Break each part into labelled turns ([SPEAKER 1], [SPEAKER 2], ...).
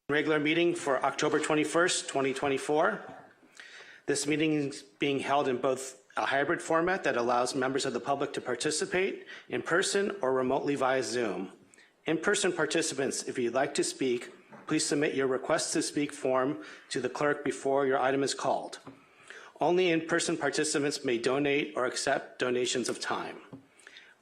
[SPEAKER 1] Regular meeting for October 21st, 2024. This meeting is being held in both a hybrid format that allows members of the public to participate in person or remotely via Zoom. In-person participants, if you'd like to speak, please submit your request to speak form to the clerk before your item is called. Only in-person participants may donate or accept donations of time.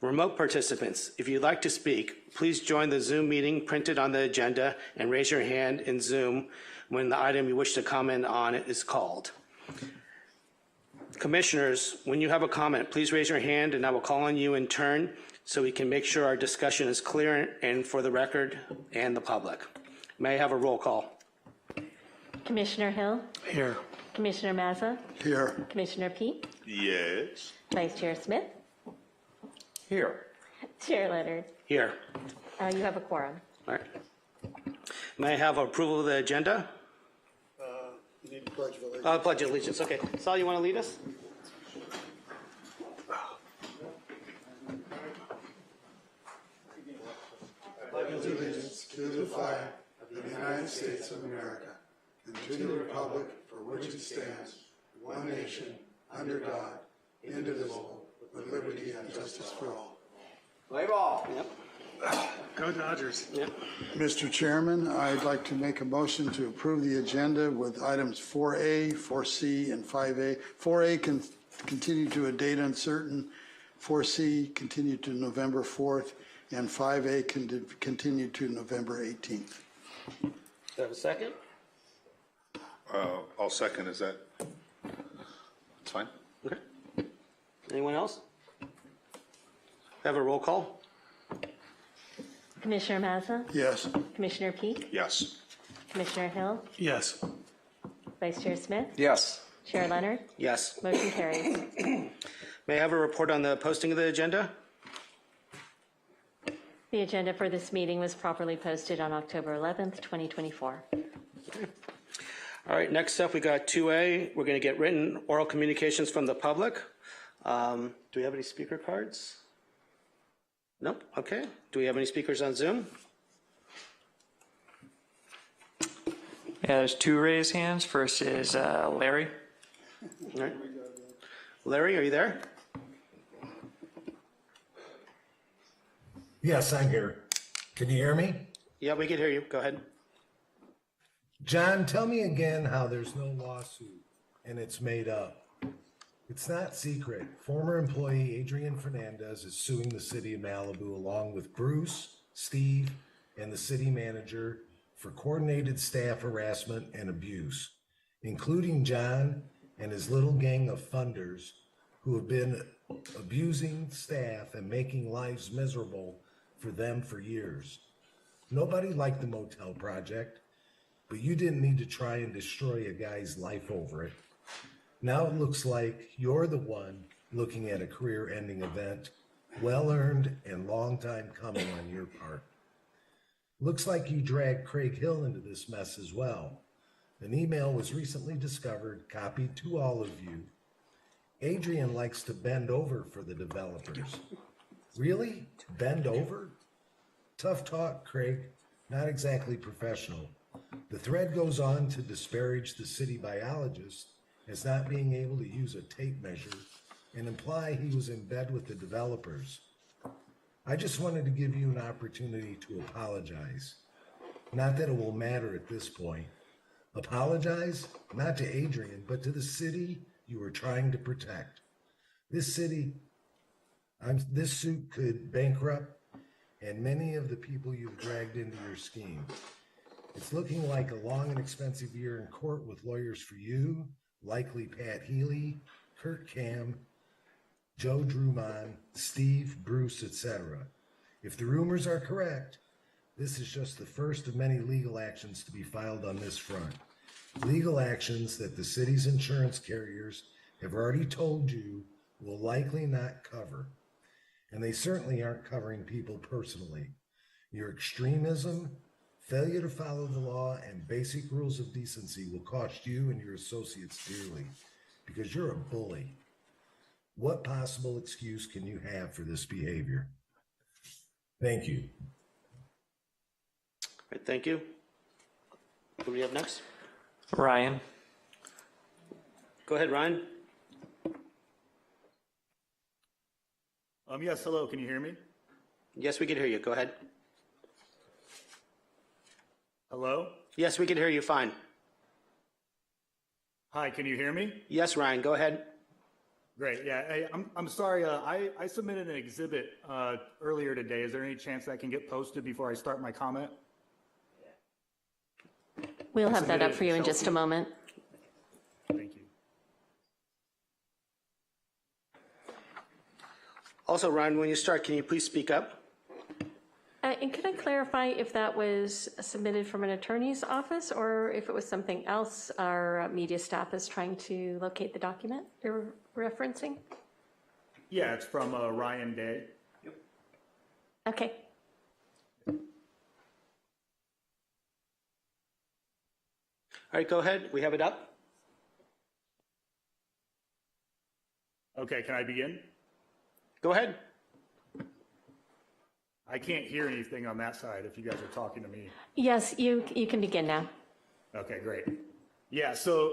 [SPEAKER 1] Remote participants, if you'd like to speak, please join the Zoom meeting printed on the agenda and raise your hand in Zoom when the item you wish to comment on is called. Commissioners, when you have a comment, please raise your hand and I will call on you in turn so we can make sure our discussion is clear and for the record and the public. May I have a roll call?
[SPEAKER 2] Commissioner Hill?
[SPEAKER 1] Here.
[SPEAKER 2] Commissioner Mazza?
[SPEAKER 3] Here.
[SPEAKER 2] Commissioner Peak?
[SPEAKER 4] Yes.
[SPEAKER 2] Vice Chair Smith?
[SPEAKER 4] Here.
[SPEAKER 2] Chair Leonard?
[SPEAKER 1] Here.
[SPEAKER 2] You have a quorum.
[SPEAKER 1] All right. May I have approval of the agenda?
[SPEAKER 3] You need to pledge allegiance.
[SPEAKER 1] Pledge of allegiance. Okay. Sal, you want to lead us?
[SPEAKER 3] Pledge allegiance to the flag of the United States of America and to the republic for which it stands, one nation, under God, indivisible, with liberty and justice for all.
[SPEAKER 4] Play ball.
[SPEAKER 1] Yep.
[SPEAKER 5] Go Dodgers.
[SPEAKER 1] Yep.
[SPEAKER 3] Mr. Chairman, I'd like to make a motion to approve the agenda with items 4A, 4C, and 5A. 4A can continue to a date uncertain, 4C continue to November 4th, and 5A can continue to November 18th.
[SPEAKER 1] Do I have a second?
[SPEAKER 4] I'll second. Is that? It's fine.
[SPEAKER 1] Okay. Anyone else? Have a roll call?
[SPEAKER 2] Commissioner Mazza?
[SPEAKER 3] Yes.
[SPEAKER 2] Commissioner Peak?
[SPEAKER 4] Yes.
[SPEAKER 2] Commissioner Hill?
[SPEAKER 5] Yes.
[SPEAKER 2] Vice Chair Smith?
[SPEAKER 4] Yes.
[SPEAKER 2] Chair Leonard?
[SPEAKER 1] Yes.
[SPEAKER 2] Motion carries.
[SPEAKER 1] May I have a report on the posting of the agenda?
[SPEAKER 2] The agenda for this meeting was properly posted on October 11th, 2024.
[SPEAKER 1] All right, next up we got 2A. We're going to get written oral communications from the public. Do we have any speaker cards? Nope. Okay. Do we have any speakers on Zoom?
[SPEAKER 6] Yeah, there's two raised hands. First is Larry.
[SPEAKER 1] All right. Larry, are you there?
[SPEAKER 7] Yes, I'm here. Can you hear me?
[SPEAKER 1] Yeah, we can hear you. Go ahead.
[SPEAKER 7] John, tell me again how there's no lawsuit and it's made up. It's not secret. Former employee Adrian Fernandez is suing the city of Malibu along with Bruce, Steve, and the city manager for coordinated staff harassment and abuse, including John and his little gang of funders who have been abusing staff and making lives miserable for them for years. Nobody liked the motel project, but you didn't need to try and destroy a guy's life over it. Now it looks like you're the one looking at a career-ending event, well-earned and long time coming on your part. Looks like you dragged Craig Hill into this mess as well. An email was recently discovered, copied to all of you. Adrian likes to bend over for the developers. Really? Bend over? Tough talk, Craig. Not exactly professional. The thread goes on to disparage the city biologist as not being able to use a tape measure and imply he was in bed with the developers. I just wanted to give you an opportunity to apologize. Not that it will matter at this point. Apologize, not to Adrian, but to the city you were trying to protect. This suit could bankrupt and many of the people you've dragged into your scheme. It's looking like a long and expensive year in court with lawyers for you, likely Pat Healy, Kurt Cam, Joe Drummond, Steve, Bruce, etc. If the rumors are correct, this is just the first of many legal actions to be filed on this front. Legal actions that the city's insurance carriers have already told you will likely not cover. And they certainly aren't covering people personally. Your extremism, failure to follow the law, and basic rules of decency will cost you and your associates dearly because you're a bully. What possible excuse can you have for this behavior? Thank you.
[SPEAKER 1] Right, thank you. Who do we have next?
[SPEAKER 6] Ryan.
[SPEAKER 1] Go ahead, Ryan.
[SPEAKER 5] Yes, hello, can you hear me?
[SPEAKER 1] Yes, we can hear you. Go ahead.
[SPEAKER 5] Hello?
[SPEAKER 1] Yes, we can hear you fine.
[SPEAKER 5] Hi, can you hear me?
[SPEAKER 1] Yes, Ryan, go ahead.
[SPEAKER 5] Great, yeah, I'm sorry, I submitted an exhibit earlier today. Is there any chance that can get posted before I start my comment?
[SPEAKER 2] We'll have that up for you in just a moment.
[SPEAKER 5] Thank you.
[SPEAKER 1] Also, Ryan, when you start, can you please speak up?
[SPEAKER 2] And could I clarify if that was submitted from an attorney's office or if it was something else our media staff is trying to locate the document you're referencing?
[SPEAKER 5] Yeah, it's from Ryan Day.
[SPEAKER 2] Okay.
[SPEAKER 1] All right, go ahead. We have it up.
[SPEAKER 5] Okay, can I begin?
[SPEAKER 1] Go ahead.
[SPEAKER 5] I can't hear anything on that side if you guys are talking to me.
[SPEAKER 2] Yes, you can begin now.
[SPEAKER 5] Okay, great. Yeah, so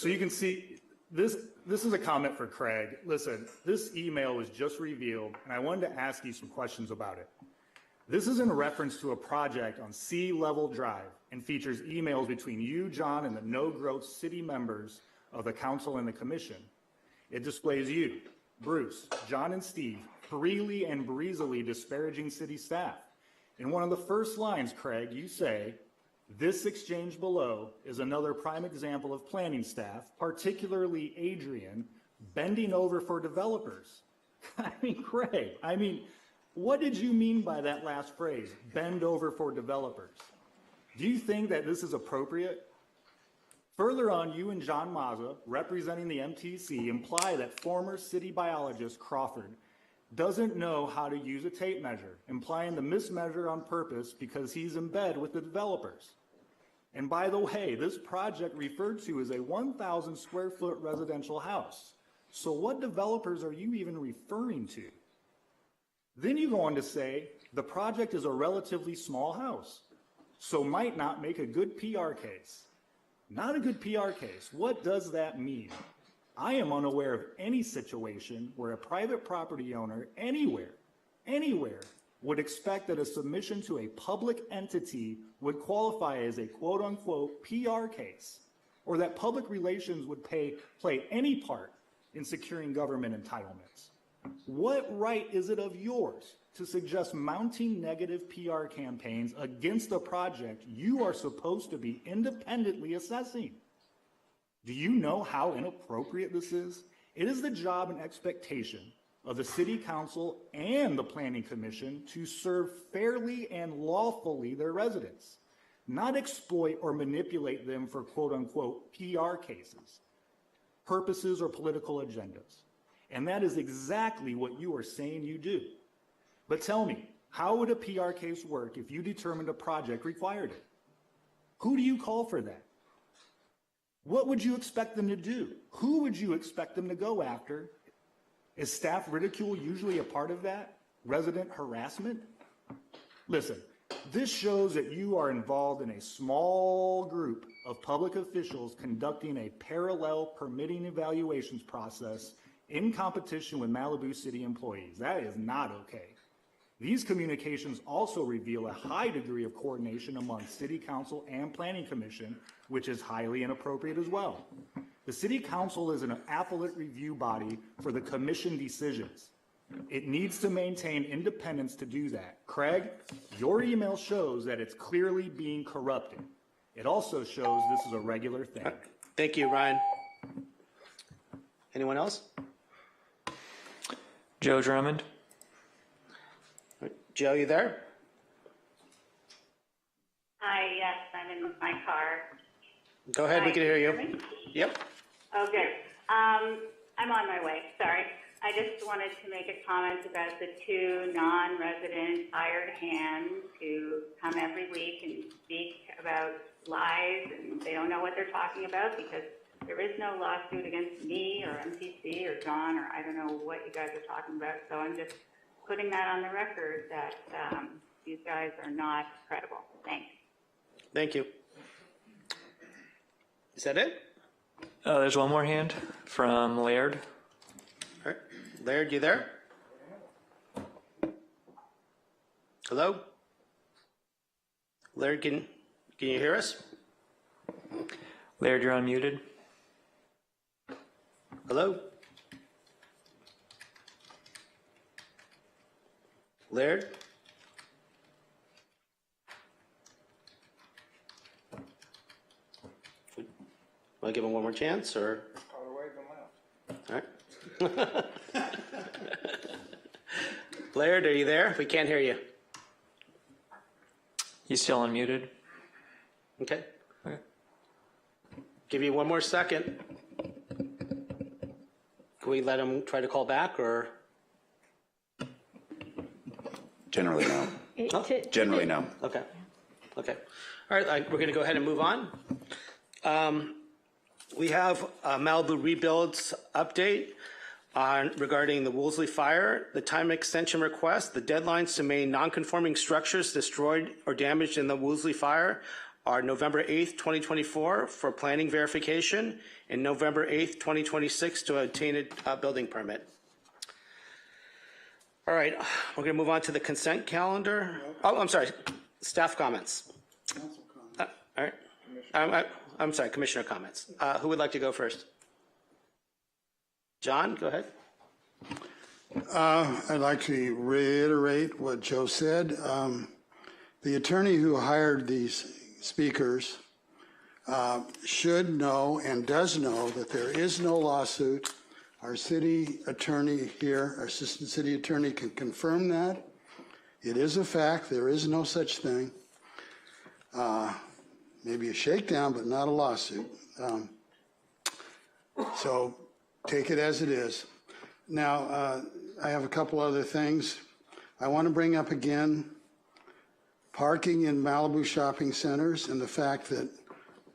[SPEAKER 5] you can see this is a comment for Craig. Listen, this email was just revealed, and I wanted to ask you some questions about it. This is in reference to a project on Sea Level Drive and features emails between you, John, and the No Growth city members of the council and the commission. It displays you, Bruce, John, and Steve freely and breezily disparaging city staff. In one of the first lines, Craig, you say, "This exchange below is another prime example of planning staff, particularly Adrian, bending over for developers." I mean, Craig, what did you mean by that last phrase, bend over for developers? Do you think that this is appropriate? Further on, you and John Mazza, representing the MTC, imply that former city biologist Crawford doesn't know how to use a tape measure, implying the mismeasure on purpose because he's in bed with the developers. And by the way, this project referred to as a 1,000 square foot residential house. So what developers are you even referring to? Then you go on to say, the project is a relatively small house, so might not make a good PR case. Not a good PR case. What does that mean? I am unaware of any situation where a private property owner anywhere, would expect that a submission to a public entity would qualify as a quote unquote PR case, or that public relations would play any part in securing government entitlements. What right is it of yours to suggest mounting negative PR campaigns against a project you are supposed to be independently assessing? Do you know how inappropriate this is? It is the job and expectation of the City Council and the Planning Commission to serve fairly and lawfully their residents, not exploit or manipulate them for quote-unquote PR cases, purposes, or political agendas. And that is exactly what you are saying you do. But tell me, how would a PR case work if you determined a project required it? Who do you call for that? What would you expect them to do? Who would you expect them to go after? Is staff ridicule usually a part of that? Resident harassment? Listen, this shows that you are involved in a small group of public officials conducting a parallel permitting evaluations process in competition with Malibu City employees. That is not okay. These communications also reveal a high degree of coordination among City Council and Planning Commission, which is highly inappropriate as well. The City Council is an appellate review body for the Commission decisions. It needs to maintain independence to do that. Craig, your email shows that it's clearly being corrupted. It also shows this is a regular thing.
[SPEAKER 1] Thank you, Ryan. Anyone else?
[SPEAKER 6] Joe Drummond.
[SPEAKER 1] Joe, you there?
[SPEAKER 8] Hi, yes, I'm in my car.
[SPEAKER 1] Go ahead, we can hear you.
[SPEAKER 8] Me?
[SPEAKER 1] Yep.
[SPEAKER 8] Oh, good. I'm on my way, sorry. I just wanted to make a comment about the two non-resident hired hands who come every week and speak about lies, and they don't know what they're talking about because there is no lawsuit against me or MTC or John, or I don't know what you guys are talking about. So I'm just putting that on the record that these guys are not credible. Thanks.
[SPEAKER 1] Thank you. Is that it?
[SPEAKER 6] There's one more hand from Laird.
[SPEAKER 1] All right. Laird, you there? Hello? Laird, can you hear us?
[SPEAKER 6] Laird, you're unmuted.
[SPEAKER 1] Hello? Laird? Want to give him one more chance, or? All right. Laird, are you there? We can't hear you.
[SPEAKER 6] He's still unmuted.
[SPEAKER 1] Okay.
[SPEAKER 6] Okay.
[SPEAKER 1] Give you one more second. Can we let him try to call back, or?
[SPEAKER 4] Generally, no. Generally, no.
[SPEAKER 1] Okay. Okay. All right, we're going to go ahead and move on. We have a Malibu Rebuilds update regarding the Woolsey fire, the time extension request, the deadlines to maintain non-conforming structures destroyed or damaged in the Woolsey fire are November 8th, 2024 for planning verification and November 8th, 2026 to obtain a building permit. All right, we're going to move on to the consent calendar. Oh, I'm sorry, staff comments. All right, I'm sorry, commissioner comments. Who would like to go first? John, go ahead.
[SPEAKER 3] I'd like to reiterate what Joe said. The attorney who hired these speakers should know and does know that there is no lawsuit. Our city attorney here, our assistant city attorney, can confirm that. It is a fact. There is no such thing. Maybe a shakedown, but not a lawsuit. So take it as it is. Now, I have a couple other things. I want to bring up again parking in Malibu shopping centers and the fact that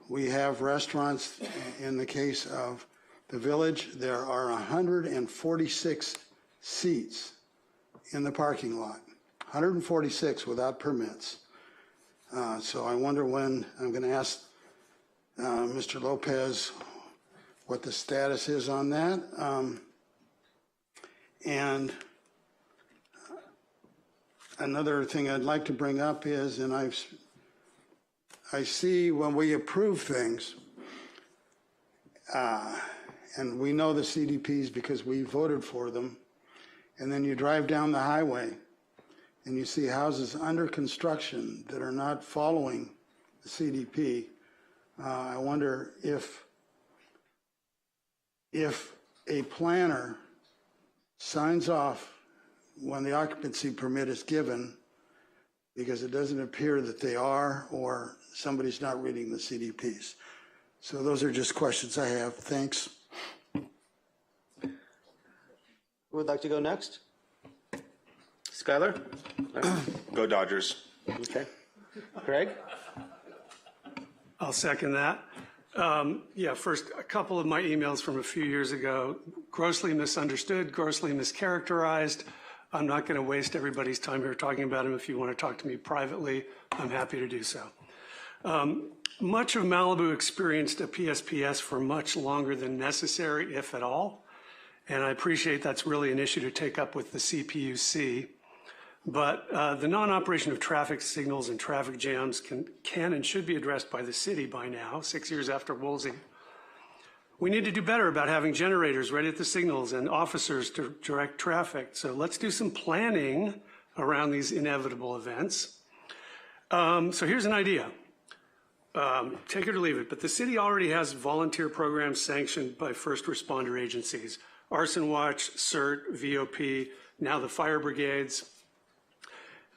[SPEAKER 3] we have restaurants. In the case of the Village, there are 146 seats in the parking lot, 146 without permits. So I wonder when, I'm going to ask Mr. Lopez what the status is on that. And another thing I'd like to bring up is, and I see when we approve things, and we know the CDPs because we voted for them, and then you drive down the highway and you see houses under construction that are not following the CDP. I wonder if a planner signs off when the occupancy permit is given because it doesn't appear that they are, or somebody's not reading the CDPs. So those are just questions I have. Thanks.
[SPEAKER 1] Who would like to go next? Skylar?
[SPEAKER 4] Go Dodgers.
[SPEAKER 1] Okay. Craig?
[SPEAKER 9] I'll second that. Yeah, first, a couple of my emails from a few years ago, grossly misunderstood, grossly mischaracterized. I'm not going to waste everybody's time here talking about them. If you want to talk to me privately, I'm happy to do so. Much of Malibu experienced a PSPS for much longer than necessary, if at all. And I appreciate that's really an issue to take up with the CPUC. But the non-operation of traffic signals and traffic jams can and should be addressed by the city by now, 6 years after Woolsey. We need to do better about having generators ready at the signals and officers to direct traffic. So let's do some planning around these inevitable events. So here's an idea. Take it or leave it, but the city already has volunteer programs sanctioned by first responder agencies. Arson Watch, CERT, VOP, now the fire brigades.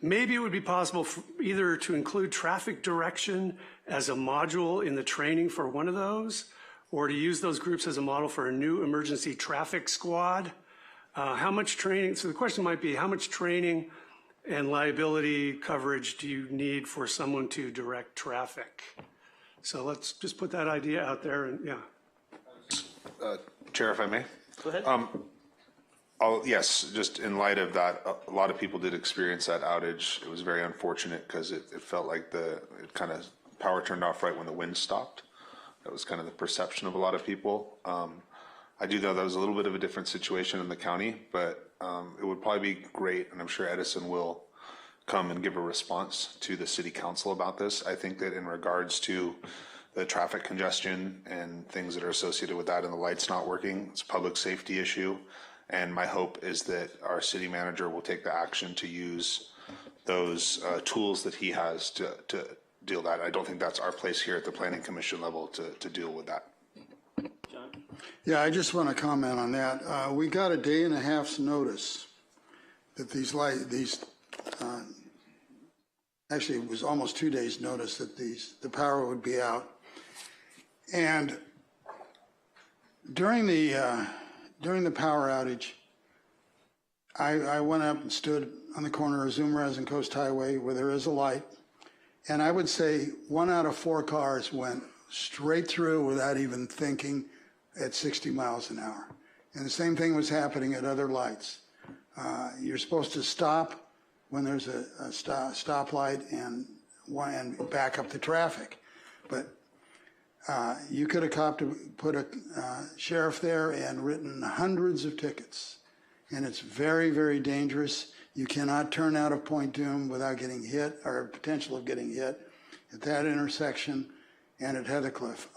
[SPEAKER 9] Maybe it would be possible for either to include traffic direction as a module in the training for one of those, or to use those groups as a model for a new emergency traffic squad. How much training, so the question might be, how much training and liability coverage do you need for someone to direct traffic? So let's just put that idea out there, and yeah.
[SPEAKER 4] Chair, if I may.
[SPEAKER 1] Go ahead.
[SPEAKER 4] Yes, just in light of that, a lot of people did experience that outage. It was very unfortunate because it felt like it kind of power turned off right when the wind stopped. That was kind of the perception of a lot of people. I do know that was a little bit of a different situation in the county, but it would probably be great, and I'm sure Edison will come and give a response to the city council about this. I think that in regards to the traffic congestion and things that are associated with that and the lights not working, it's a public safety issue. And my hope is that our city manager will take the action to use those tools that he has to deal that. I don't think that's our place here at the Planning Commission level to deal with that.
[SPEAKER 3] Yeah, I just want to comment on that. We got a day and a half's notice that actually it was almost 2 days notice that the power would be out. And during the power outage, I went up and stood on the corner of Zumarez and Coast Highway where there is a light. And I would say 1 out of 4 cars went straight through without even thinking at 60 miles an hour. And the same thing was happening at other lights. You're supposed to stop when there's a stoplight and back up the traffic. But you could have put a sheriff there and written hundreds of tickets. And it's very, very dangerous. You cannot turn out of Point Doom without getting hit or potential of getting hit at that intersection and at Heathercliff.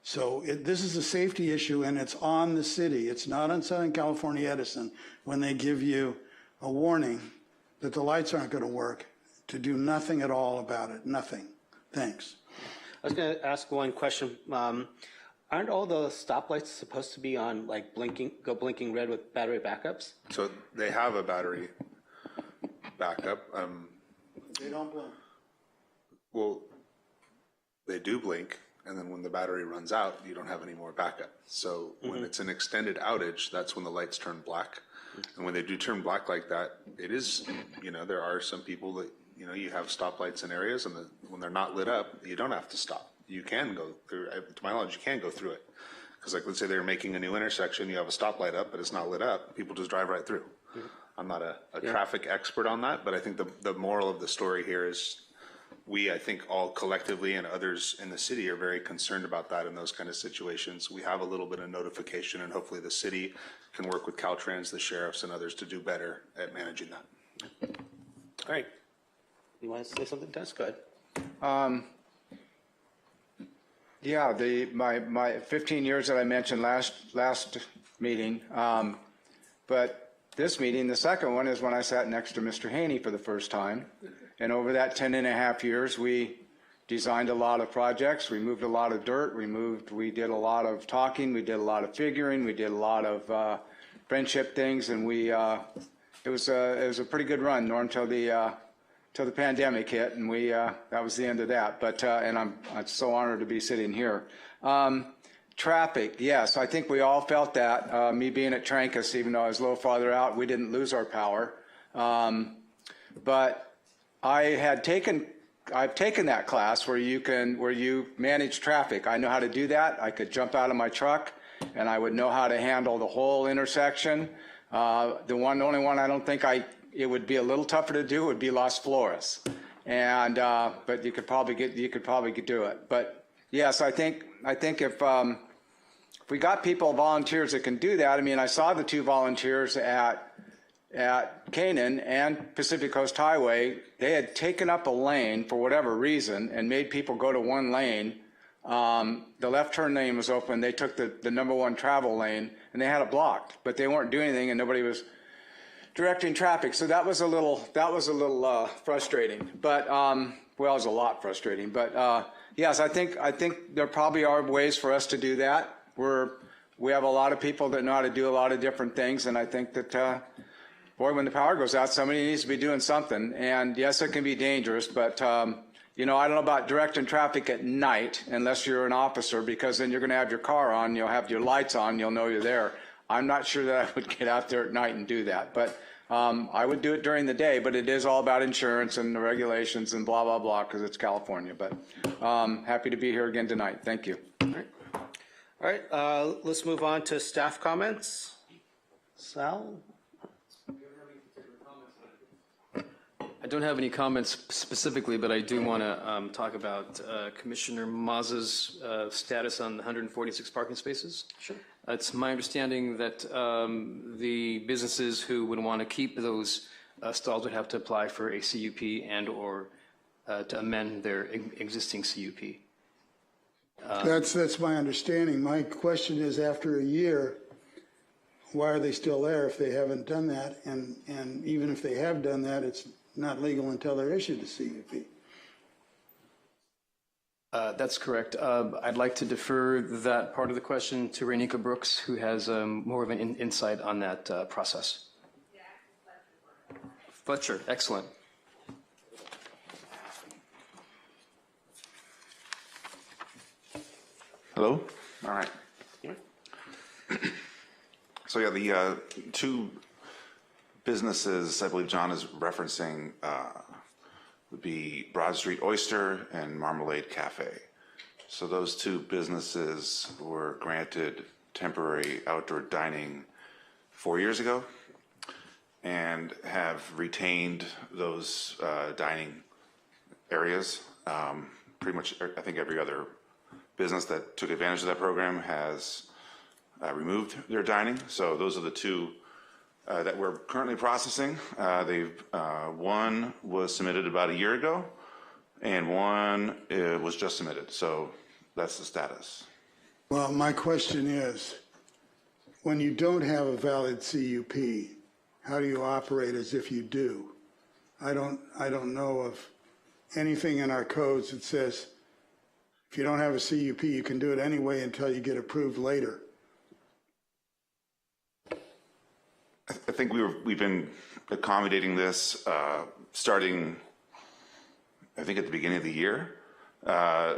[SPEAKER 3] So this is a safety issue, and it's on the city. It's not on Southern California Edison when they give you a warning that the lights aren't going to work to do nothing at all about it. Nothing. Thanks.
[SPEAKER 1] I was going to ask one question. Aren't all the stoplights supposed to be on, like, blinking red with battery backups?
[SPEAKER 4] So they have a battery backup.
[SPEAKER 3] They don't blink.
[SPEAKER 4] Well, they do blink, and then when the battery runs out, you don't have any more backup. So when it's an extended outage, that's when the lights turn black. And when they do turn black like that, it is, there are some people that, you have stoplights in areas, and when they're not lit up, you don't have to stop. You can go through, to my knowledge, you can go through it. Because, like, let's say they're making a new intersection, you have a stoplight up, but it's not lit up, people just drive right through. I'm not a traffic expert on that, but I think the moral of the story here is we, I think, all collectively and others in the city are very concerned about that in those kind of situations. We have a little bit of notification, and hopefully the city can work with Caltrans, the sheriffs, and others to do better at managing that.
[SPEAKER 1] All right. You want to say something, Des? Go ahead.
[SPEAKER 10] Yeah, my 15 years that I mentioned last meeting, but this meeting, the second one, is when I sat next to Mr. Haney for the first time. And over that 10.5 years, we designed a lot of projects. We moved a lot of dirt. We did a lot of talking. We did a lot of figuring. We did a lot of friendship things, and it was a pretty good run, Norm, till the pandemic hit, and that was the end of that. But and I'm so honored to be sitting here. Traffic, yes, I think we all felt that. Me being at Trancas, even though I was a little farther out, we didn't lose our power. But I've taken that class where you manage traffic. I know how to do that. I could jump out of my truck, and I would know how to handle the whole intersection. The only one I don't think it would be a little tougher to do would be Las Flores, and but you could probably do it. But yes, I think if we got volunteers that can do that. I mean, I saw the 2 volunteers at Canaan and Pacific Coast Highway. They had taken up a lane for whatever reason and made people go to one lane. The left turn lane was open. They took the #1 travel lane and they had it blocked, but they weren't doing anything and nobody was directing traffic. So that was a little frustrating, but it was a lot frustrating. But yes, I think there probably are ways for us to do that. We have a lot of people that know how to do a lot of different things, and I think that boy, when the power goes out, somebody needs to be doing something. And yes, it can be dangerous, but I don't know about directing traffic at night unless you're an officer, because then you're going to have your car on, you'll have your lights on, you'll know you're there. I'm not sure that I would get out there at night and do that, but I would do it during the day. But it is all about insurance and the regulations and blah blah blah, because it's California. But happy to be here again tonight. Thank you.
[SPEAKER 1] All right, let's move on to staff comments. Sal?
[SPEAKER 11] don't have any comments specifically, but I do want to talk about Commissioner Mazza's status on the 146 parking spaces. Sure. It's my understanding that the businesses who would want to keep those stalls would have to apply for a CUP and/or to amend their existing CUP.
[SPEAKER 3] That's my understanding. My question is, after a year, why are they still there if they haven't done that? And even if they have done that, it's not legal until they're issued a CUP.
[SPEAKER 11] That's correct. I'd like to defer that part of the question to Rainika Brooks, who has more of an insight on that process. Fletcher, excellent.
[SPEAKER 12] Hello? All right. So yeah, the two businesses I believe John is referencing would be Broad Street Oyster and Marmalade Cafe. So those two businesses were granted temporary outdoor dining 4 years ago and have retained those dining areas. Pretty much, I think every other business that took advantage of that program has removed their dining. So those are the two that we're currently processing. One was submitted about a year ago, and one was just submitted. So that's the status.
[SPEAKER 3] Well, my question is, when you don't have a valid CUP, how do you operate as if you do? I don't know of anything in our codes that says if you don't have a CUP, you can do it anyway until you get approved later.
[SPEAKER 12] I think we've been accommodating this starting, I think, at the beginning of the year,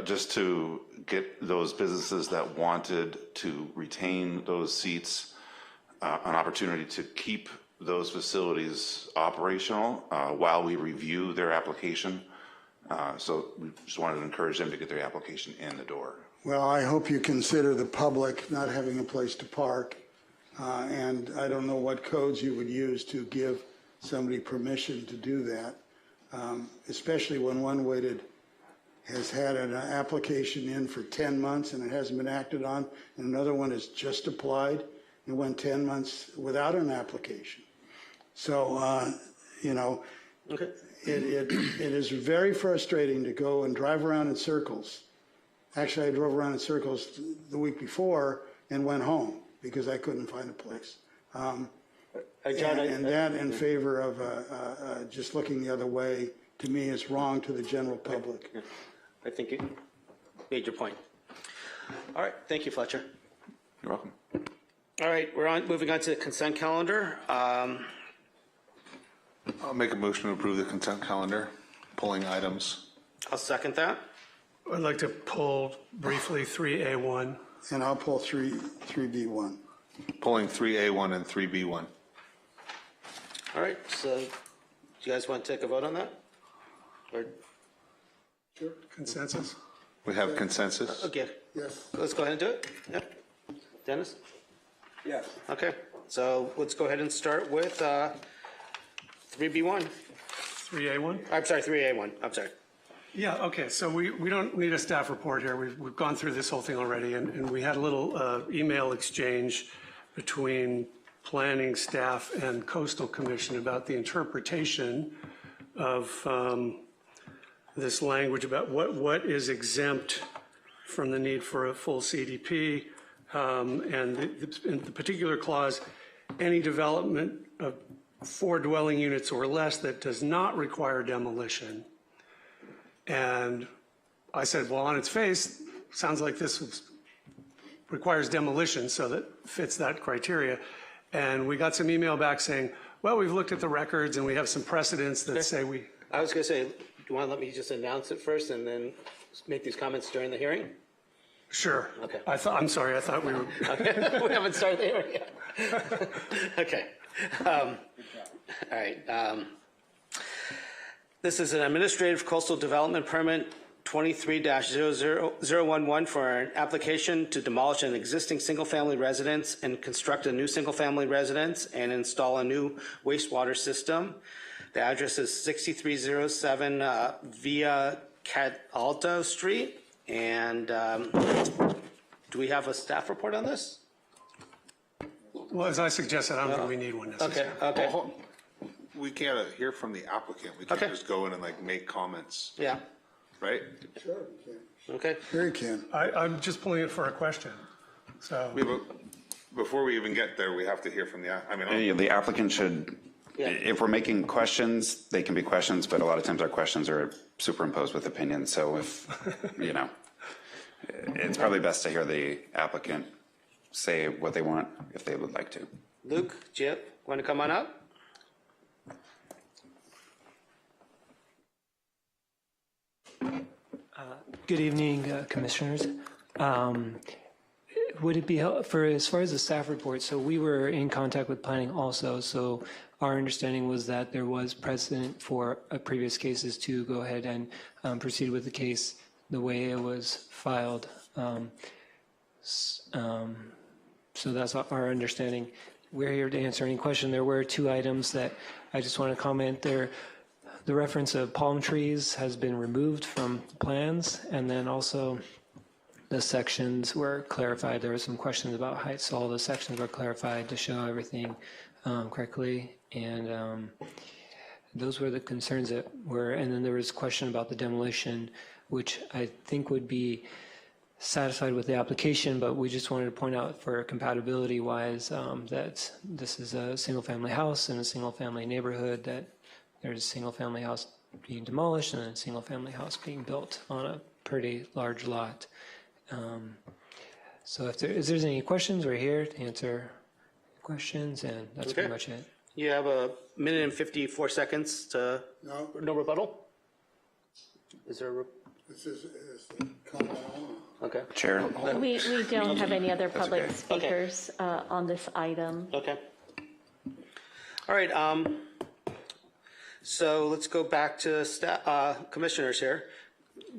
[SPEAKER 12] just to get those businesses that wanted to retain those seats an opportunity to keep those facilities operational while we review their application. So we just wanted to encourage them to get their application in the door.
[SPEAKER 3] Well, I hope you consider the public not having a place to park. And I don't know what codes you would use to give somebody permission to do that, especially when one has had an application in for 10 months and it hasn't been acted on, and another one has just applied and went 10 months without an application. So, you know, okay. It is very frustrating to go and drive around in circles. Actually, I drove around in circles the week before and went home because I couldn't find a place. John, and that in favor of just looking the other way, to me, is wrong to the general public.
[SPEAKER 1] I think you made your point. All right, thank you, Fletcher.
[SPEAKER 12] You're welcome.
[SPEAKER 1] All right, moving on to the consent calendar.
[SPEAKER 4] I'll make a motion to approve the consent calendar, pulling items.
[SPEAKER 1] I'll second that.
[SPEAKER 9] I'd like to pull briefly 3A1.
[SPEAKER 3] And I'll pull 3B1.
[SPEAKER 4] Pulling 3A1 and 3B1.
[SPEAKER 1] All right, so do you guys want to take a vote on that? Or?
[SPEAKER 9] Sure. Consensus?
[SPEAKER 4] We have consensus?
[SPEAKER 1] Okay.
[SPEAKER 3] Yes.
[SPEAKER 1] Let's go ahead and do it. Yep. Dennis?
[SPEAKER 10] Yes.
[SPEAKER 1] Okay, so let's go ahead and start with 3B1.
[SPEAKER 9] 3A1?
[SPEAKER 1] I'm sorry, 3A1. I'm sorry.
[SPEAKER 9] Yeah, okay, so we don't need a staff report here. We've gone through this whole thing already, and we had a little email exchange between planning staff and Coastal Commission about the interpretation of this language about what is exempt from the need for a full CDP, and in the particular clause, any development of 4 dwelling units or less that does not require demolition. And I said, well, on its face, sounds like this requires demolition, so that fits that criteria. And we got some email back saying, well, we've looked at the records and we have some precedents that say we...
[SPEAKER 1] I was going to say, do you want to let me just announce it first and then make these comments during the hearing?
[SPEAKER 9] Sure.
[SPEAKER 1] Okay.
[SPEAKER 9] I'm sorry, I thought we were...
[SPEAKER 1] Okay. We haven't started the hearing yet. Okay. All right. This is an administrative coastal development permit 23-0011 for an application to demolish an existing single-family residence and construct a new single-family residence and install a new wastewater system. The address is 6307 Via Cataldo Street. And do we have a staff report on this?
[SPEAKER 9] Well, as I suggested, I don't think we need one necessarily.
[SPEAKER 1] Okay, okay.
[SPEAKER 4] We can't hear from the applicant. We can't
[SPEAKER 1] Okay.
[SPEAKER 4] just go in and like make comments,
[SPEAKER 1] Yeah,
[SPEAKER 4] right?
[SPEAKER 3] Sure, you can.
[SPEAKER 1] okay.
[SPEAKER 3] Sure you can.
[SPEAKER 9] I'm just pulling it for a question. So,
[SPEAKER 4] Before we even get there, we have to hear from the,
[SPEAKER 12] The applicant should,
[SPEAKER 1] Yeah.
[SPEAKER 12] if we're making questions, they can be questions, but a lot of times our questions are superimposed with opinions. So if, it's probably best to hear the applicant say what they want if they would like to.
[SPEAKER 1] Luke, Chip, want to come on up?
[SPEAKER 13] Good evening, Commissioners. Would it be for as far as the staff report? So we were in contact with planning also. So our understanding was that there was precedent for previous cases to go ahead and proceed with the case the way it was filed. So that's our understanding. We're here to answer any question. There were two items that I just want to comment there. The reference of palm trees has been removed from plans, and then also the sections were clarified. There were some questions about height, so all the sections were clarified to show everything correctly, and those were the concerns that were. And then there was a question about the demolition, which I think would be satisfied with the application, but we just wanted to point out for compatibility wise that this is a single family house in a single family neighborhood, that there's a single family house being demolished and a single family house being built on a pretty large lot. So if there's any questions, we're here to answer questions, and that's pretty much it.
[SPEAKER 1] You have a minute and 54 seconds to, no rebuttal? Is there a,
[SPEAKER 3] This is comment only.
[SPEAKER 1] okay.
[SPEAKER 12] Chair?
[SPEAKER 2] We don't have any other public speakers on this item.
[SPEAKER 1] Okay. All right, so let's go back to commissioners here.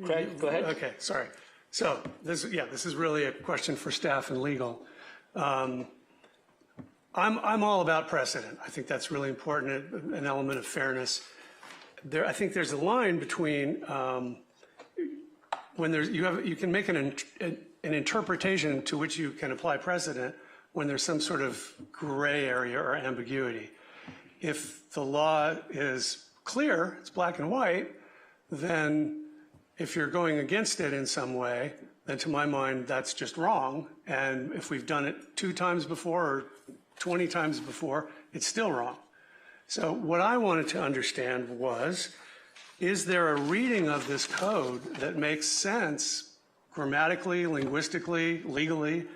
[SPEAKER 1] Craig, go ahead.
[SPEAKER 9] okay, sorry. So this is really a question for staff and legal. I'm all about precedent. I think that's really important, an element of fairness. I think there's a line between when you can make an interpretation to which you can apply precedent when there's some sort of gray area or ambiguity. If the law is clear, it's black and white, then if you're going against it in some way, then to my mind, that's just wrong. And if we've done it 2 times before or 20 times before, it's still wrong. So what I wanted to understand was, is there a reading of this code that makes sense grammatically, linguistically, legally,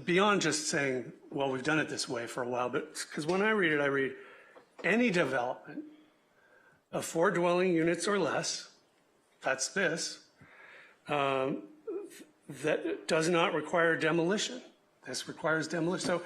[SPEAKER 9] beyond just saying, well, we've done it this way for a while? But because when I read any development of 4 dwelling units or less, that's this, that does not require demolition. This requires demolition. So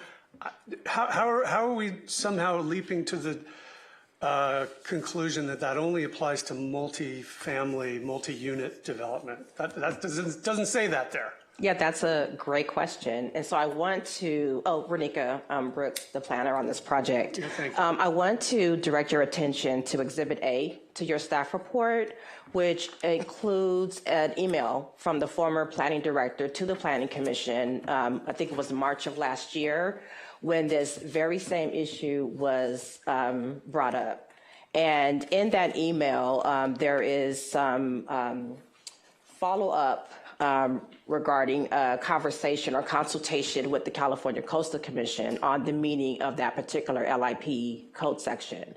[SPEAKER 9] how are we somehow leaping to the conclusion that only applies to multi-family, multi-unit development? That doesn't say that there.
[SPEAKER 14] Yeah, that's a great question. And so I want to, Renika Brooks, the planner on this project.
[SPEAKER 9] Yeah, thank you.
[SPEAKER 14] I want to direct your attention to Exhibit A to your staff report, which includes an email from the former planning director to the Planning Commission, I think it was March of last year, when this very same issue was brought up. And in that email, there is some follow-up regarding a conversation or consultation with the California Coastal Commission on the meaning of that particular LIP code section.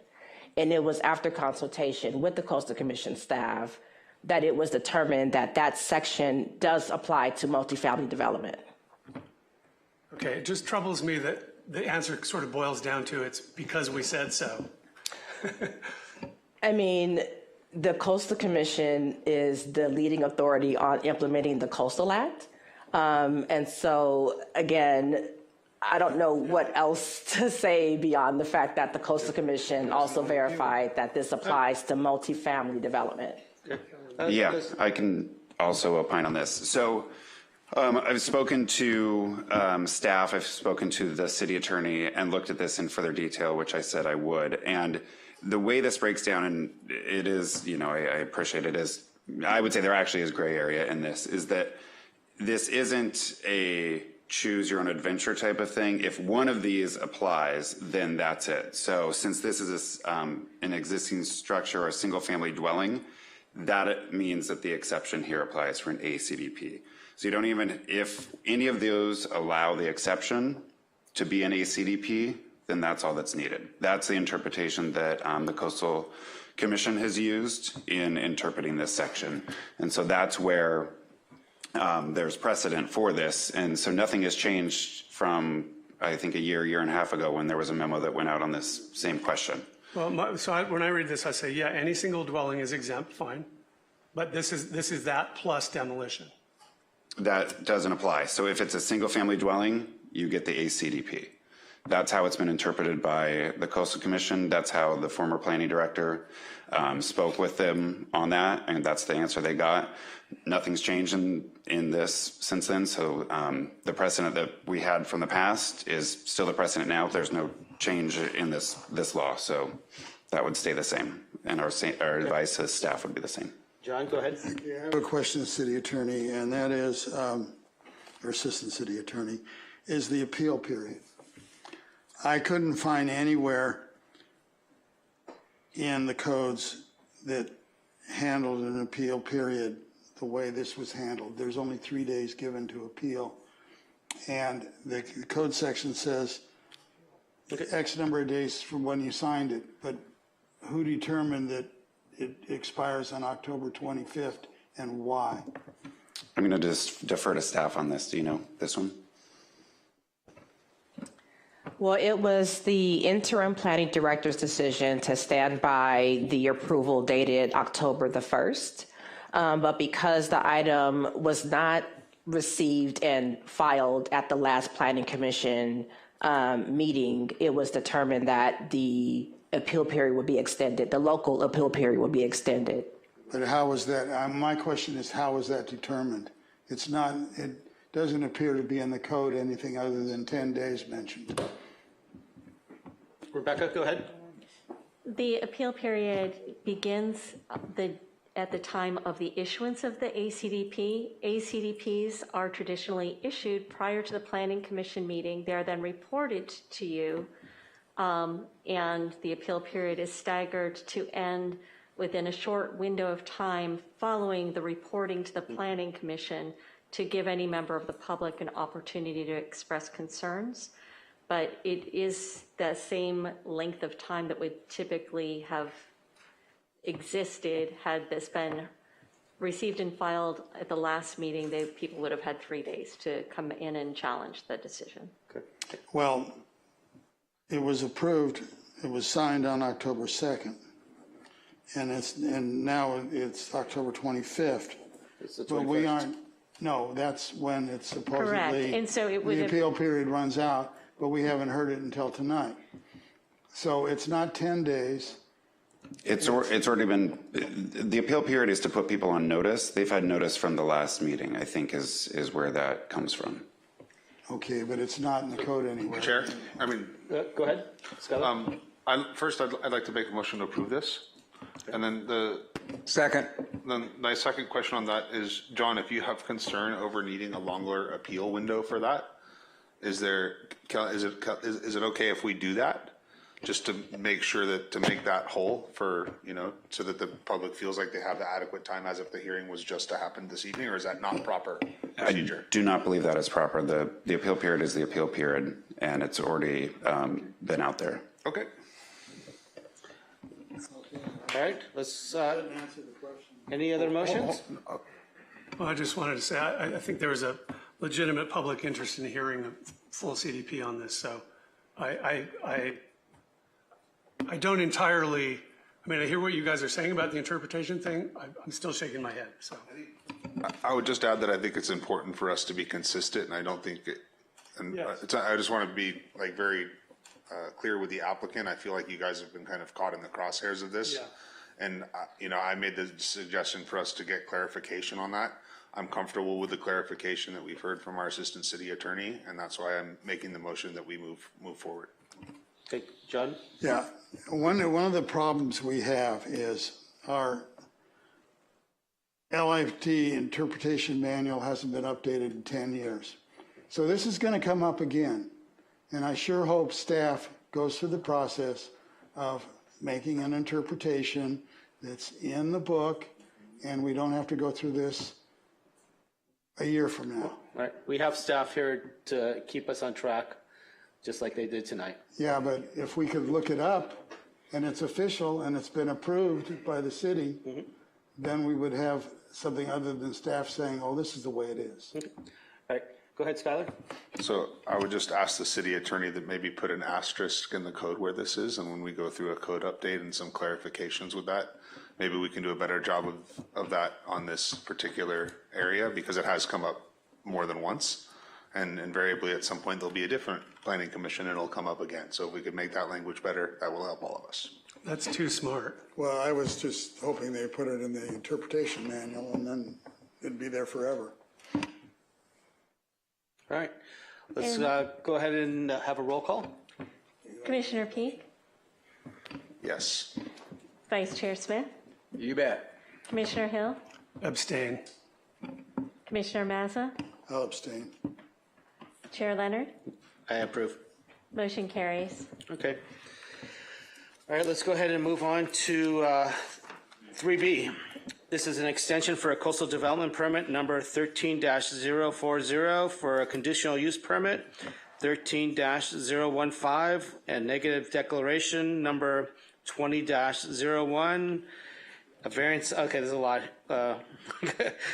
[SPEAKER 14] And it was after consultation with the Coastal Commission staff that it was determined that that section does apply to multifamily development.
[SPEAKER 9] Okay, it just troubles me that the answer sort of boils down to it's because we said so.
[SPEAKER 14] I mean, the Coastal Commission is the leading authority on implementing the Coastal Act. And so, again, I don't know what else to say beyond the fact that the Coastal Commission also verified that this applies to multifamily development.
[SPEAKER 12] Yeah, I can also opine on this. So I've spoken to staff, I've spoken to the city attorney and looked at this in further detail, which I said I would. And
[SPEAKER 15] the way this breaks down, and it is, you know, I appreciate it, is, I would say there actually is gray area in this, is that this isn't a choose your own adventure type of thing. If one of these applies, then that's it. So since this is an existing structure or a single family dwelling, that means that the exception here applies for an ACDP. So you don't even, if any of those allow the exception to be an ACDP, then that's all that's needed. That's the interpretation that the Coastal Commission has used in interpreting this section. And so that's where there's precedent for this. And so nothing has changed from, I think, a year and a half ago when there was a memo that went out on this same question.
[SPEAKER 9] Well, when I read this, I say, yeah, any single dwelling is exempt, fine. But this is that plus demolition.
[SPEAKER 15] That doesn't apply. So if it's a single family dwelling, you get the ACDP. That's how it's been interpreted by the Coastal Commission. That's how the former planning director spoke with them on that, and that's the answer they got. Nothing's changed in this since then, so the precedent that we had from the past is still the precedent now. There's no change in this law, so that would stay the same, and our advice as staff would be the same.
[SPEAKER 1] John, go ahead.
[SPEAKER 3] I have a question, City Attorney, and that is, or Assistant City Attorney, is the appeal period. I couldn't find anywhere in the codes that handled an appeal period the way this was handled. There's only 3 days given to appeal. And the code section says X number of days from when you signed it, but who determined that it expires on October 25th and why?
[SPEAKER 15] I'm going to just defer to staff on this. Do you know this one?
[SPEAKER 14] Well, it was the interim planning director's decision to stand by the approval dated October the 1st. But because the item was not received and filed at the last planning commission meeting, it was determined that the appeal period would be extended. The local appeal period would be extended.
[SPEAKER 3] But how was that? My question is, how was that determined? It's not, it doesn't appear to be in the code anything other than 10 days mentioned.
[SPEAKER 1] Rebecca, go ahead.
[SPEAKER 2] The appeal period begins at the time of the issuance of the ACDP. ACDPs are traditionally issued prior to the Planning Commission meeting. They are then reported to you, and the appeal period is staggered to end within a short window of time following the reporting to the Planning Commission to give any member of the public an opportunity to express concerns. But it is the same length of time that would typically have existed had this been received and filed at the last meeting. People would have had 3 days to come in and challenge the decision.
[SPEAKER 1] Okay.
[SPEAKER 3] Well, it was approved, it was signed on October 2nd, and now it's October 25th.
[SPEAKER 1] It's the 25th.
[SPEAKER 3] But we aren't, no, that's when it's supposedly,
[SPEAKER 2] Correct. And so it would
[SPEAKER 3] the
[SPEAKER 2] have,
[SPEAKER 3] appeal period runs out, but we haven't heard it until tonight. So it's not 10 days.
[SPEAKER 15] It's already been, the appeal period is to put people on notice. They've had notice from the last meeting, I think is where that comes from.
[SPEAKER 3] Okay, but it's not in the code anywhere.
[SPEAKER 4] Chair, I mean,
[SPEAKER 1] Go ahead, Scott.
[SPEAKER 4] first I'd like to make a motion to approve this. And then
[SPEAKER 10] Second.
[SPEAKER 4] then my second question on that is, John, if you have concern over needing a longer appeal window for that, is it okay if we do that? Just to make sure that, to make that whole for, you know, so that the public feels like they have the adequate time as if the hearing was just to happen this evening, or is that not proper procedure?
[SPEAKER 15] I do not believe that is proper. The appeal period is the appeal period, and it's already been out there.
[SPEAKER 4] Okay.
[SPEAKER 1] All right, let's, any other motions?
[SPEAKER 9] Well, I just wanted to say, I think there is a legitimate public interest in hearing a full CDP on this, so I don't entirely, I mean, I hear what you guys are saying about the interpretation thing. I'm still shaking my head, so.
[SPEAKER 4] I would just add that I think it's important for us to be consistent, and I don't think it, and
[SPEAKER 9] Yes.
[SPEAKER 4] I just want to be like very clear with the applicant. I feel like you guys have been kind of caught in the crosshairs of this.
[SPEAKER 9] Yeah.
[SPEAKER 4] And, you know, I made the suggestion for us to get clarification on that. I'm comfortable with the clarification that we've heard from our assistant city attorney, and that's why I'm making the motion that we move forward.
[SPEAKER 1] Okay, John?
[SPEAKER 3] Yeah, one of the problems we have is our LIFT interpretation manual hasn't been updated in 10 years. So this is going to come up again. And I sure hope staff goes through the process of making an interpretation that's in the book, and we don't have to go through this a year from now.
[SPEAKER 1] All right, we have staff here to keep us on track, just like they did tonight.
[SPEAKER 3] Yeah, but if we could look it up and it's official and it's been approved by the city, then we would have something other than staff saying, oh, this is the way it is.
[SPEAKER 1] All right, go ahead, Skylar.
[SPEAKER 4] So I would just ask the city attorney that maybe put an asterisk in the code where this is, and when we go through a code update and some clarifications with that, maybe we can do a better job of that on this particular area, because it has come up more than once. And invariably, at some point, there'll be a different planning commission and it'll come up again. So if we could make that language better, that will help all of us.
[SPEAKER 9] That's too smart.
[SPEAKER 3] Well, I was just hoping they put it in the interpretation manual and then it'd be there forever.
[SPEAKER 1] All right, let's go ahead and have a roll call.
[SPEAKER 2] Commissioner Peak,
[SPEAKER 4] Yes.
[SPEAKER 2] Vice Chair Smith,
[SPEAKER 10] You bet.
[SPEAKER 2] Commissioner Hill,
[SPEAKER 9] Abstain.
[SPEAKER 2] Commissioner Mazza,
[SPEAKER 3] I'll abstain.
[SPEAKER 2] Chair Leonard.
[SPEAKER 1] I approve.
[SPEAKER 2] Motion carries.
[SPEAKER 1] Okay. All right, let's go ahead and move on to 3B. This is an extension for a coastal development permit number 13-040 for a conditional use permit, 13-015, and negative declaration number 20-01. A variance, okay, there's a lot.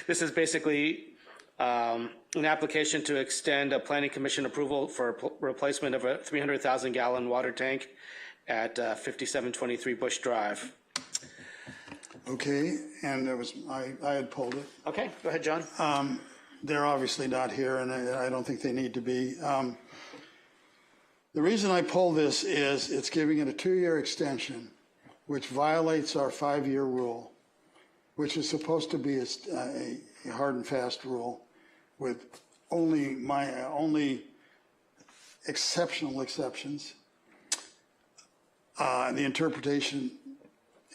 [SPEAKER 1] This is basically an application to extend a planning commission approval for replacement of a 300,000 gallon water tank at 5723 Bush Drive.
[SPEAKER 3] Okay, and I had pulled it.
[SPEAKER 1] Okay, go ahead, John.
[SPEAKER 3] They're obviously not here, and I don't think they need to be. The reason I pulled this is it's giving it a 2-year extension, which violates our 5-year rule, which is supposed to be a hard and fast rule with only exceptional exceptions. The interpretation,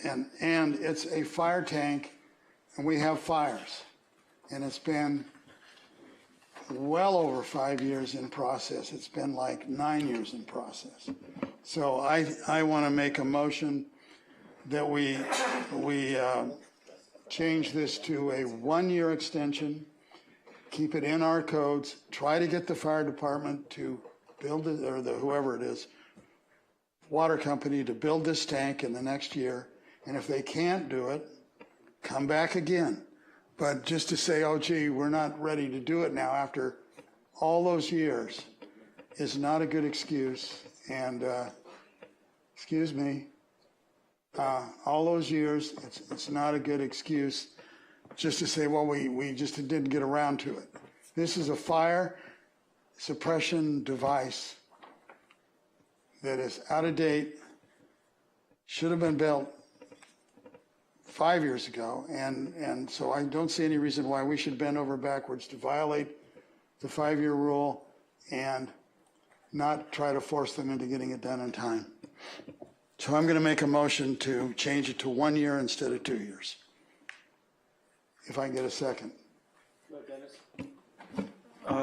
[SPEAKER 3] and it's a fire tank, and we have fires, and it's been well over 5 years in process. It's been like 9 years in process. So I want to make a motion that we change this to a 1-year extension, keep it in our codes, try to get the fire department to build it, or whoever it is, water company, to build this tank in the next year. And if they can't do it, come back again. But just to say, oh, gee, we're not ready to do it now after all those years is not a good excuse. And excuse me, all those years, it's not a good excuse just to say, well, we just didn't get around to it. This is a fire suppression device that is out of date, should have been built 5 years ago, and so I don't see any reason why we should bend over backwards to violate the 5-year rule and not try to force them into getting it done in time. So I'm going to make a motion to change it to 1 year instead of 2 years. If I can get a second.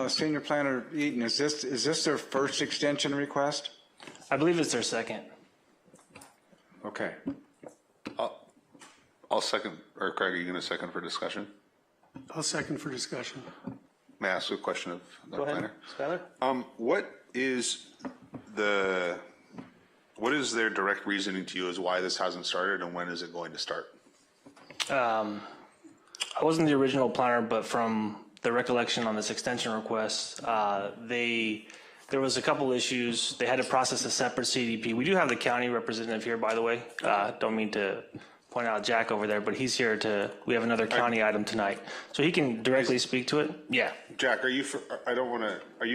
[SPEAKER 10] Senior Planner Eaton, is this their first extension request?
[SPEAKER 13] I believe it's their second.
[SPEAKER 10] Okay.
[SPEAKER 4] I'll second, or Craig, are you going to second for discussion?
[SPEAKER 9] I'll second for discussion.
[SPEAKER 4] May I ask a question of the
[SPEAKER 1] Go ahead,
[SPEAKER 4] planner?
[SPEAKER 1] Skylar.
[SPEAKER 4] What is their direct reasoning to you as why this hasn't started, and when is it going to start?
[SPEAKER 13] I wasn't the original planner, but from the recollection on this extension request, there was a couple issues. They had to process a separate CDP. We do have the county representative here, by the way. Don't mean to point out Jack over there, but he's here we have another county item tonight. So he can directly speak to it. Yeah.
[SPEAKER 4] Jack, are you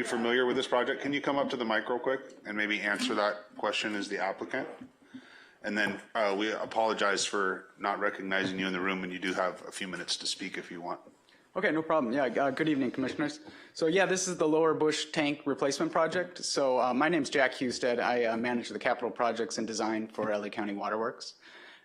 [SPEAKER 4] familiar with this project? Can you come up to the mic real quick and maybe answer that question as the applicant? And then we apologize for not recognizing you in the room, and you do have a few minutes to speak if you want.
[SPEAKER 16] Okay, no problem. Yeah, good evening, Commissioners. So yeah, this is the Lower Bush Tank Replacement Project. So my name's Jack Husted. I manage the capital projects and design for LA County Waterworks.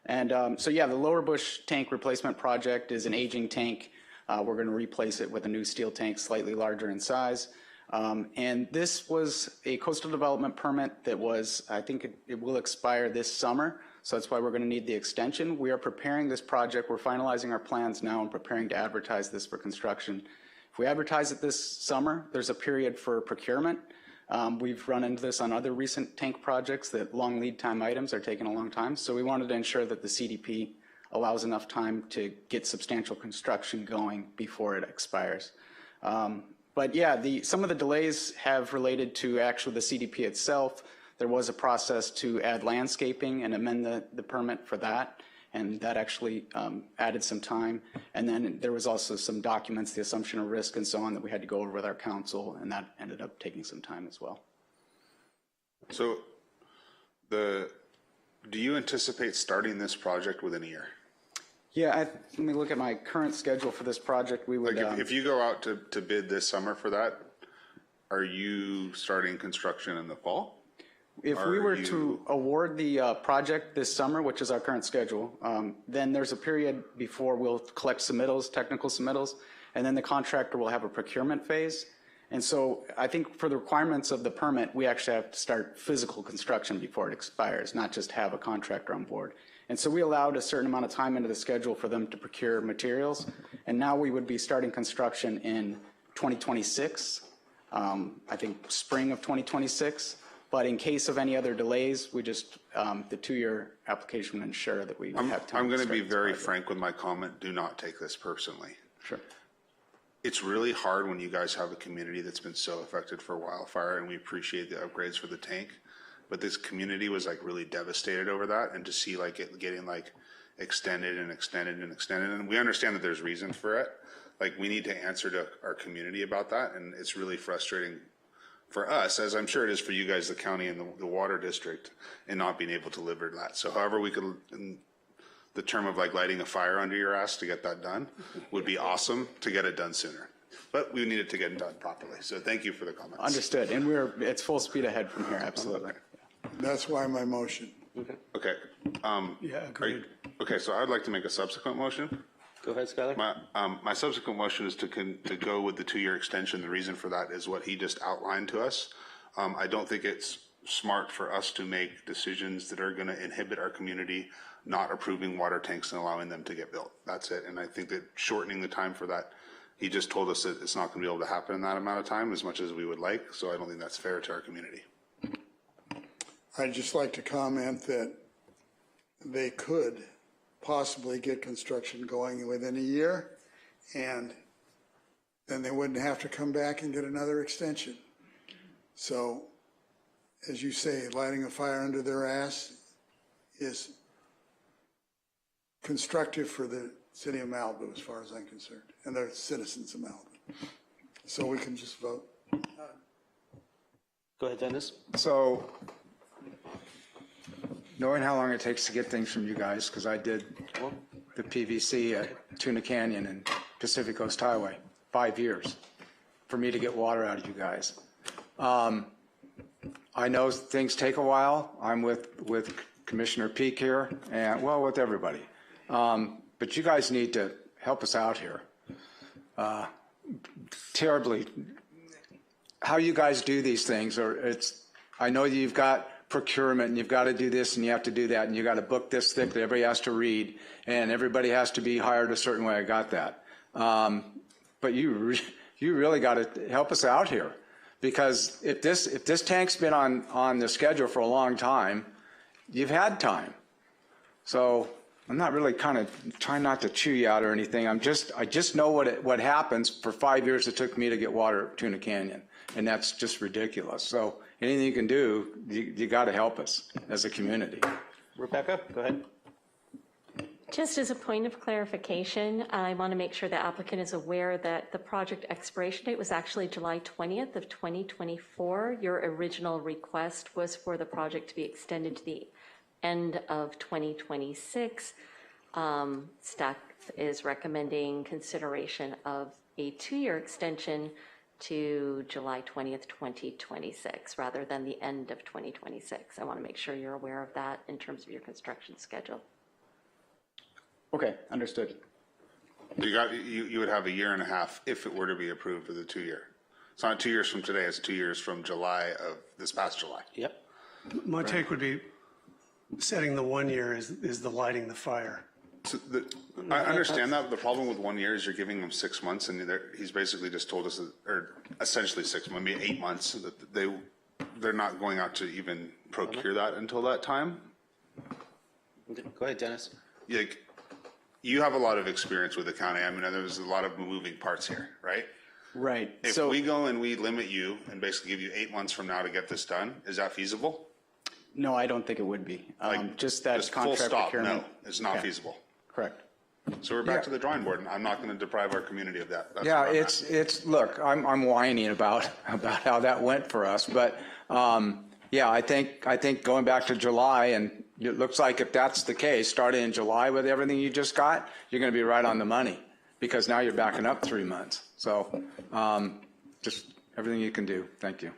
[SPEAKER 16] And so yeah, the Lower Bush Tank Replacement Project is an aging tank. We're going to replace it with a new steel tank, slightly larger in size. And this was a coastal development permit that was, I think it will expire this summer. So that's why we're going to need the extension. We are preparing this project. We're finalizing our plans now and preparing to advertise this for construction. If we advertise it this summer, there's a period for procurement. We've run into this on other recent tank projects that long lead time items are taking a long time. So we wanted to ensure that the CDP allows enough time to get substantial construction going before it expires. But yeah, some of the delays have related to actually the CDP itself. There was a process to add landscaping and amend the permit for that, and that actually added some time. And then there was also some documents, the assumption of risk and so on, that we had to go over with our council, and that ended up taking some time as well.
[SPEAKER 4] So do you anticipate starting this project within a year?
[SPEAKER 16] Yeah, let me look at my current schedule for this project. We would,
[SPEAKER 4] like if you go out to bid this summer for that, are you starting construction in the fall?
[SPEAKER 16] If we were to award the project this summer, which is our current schedule, then there's a period before we'll collect submittals, technical submittals, and then the contractor will have a procurement phase. And so I think for the requirements of the permit, we actually have to start physical construction before it expires, not just have a contractor on board. And so we allowed a certain amount of time into the schedule for them to procure materials. And now we would be starting construction in 2026, I think spring of 2026. But in case of any other delays, we just, the 2-year application would ensure that we have time.
[SPEAKER 4] I'm going to be very frank with my comment. Do not take this personally.
[SPEAKER 16] Sure.
[SPEAKER 4] It's really hard when you guys have a community that's been so affected for wildfire, and we appreciate the upgrades for the tank. But this community was like really devastated over that, and to see like it getting like extended and extended and extended. And we understand that there's reasons for it. Like we need to answer to our community about that, and it's really frustrating for us, as I'm sure it is for you guys, the county and the water district, and not being able to deliver that. So however we could, in the term of like lighting a fire under your ass to get that done would be awesome to get it done sooner. But we needed to get it done properly. So thank you for the comments.
[SPEAKER 16] Understood. And it's full speed ahead from here, absolutely.
[SPEAKER 3] That's why my motion.
[SPEAKER 4] Okay.
[SPEAKER 9] Yeah, agreed.
[SPEAKER 4] Okay, so I'd like to make a subsequent motion.
[SPEAKER 17] Go ahead, Skylar.
[SPEAKER 4] My subsequent motion is to go with the 2-year extension. The reason for that is what he just outlined to us. I don't think it's smart for us to make decisions that are going to inhibit our community not approving water tanks and allowing them to get built. That's it. And I think that shortening the time for that, he just told us that it's not going to be able to happen in that amount of time as much as we would like. So I don't think that's fair to our community.
[SPEAKER 3] I'd just like to comment that they could possibly get construction going within a year, and then they wouldn't have to come back and get another extension. So, as you say, lighting a fire under their ass is constructive for the city of Malibu, as far as I'm concerned, and the citizens of Malibu. So we can just vote.
[SPEAKER 17] Go ahead, Dennis.
[SPEAKER 10] So, knowing how long it takes to get things from you guys, because I did the PVC at Tuna Canyon and Pacific Coast Highway, 5 years for me to get water out of you guys. I know things take a while. I'm with Commissioner Peak here, and well, with everybody. But you guys need to help us out here. Terribly, how you guys do these things, I know you've got procurement and you've got to do this and you have to do that and you got to book this thick that everybody has to read and everybody has to be hired a certain way. I got that. But you really got to help us out here, because if this tank's been on the schedule for a long time, you've had time. So I'm not really kind of trying not to chew you out or anything. I just know what happens. For 5 years it took me to get water at Tuna Canyon, and that's just ridiculous. So anything you can do, you got to help us as a community.
[SPEAKER 17] Rebecca, go ahead.
[SPEAKER 2] Just as a point of clarification, I want to make sure the applicant is aware that the project expiration date was actually July 20th of 2024. Your original request was for the project to be extended to the end of 2026. Staff is recommending consideration of a 2-year extension to July 20th, 2026, rather than the end of 2026. I want to make sure you're aware of that in terms of your construction schedule.
[SPEAKER 16] Okay, understood.
[SPEAKER 4] You would have a year and a half if it were to be approved with a 2-year. It's not 2 years from today, it's 2 years from July of this past July.
[SPEAKER 17] Yep.
[SPEAKER 9] My take would be setting the 1 year is the lighting the fire.
[SPEAKER 4] So I understand that, but the problem with 1 year is you're giving them 6 months, and he's basically just told us, or essentially 6 months, maybe 8 months, that they're not going out to even procure that until that time.
[SPEAKER 17] Go ahead, Dennis.
[SPEAKER 4] You have a lot of experience with the county. I mean, there's a lot of moving parts here, right?
[SPEAKER 16] Right.
[SPEAKER 4] If we go and we limit you and basically give you 8 months from now to get this done, is that feasible?
[SPEAKER 16] No, I don't think it would be. Just that
[SPEAKER 4] Just full
[SPEAKER 16] contract
[SPEAKER 4] stop,
[SPEAKER 16] procurement.
[SPEAKER 4] no, it's not
[SPEAKER 16] Okay.
[SPEAKER 4] feasible.
[SPEAKER 16] Correct.
[SPEAKER 4] So we're back to the drawing board, and I'm not going to deprive our community of that. That's
[SPEAKER 10] Yeah,
[SPEAKER 4] where I'm
[SPEAKER 10] it's, look, I'm whining about how that went for us, but, yeah, I think going back to July, and it looks like if that's the case, starting in July with everything you just got, you're going to be right on the money, because now you're backing up 3 months. So, just everything you can do. Thank you.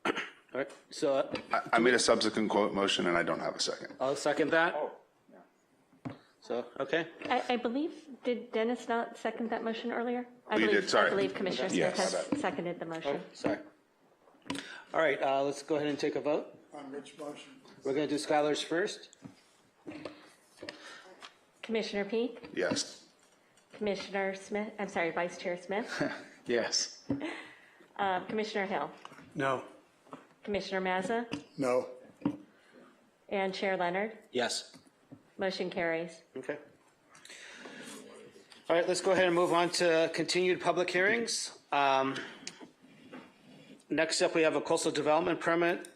[SPEAKER 17] All right, so
[SPEAKER 4] I made a subsequent quote motion, and I don't have a second.
[SPEAKER 17] I'll second that. So, okay.
[SPEAKER 2] I believe, did Dennis not second that motion earlier?
[SPEAKER 4] You did, sorry.
[SPEAKER 2] I believe Commissioner Smith
[SPEAKER 4] Yes.
[SPEAKER 2] has seconded the motion.
[SPEAKER 17] Sorry. All right, let's go ahead and take a vote.
[SPEAKER 3] On which motion?
[SPEAKER 17] We're going to do Skylar's first.
[SPEAKER 2] Commissioner Peak,
[SPEAKER 4] Yes.
[SPEAKER 2] Commissioner Smith, I'm sorry, Vice Chair Smith,
[SPEAKER 10] Yes.
[SPEAKER 2] Commissioner Hill,
[SPEAKER 9] No.
[SPEAKER 2] Commissioner Mazza,
[SPEAKER 3] No.
[SPEAKER 2] and Chair Leonard.
[SPEAKER 17] Yes.
[SPEAKER 2] Motion carries.
[SPEAKER 17] Okay. All right, let's go ahead and move on to continued public hearings. Next up, we have a coastal development permit,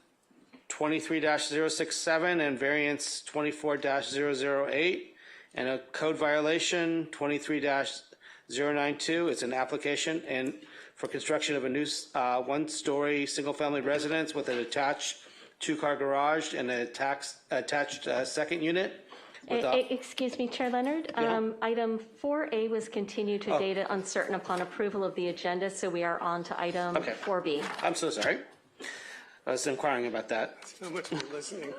[SPEAKER 17] 23-067, and variance 24-008, and a code violation, 23-092. It's an application and for construction of a new one-story single-family residence with an attached 2-car garage and an attached second unit.
[SPEAKER 2] Excuse me, Chair Leonard. Item 4A was continued to data uncertain upon approval of the agenda, so we are on to item 4B.
[SPEAKER 17] I'm so sorry. I was inquiring about that.
[SPEAKER 9] So much for listening.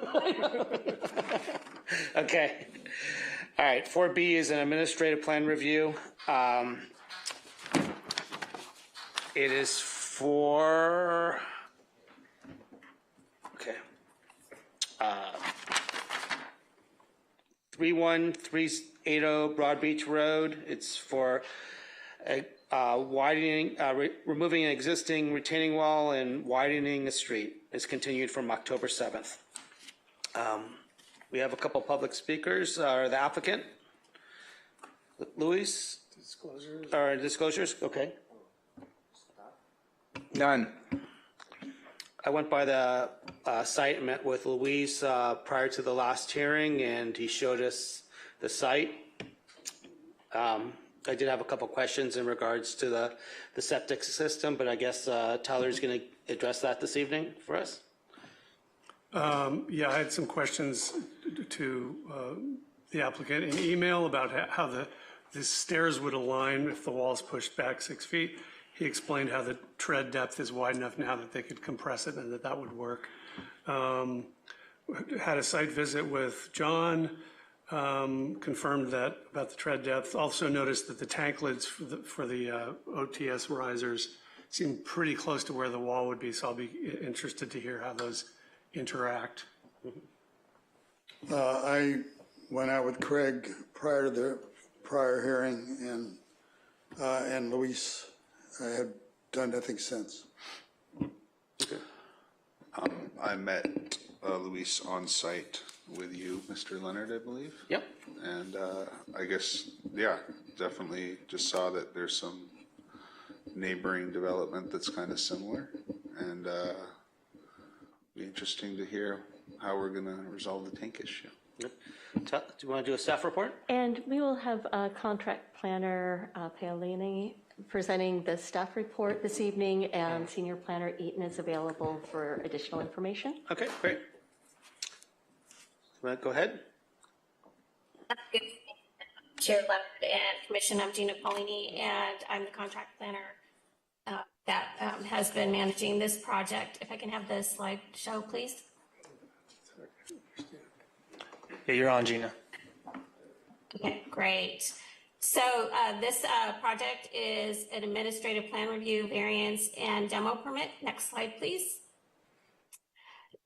[SPEAKER 17] Okay. All right, 4B is an administrative plan review. It is for, 31380 Broad Beach Road. It's for widening, removing an existing retaining wall and widening a street. It's continued from October 7th. We have a couple public speakers. The applicant, Luis? Disclosures? Okay.
[SPEAKER 10] None.
[SPEAKER 17] I went by the site and met with Luis prior to the last hearing, and he showed us the site. I did have a couple questions in regards to the septic system, but I guess Tyler's going to address that this evening for us.
[SPEAKER 9] Yeah, I had some questions to the applicant in email about how the stairs would align if the wall's pushed back 6 feet. He explained how the tread depth is wide enough now that they could compress it and that would work. Had a site visit with John, confirmed that about the tread depth. Also noticed that the tank lids for the OTS risers seem pretty close to where the wall would be, so I'll be interested to hear how those interact.
[SPEAKER 3] I went out with Craig prior to the prior hearing, and Luis. I have done nothing since.
[SPEAKER 4] I met Luis on site with you, Mr. Leonard, I believe.
[SPEAKER 17] Yep.
[SPEAKER 4] And I guess, yeah, definitely just saw that there's some neighboring development that's kind of similar. And be interesting to hear how we're going to resolve the tank issue.
[SPEAKER 17] Yep. Do you want to do a staff report?
[SPEAKER 2] And we will have contract planner Paolini presenting the staff report this evening, and senior planner Eaton is available for additional information.
[SPEAKER 17] Okay, great. Go ahead.
[SPEAKER 18] Chair Leonard and Commission. I'm Gina Paulini, and I'm the contract planner that has been managing this project. If I can have the slide show, please.
[SPEAKER 13] Yeah, you're on, Gina.
[SPEAKER 18] Okay, great. So this project is an administrative plan review, variance, and demo permit. Next slide, please.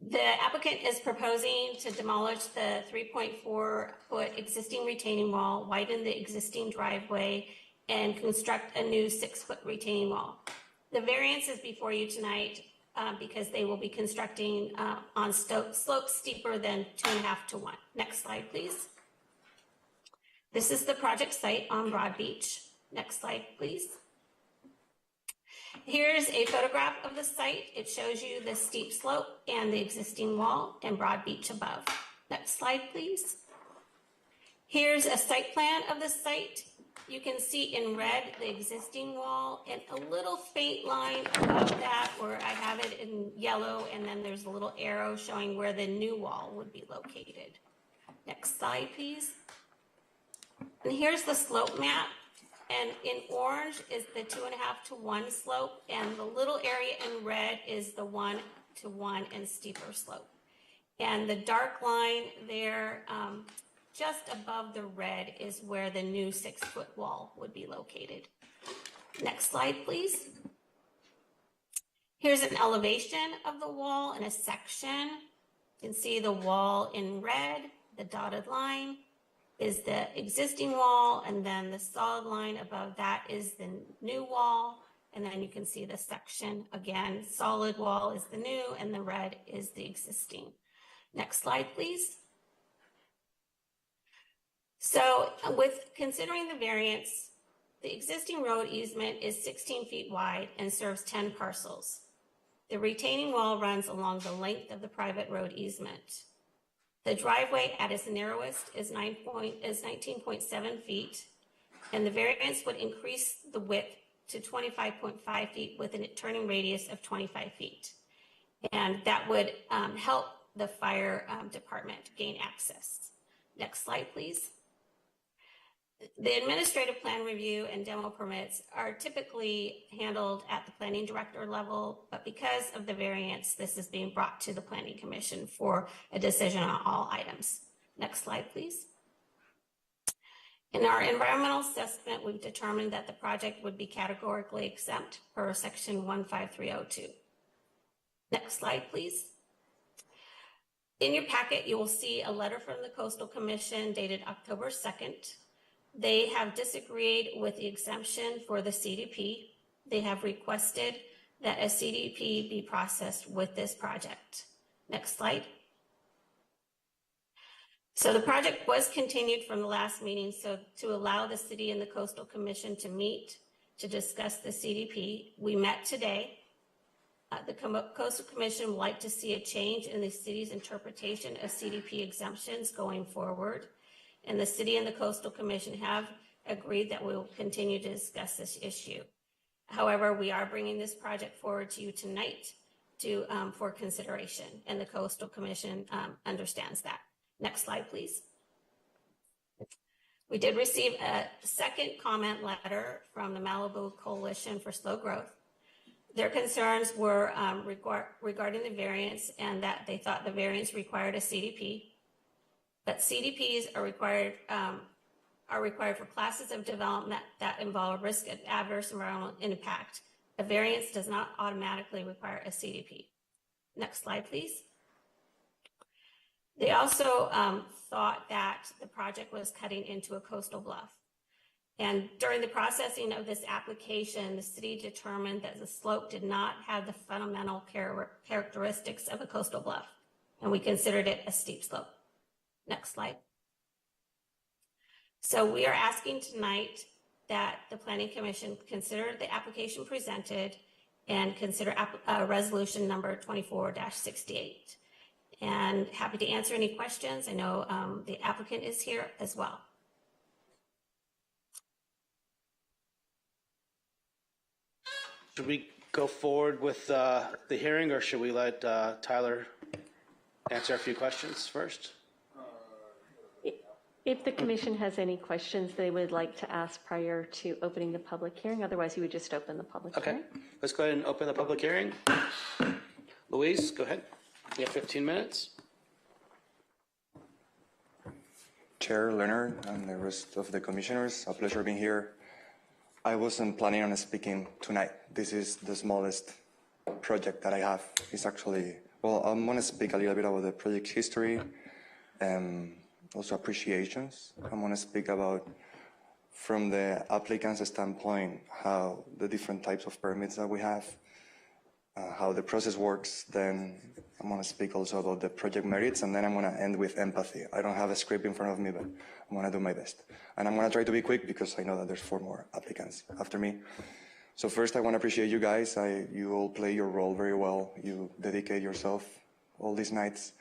[SPEAKER 18] The applicant is proposing to demolish the 3.4-foot existing retaining wall, widen the existing driveway, and construct a new 6-foot retaining wall. The variance is before you tonight because they will be constructing on slopes steeper than 2.5 to 1. Next slide, please. This is the project site on Broad Beach. Next slide, please. Here's a photograph of the site. It shows you the steep slope and the existing wall and Broad Beach above. Next slide, please. Here's a site plan of the site. You can see in red the existing wall and a little faint line above that where I have it in yellow, and then there's a little arrow showing where the new wall would be located. Next slide, please. And here's the slope map. And in orange is the 2.5 to 1 slope, and the little area in red is the 1 to 1 and steeper slope. And the dark line there, just above the red, is where the new 6-foot wall would be located. Next slide, please. Here's an elevation of the wall in a section. You can see the wall in red, the dotted line is the existing wall, and then the solid line above that is the new wall, and then you can see the section again. Solid wall is the new, and the red is the existing. Next slide, please. So with considering the variance, the existing road easement is 16 feet wide and serves 10 parcels. The retaining wall runs along the length of the private road easement. The driveway at its narrowest is 19.7 feet, and the variance would increase the width to 25.5 feet with a turning radius of 25 feet. And that would help the fire department gain access. Next slide, please. The administrative plan review and demo permits are typically handled at the planning director level, but because of the variance, this is being brought to the planning commission for a decision on all items. Next slide, please. In our environmental assessment, we've determined that the project would be categorically exempt per section 15302. Next slide, please. In your packet, you will see a letter from the Coastal Commission dated October 2nd. They have disagreed with the exemption for the CDP. They have requested that a CDP be processed with this project. Next slide. So the project was continued from the last meeting, so to allow the city and the Coastal Commission to meet to discuss the CDP. We met today. The Coastal Commission would like to see a change in the city's interpretation of CDP exemptions going forward. And the city and the Coastal Commission have agreed that we will continue to discuss this issue. However, we are bringing this project forward to you tonight for consideration, and the Coastal Commission understands that. Next slide, please. We did receive a second comment letter from the Malibu Coalition for Slow Growth. Their concerns were regarding the variance, and that they thought the variance required a CDP. But CDPs are required for classes of development that involve risk of adverse environmental impact. A variance does not automatically require a CDP. Next slide, please. They also thought that the project was cutting into a coastal bluff. And during the processing of this application, the city determined that the slope did not have the fundamental characteristics of a coastal bluff, and we considered it a steep slope. Next slide. So we are asking tonight that the Planning Commission consider the application presented and consider resolution number 24-68. And happy to answer any questions. I know the applicant is here as well.
[SPEAKER 1] Should we go forward with the hearing, or should we let Tyler answer a few questions first?
[SPEAKER 2] If the commission has any questions they would like to ask prior to opening the public hearing, otherwise you would just open the public
[SPEAKER 17] Okay,
[SPEAKER 2] hearing.
[SPEAKER 17] let's go ahead and open the public hearing. Louise, go ahead. You have 15 minutes.
[SPEAKER 19] Chair Leonard and the rest of the commissioners, a pleasure being here. I wasn't planning on speaking tonight. This is the smallest project that I have. It's actually, well, I'm going to speak a little bit about the project history and also appreciations. I'm going to speak about, from the applicant's standpoint, how the different types of permits that we have, how the process works. Then I'm going to speak also about the project merits, and then I'm going to end with empathy. I don't have a script in front of me, but I'm going to do my best. And I'm going to try to be quick because I know that there's 4 more applicants after me. So first, I want to appreciate you guys. You all play your role very well. You dedicate yourself all these nights,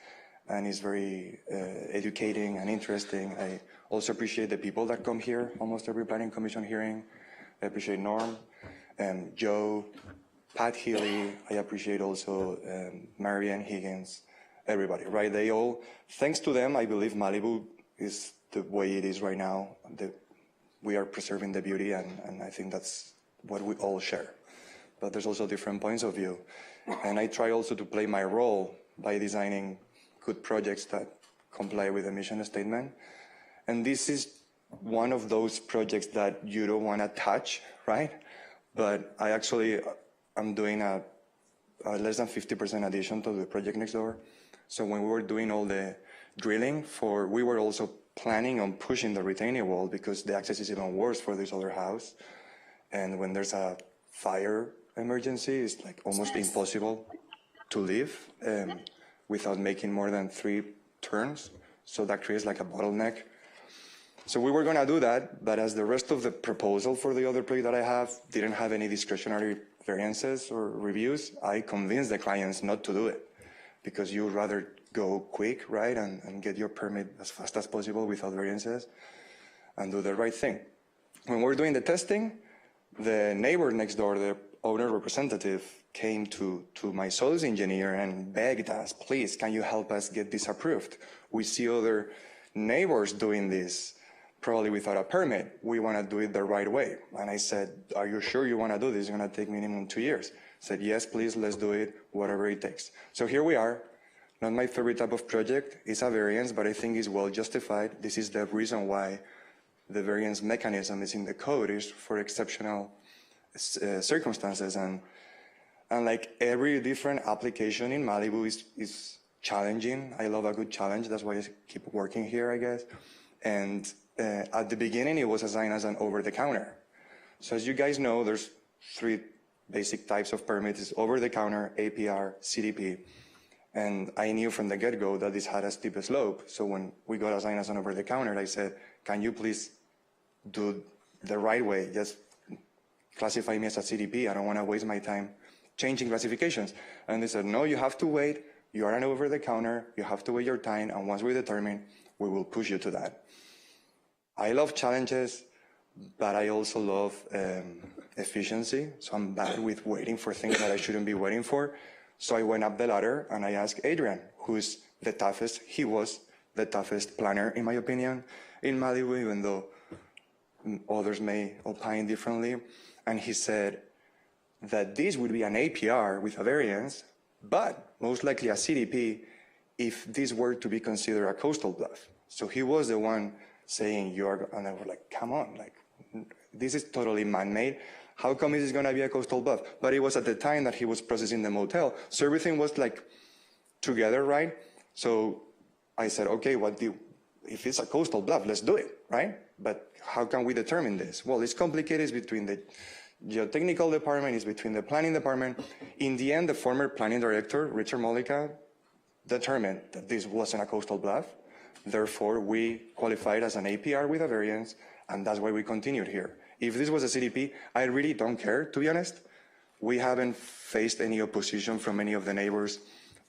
[SPEAKER 19] and it's very educating and interesting. I also appreciate the people that come here, almost every planning commission hearing. I appreciate Norm, Joe, Pat Healy. I appreciate also Marianne Higgins, everybody, right? They all, thanks to them, I believe Malibu is the way it is right now. We are preserving the beauty, and I think that's what we all share. But there's also different points of view. And I try also to play my role by designing good projects that comply with the mission statement. And this is one of those projects that you don't want to touch, right? But I'm doing a less than 50% addition to the project next door. So when we were doing all the drilling we were also planning on pushing the retaining wall because the access is even worse for this other house. And when there's a fire emergency, it's like almost impossible to leave without making more than 3 turns. So that creates like a bottleneck. So we were going to do that, but as the rest of the proposal for the other project that I have didn't have any discretionary variances or reviews, I convinced the clients not to do it because you would rather go quick, right, and get your permit as fast as possible without variances and do the right thing. When we're doing the testing, the neighbor next door, the owner representative, came to my soils engineer and begged us, please, can you help us get this approved? We see other neighbors doing this, probably without a permit. We want to do it the right way. And I said, are you sure you want to do this? It's going to take minimum 2 years. I said, yes, please, let's do it, whatever it takes. So here we are. Not my favorite type of project. It's a variance, but I think it's well justified. This is the reason why the variance mechanism is in the code, is for exceptional circumstances. And like every different application in Malibu is challenging. I love a good challenge. That's why I keep working here, I guess. And at the beginning, it was assigned as an over-the-counter. So as you guys know, there's 3 basic types of permits: it's over-the-counter, APR, CDP. And I knew from the get-go that this had a steep slope. So when we got assigned as an over-the-counter, I said, can you please do the right way? Just classify me as a CDP. I don't want to waste my time changing classifications. And they said, no, you have to wait. You are an over-the-counter. You have to wait your time. And once we determine, we will push you to that. I love challenges, but I also love efficiency. So I'm bad with waiting for things that I shouldn't be waiting for. So I went up the ladder and I asked Adrian, who's the toughest. He was the toughest planner, in my opinion, in Malibu, even though others may opine differently. And he said that this would be an APR with a variance, but most likely a CDP if this were to be considered a coastal bluff. So he was the one saying, and I was like, come on, like, this is totally man-made. How come this is going to be a coastal bluff? But it was at the time that he was processing the motel. So everything was like together, right? So I said, okay, if it's a coastal bluff, let's do it, right? But how can we determine this? Well, it's complicated. It's between the geotechnical department, it's between the planning department. In the end, the former planning director, Richard Mollica, determined that this wasn't a coastal bluff. Therefore, we qualified as an APR with a variance, and that's why we continued here. If this was a CDP, I really don't care, to be honest. We haven't faced any opposition from any of the neighbors.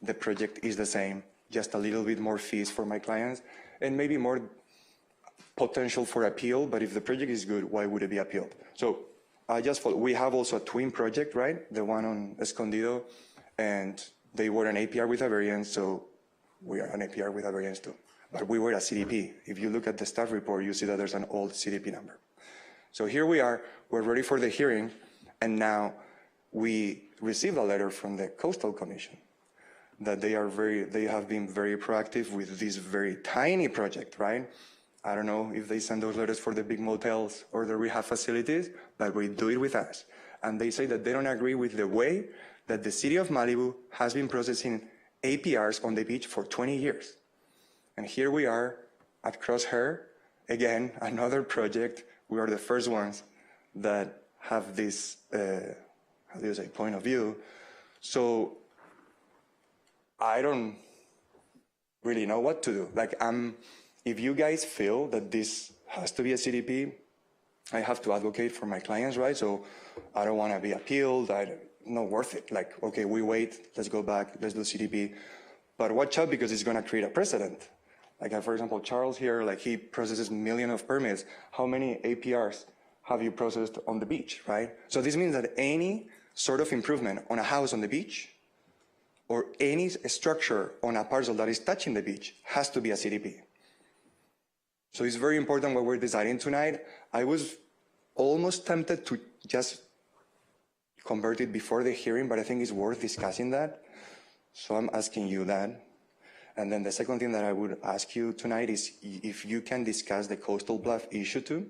[SPEAKER 19] The project is the same, just a little bit more fees for my clients, and maybe more potential for appeal, but if the project is good, why would it be appealed? So we have also a twin project, right? The one on Escondido, and they were an APR with a variance, so we are an APR with a variance too. but we were a CDP. If you look at the staff report, you see that there's an old CDP number. So here we are, we're ready for the hearing, and now we received a letter from the Coastal Commission that they have been very proactive with this very tiny project, right? I don't know if they send those letters for the big motels or the rehab facilities, but we do it with us. And they say that they don't agree with the way that the city of Malibu has been processing APRs on the beach for 20 years. And here we are at Crosshair, again, another project. We are the first ones that have this, how do you say, point of view. So I don't really know what to do. Like, if you guys feel that this has to be a CDP, I have to advocate for my clients, right? So I don't want to be appealed. Not worth it. Like, okay, we wait, let's go back, let's do CDP. But watch out, because it's going to create a precedent. Like, for example, Charles here, like, he processes millions of permits. How many APRs have you processed on the beach, right? So this means that any sort of improvement on a house on the beach or any structure on a parcel that is touching the beach has to be a CDP. So it's very important what we're deciding tonight. I was almost tempted to just convert it before the hearing, but I think it's worth discussing that. So I'm asking you that. And then the second thing that I would ask you tonight is if you can discuss the Coastal Bluff issue too,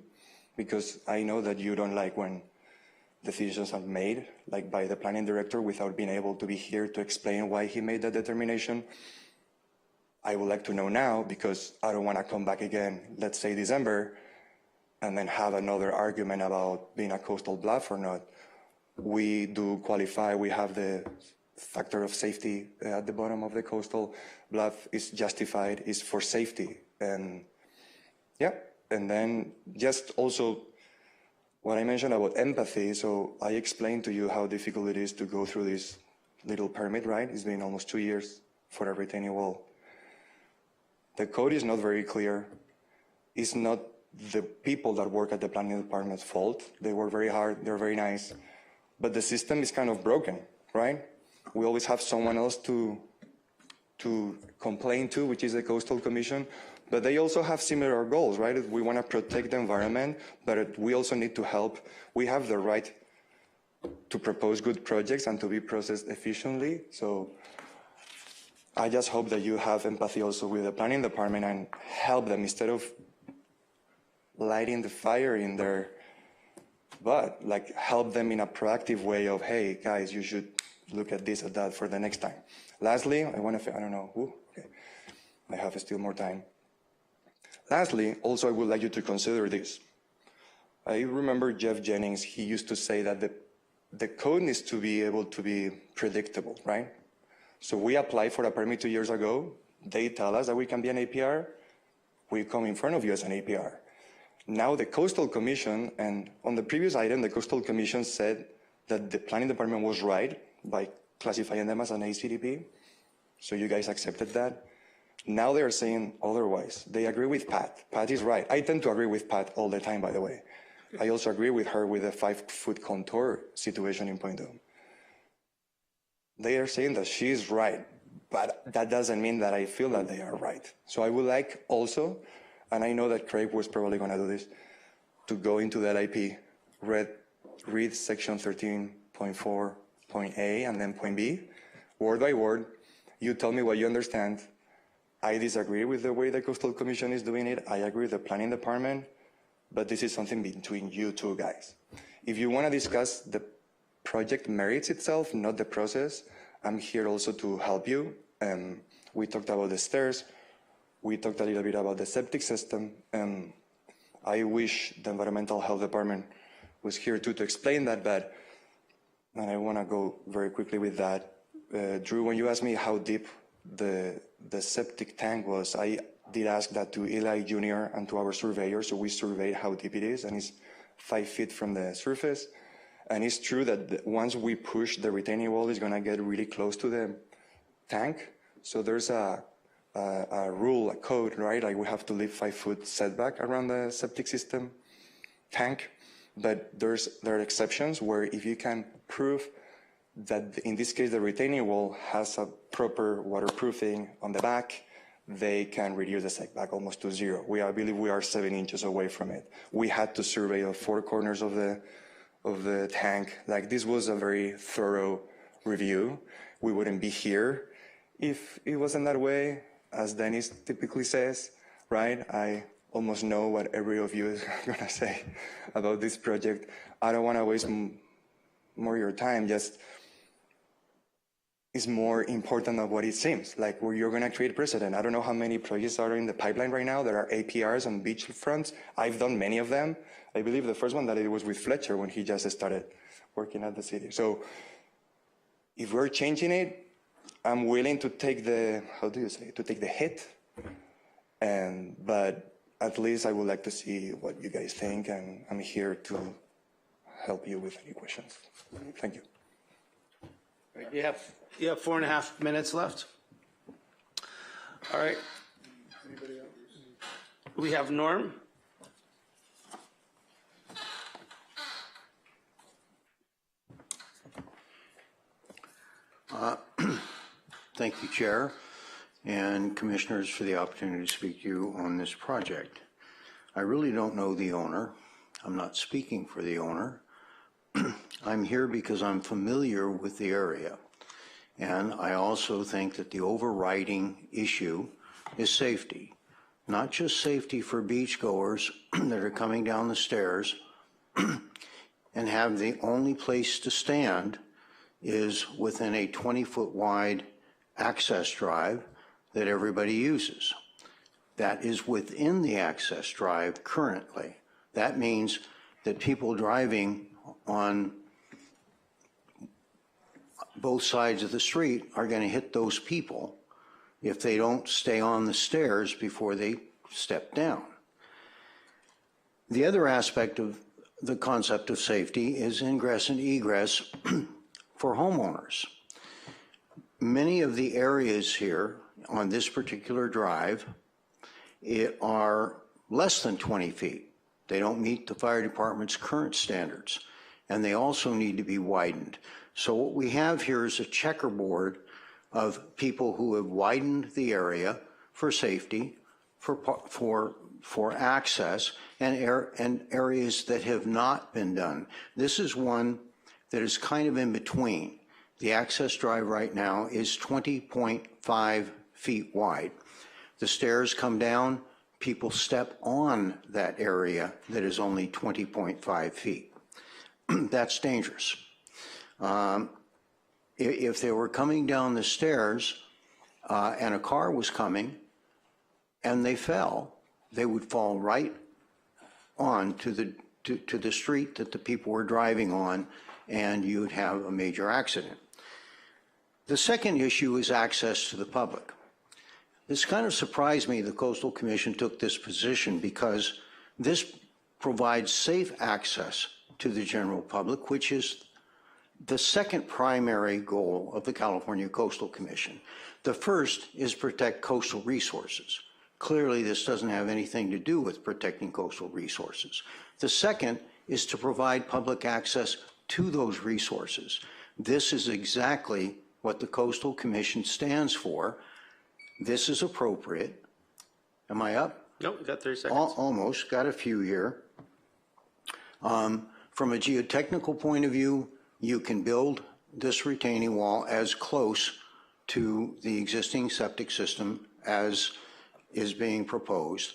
[SPEAKER 19] because I know that you don't like when decisions are made, like by the planning director, without being able to be here to explain why he made that determination. I would like to know now, because I don't want to come back again, let's say December, and then have another argument about being a coastal bluff or not. We do qualify, we have the factor of safety at the bottom of the coastal bluff is justified, is for safety. And yeah, and then just also what I mentioned about empathy. So I explained to you how difficult it is to go through this little permit, right? It's been almost 2 years for a retaining wall. The code is not very clear. It's not the people that work at the planning department's fault. They work very hard, they're very nice, but the system is kind of broken, right? We always have someone else to complain to, which is the Coastal Commission, but they also have similar goals, right? We want to protect the environment, but we also need to help. We have the right to propose good projects and to be processed efficiently. So I just hope that you have empathy also with the planning department and help them instead of lighting the fire in their butt, like help them in a proactive way of, hey, guys, you should look at this or that for the next time. Lastly, I don't know who, okay, I have still more time. Lastly, also I would like you to consider this. I remember Jeff Jennings, he used to say that the code needs to be able to be predictable, right? So we applied for a permit 2 years ago. They tell us that we can be an APR. We come in front of you as an APR. Now the Coastal Commission, and on the previous item, the Coastal Commission said that the planning department was right by classifying them as an ACDP. So you guys accepted that. Now they are saying otherwise. They agree with Pat. Pat is right. I tend to agree with Pat all the time, by the way. I also agree with her with the 5-foot contour situation in Point Dume. They are saying that she is right, but that doesn't mean that I feel that they are right. So I would like also, and I know that Craig was probably going to do this, to go into that IP, read section 13.4.A and then point B, word by word. You tell me what you understand. I disagree with the way the Coastal Commission is doing it. I agree with the planning department, but this is something between you two guys. If you want to discuss the project merits itself, not the process, I'm here also to help you. We talked about the stairs. We talked a little bit about the septic system. I wish the Environmental Health Department was here too to explain that, but and I want to go very quickly with that. Drew, when you asked me how deep the septic tank was, I did ask that to Eli Jr. and to our surveyor, so we surveyed how deep it is, and it's 5 feet from the surface. And it's true that once we push the retaining wall, it's going to get really close to the tank. So there's a rule, a code, right? Like we have to leave 5-foot setback around the septic system tank. But there are exceptions where if you can prove that in this case the retaining wall has a proper waterproofing on the back, they can reduce the setback almost to zero. I believe we are 7 inches away from it. We had to survey the 4 corners of the tank. Like, this was a very thorough review. We wouldn't be here if it wasn't that way, as Dennis typically says, right? I almost know what every of you is gonna say about this project. I don't wanna waste more of your time. Just, it's more important than what it seems. Like, where you're gonna create precedent. I don't know how many projects are in the pipeline right now. There are APRs on beachfronts. I've done many of them. I believe the first one that it was with Fletcher when he just started working at the city. So if we're changing it, I'm willing to take the, how do you say, to take the hit. But at least I would like to see what you guys think, and I'm here to help you with any questions. Thank you.
[SPEAKER 1] You have 4.5 minutes left. All right. We have Norm.
[SPEAKER 20] Thank you, Chair, and Commissioners, for the opportunity to speak to you on this project. I really don't know the owner. I'm not speaking for the owner. I'm here because I'm familiar with the area, and I also think that the overriding issue is safety. Not just safety for beachgoers that are coming down the stairs and have the only place to stand is within a 20-foot wide access drive that everybody uses. That is within the access drive currently. That means that people driving on both sides of the street are going to hit those people if they don't stay on the stairs before they step down. The other aspect of the concept of safety is ingress and egress for homeowners. Many of the areas here on this particular drive are less than 20 feet. They don't meet the fire department's current standards, and they also need to be widened. So what we have here is a checkerboard of people who have widened the area for safety, for access, and areas that have not been done. This is one that is kind of in between. The access drive right now is 20.5 feet wide. The stairs come down, people step on that area that is only 20.5 feet. That's dangerous. If they were coming down the stairs and a car was coming and they fell, they would fall right on to the street that the people were driving on, and you'd have a major accident. The second issue is access to the public. This kind of surprised me the Coastal Commission took this position, because this provides safe access to the general public, which is the second primary goal of the California Coastal Commission. The first is protect coastal resources. Clearly, this doesn't have anything to do with protecting coastal resources. The second is to provide public access to those resources. This is exactly what the Coastal Commission stands for. This is appropriate. Am I up?
[SPEAKER 1] Nope, you got 30 seconds.
[SPEAKER 20] Almost, got a few here. From a geotechnical point of view, you can build this retaining wall as close to the existing septic system as is being proposed.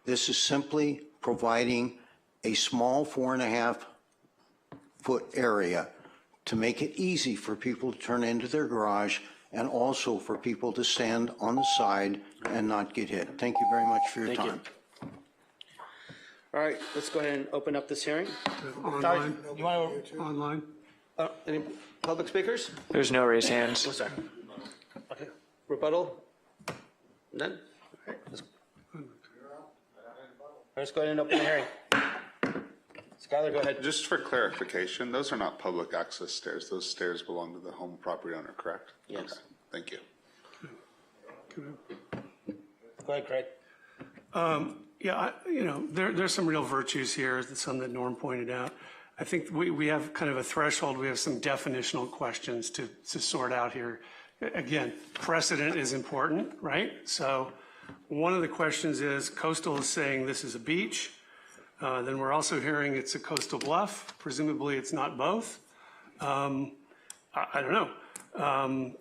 [SPEAKER 20] This is simply providing a small 4.5 foot area to make it easy for people to turn into their garage, and also for people to stand on the side and not get hit. Thank you very much for your time.
[SPEAKER 1] All right, let's go ahead and open up this hearing.
[SPEAKER 9] Online.
[SPEAKER 1] You want to?
[SPEAKER 9] Online.
[SPEAKER 1] Any public speakers?
[SPEAKER 6] There's no raised hands.
[SPEAKER 1] Oh, sorry. Okay. Rebuttal? None? All right. Let's go ahead and open the hearing. Skylar, go ahead.
[SPEAKER 4] Just for clarification, those are not public access stairs. Those stairs belong to the home property owner, correct?
[SPEAKER 1] Yes.
[SPEAKER 4] Okay. Thank you.
[SPEAKER 1] Go ahead, Craig.
[SPEAKER 9] Yeah, there's some real virtues here, some that Norm pointed out. I think we have kind of a threshold. We have some definitional questions to sort out here. Again, precedent is important, right? So One of the questions is Coastal is saying this is a beach. Then we're also hearing it's a coastal bluff. Presumably it's not both. I don't know.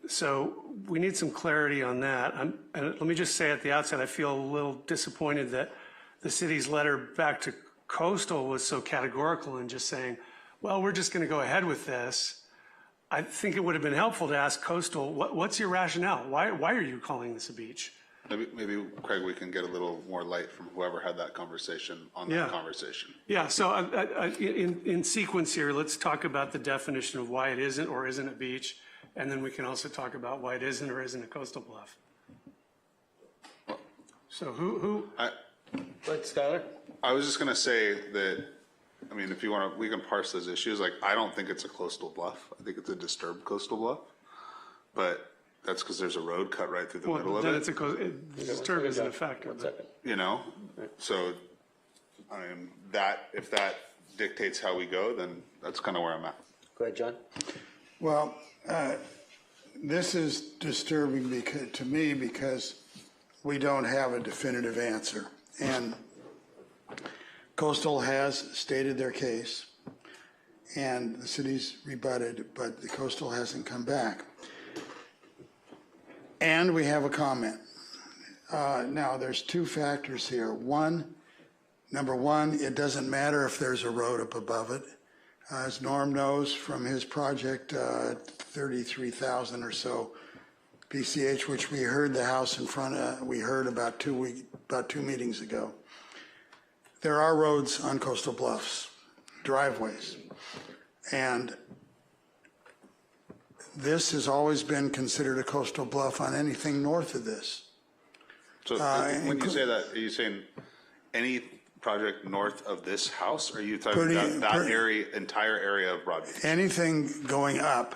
[SPEAKER 9] So we need some clarity on that. And let me just say at the outset, I feel a little disappointed that the city's letter back to Coastal was so categorical in just saying, well, we're just going to go ahead with this. I think it would have been helpful to ask Coastal, what's your rationale? Why are you calling this a beach?
[SPEAKER 4] Maybe, Craig, we can get a little more light from whoever had that conversation on that conversation.
[SPEAKER 9] Yeah, so in sequence here, let's talk about the definition of why it isn't or isn't a beach, and then we can also talk about why it isn't or isn't a coastal bluff. So who?
[SPEAKER 17] Go ahead, Skylar.
[SPEAKER 4] I was just going to say that, I mean, if you want to, we can parse those issues. Like, I don't think it's a coastal bluff. I think it's a disturbed coastal bluff. But that's because there's a road cut right through the middle of it.
[SPEAKER 9] Disturb isn't a factor.
[SPEAKER 4] You know, so I mean, if that dictates how we go, then that's kind of where I'm at.
[SPEAKER 17] Go ahead, John.
[SPEAKER 3] Well, this is disturbing to me because we don't have a definitive answer. And Coastal has stated their case, and the city's rebutted, but the Coastal hasn't come back. And we have a comment. Now, there's two factors here. Number one, it doesn't matter if there's a road up above it. As Norm knows from his project, 33,000 or so PCH, which we heard the house in front of, we heard about 2 meetings ago. There are roads on coastal bluffs, driveways, and this has always been considered a coastal bluff on anything north of this.
[SPEAKER 4] So when you say that, are you saying any project north of this house? Or are you talking about that area, entire area of Broad Beach?
[SPEAKER 3] Anything going up.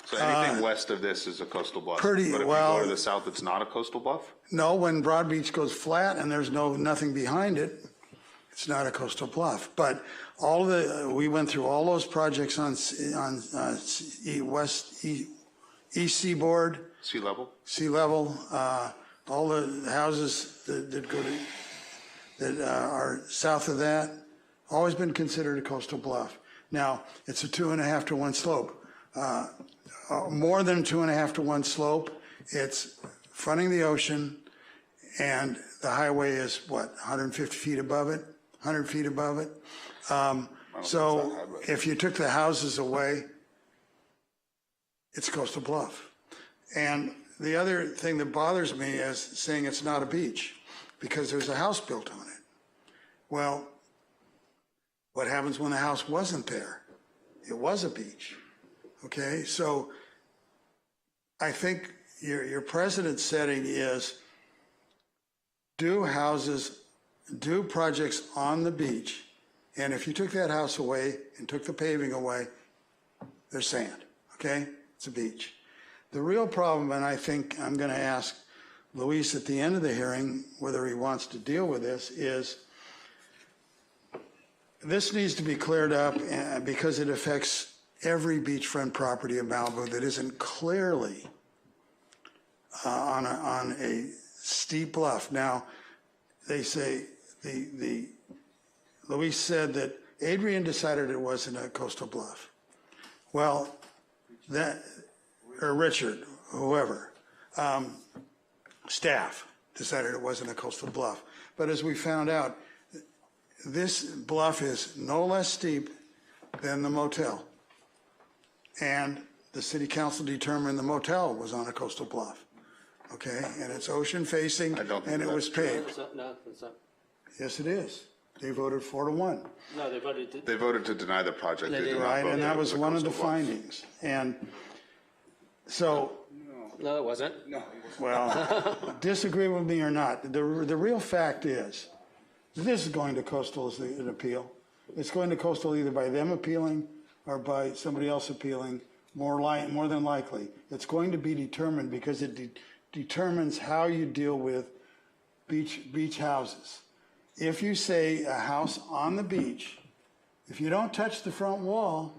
[SPEAKER 4] So anything west of this is a coastal bluff. But if you go to the south, it's not a coastal bluff?
[SPEAKER 3] No, when Broad Beach goes flat and there's nothing behind it, it's not a coastal bluff. But we went through all those projects on east seaboard.
[SPEAKER 4] Sea level?
[SPEAKER 3] Sea level. All the houses that are south of that, always been considered a coastal bluff. Now, it's a 2.5 to 1 slope. More than 2.5 to 1 slope. It's fronting the ocean, and the highway is what, 150 feet above it, 100 feet above it. So if you took the houses away, it's coastal bluff. And the other thing that bothers me is saying it's not a beach because there's a house built on it. Well, what happens when the house wasn't there? It was a beach. Okay, so I think your precedent setting is do projects on the beach, and if you took that house away and took the paving away, there's sand, okay? It's a beach. The real problem, and I think I'm going to ask Luis at the end of the hearing whether he wants to deal with this, is this needs to be cleared up because it affects every beachfront property in Malibu that isn't clearly on a steep bluff. Now, they say Luis said that Adrian decided it wasn't a coastal bluff. Well, or Richard, whoever, staff decided it wasn't a coastal bluff. But as we found out, this bluff is no less steep than the motel. And the city council determined the motel was on a coastal bluff. Okay, and it's ocean facing, and it was paved.
[SPEAKER 17] No, it's not.
[SPEAKER 3] Yes, it is. They voted 4-1.
[SPEAKER 17] No, they voted to.
[SPEAKER 4] They voted to deny the project. They did not
[SPEAKER 3] Right,
[SPEAKER 4] vote
[SPEAKER 3] and that was one of the
[SPEAKER 4] coastal bluff.
[SPEAKER 3] findings. And so,
[SPEAKER 17] No, it wasn't. No.
[SPEAKER 3] well, disagree with me or not, the real fact is, this is going to coastal as an appeal. It's going to coastal either by them appealing or by somebody else appealing, more than likely. It's going to be determined because it determines how you deal with beach houses. If you say a house on the beach, if you don't touch the front wall,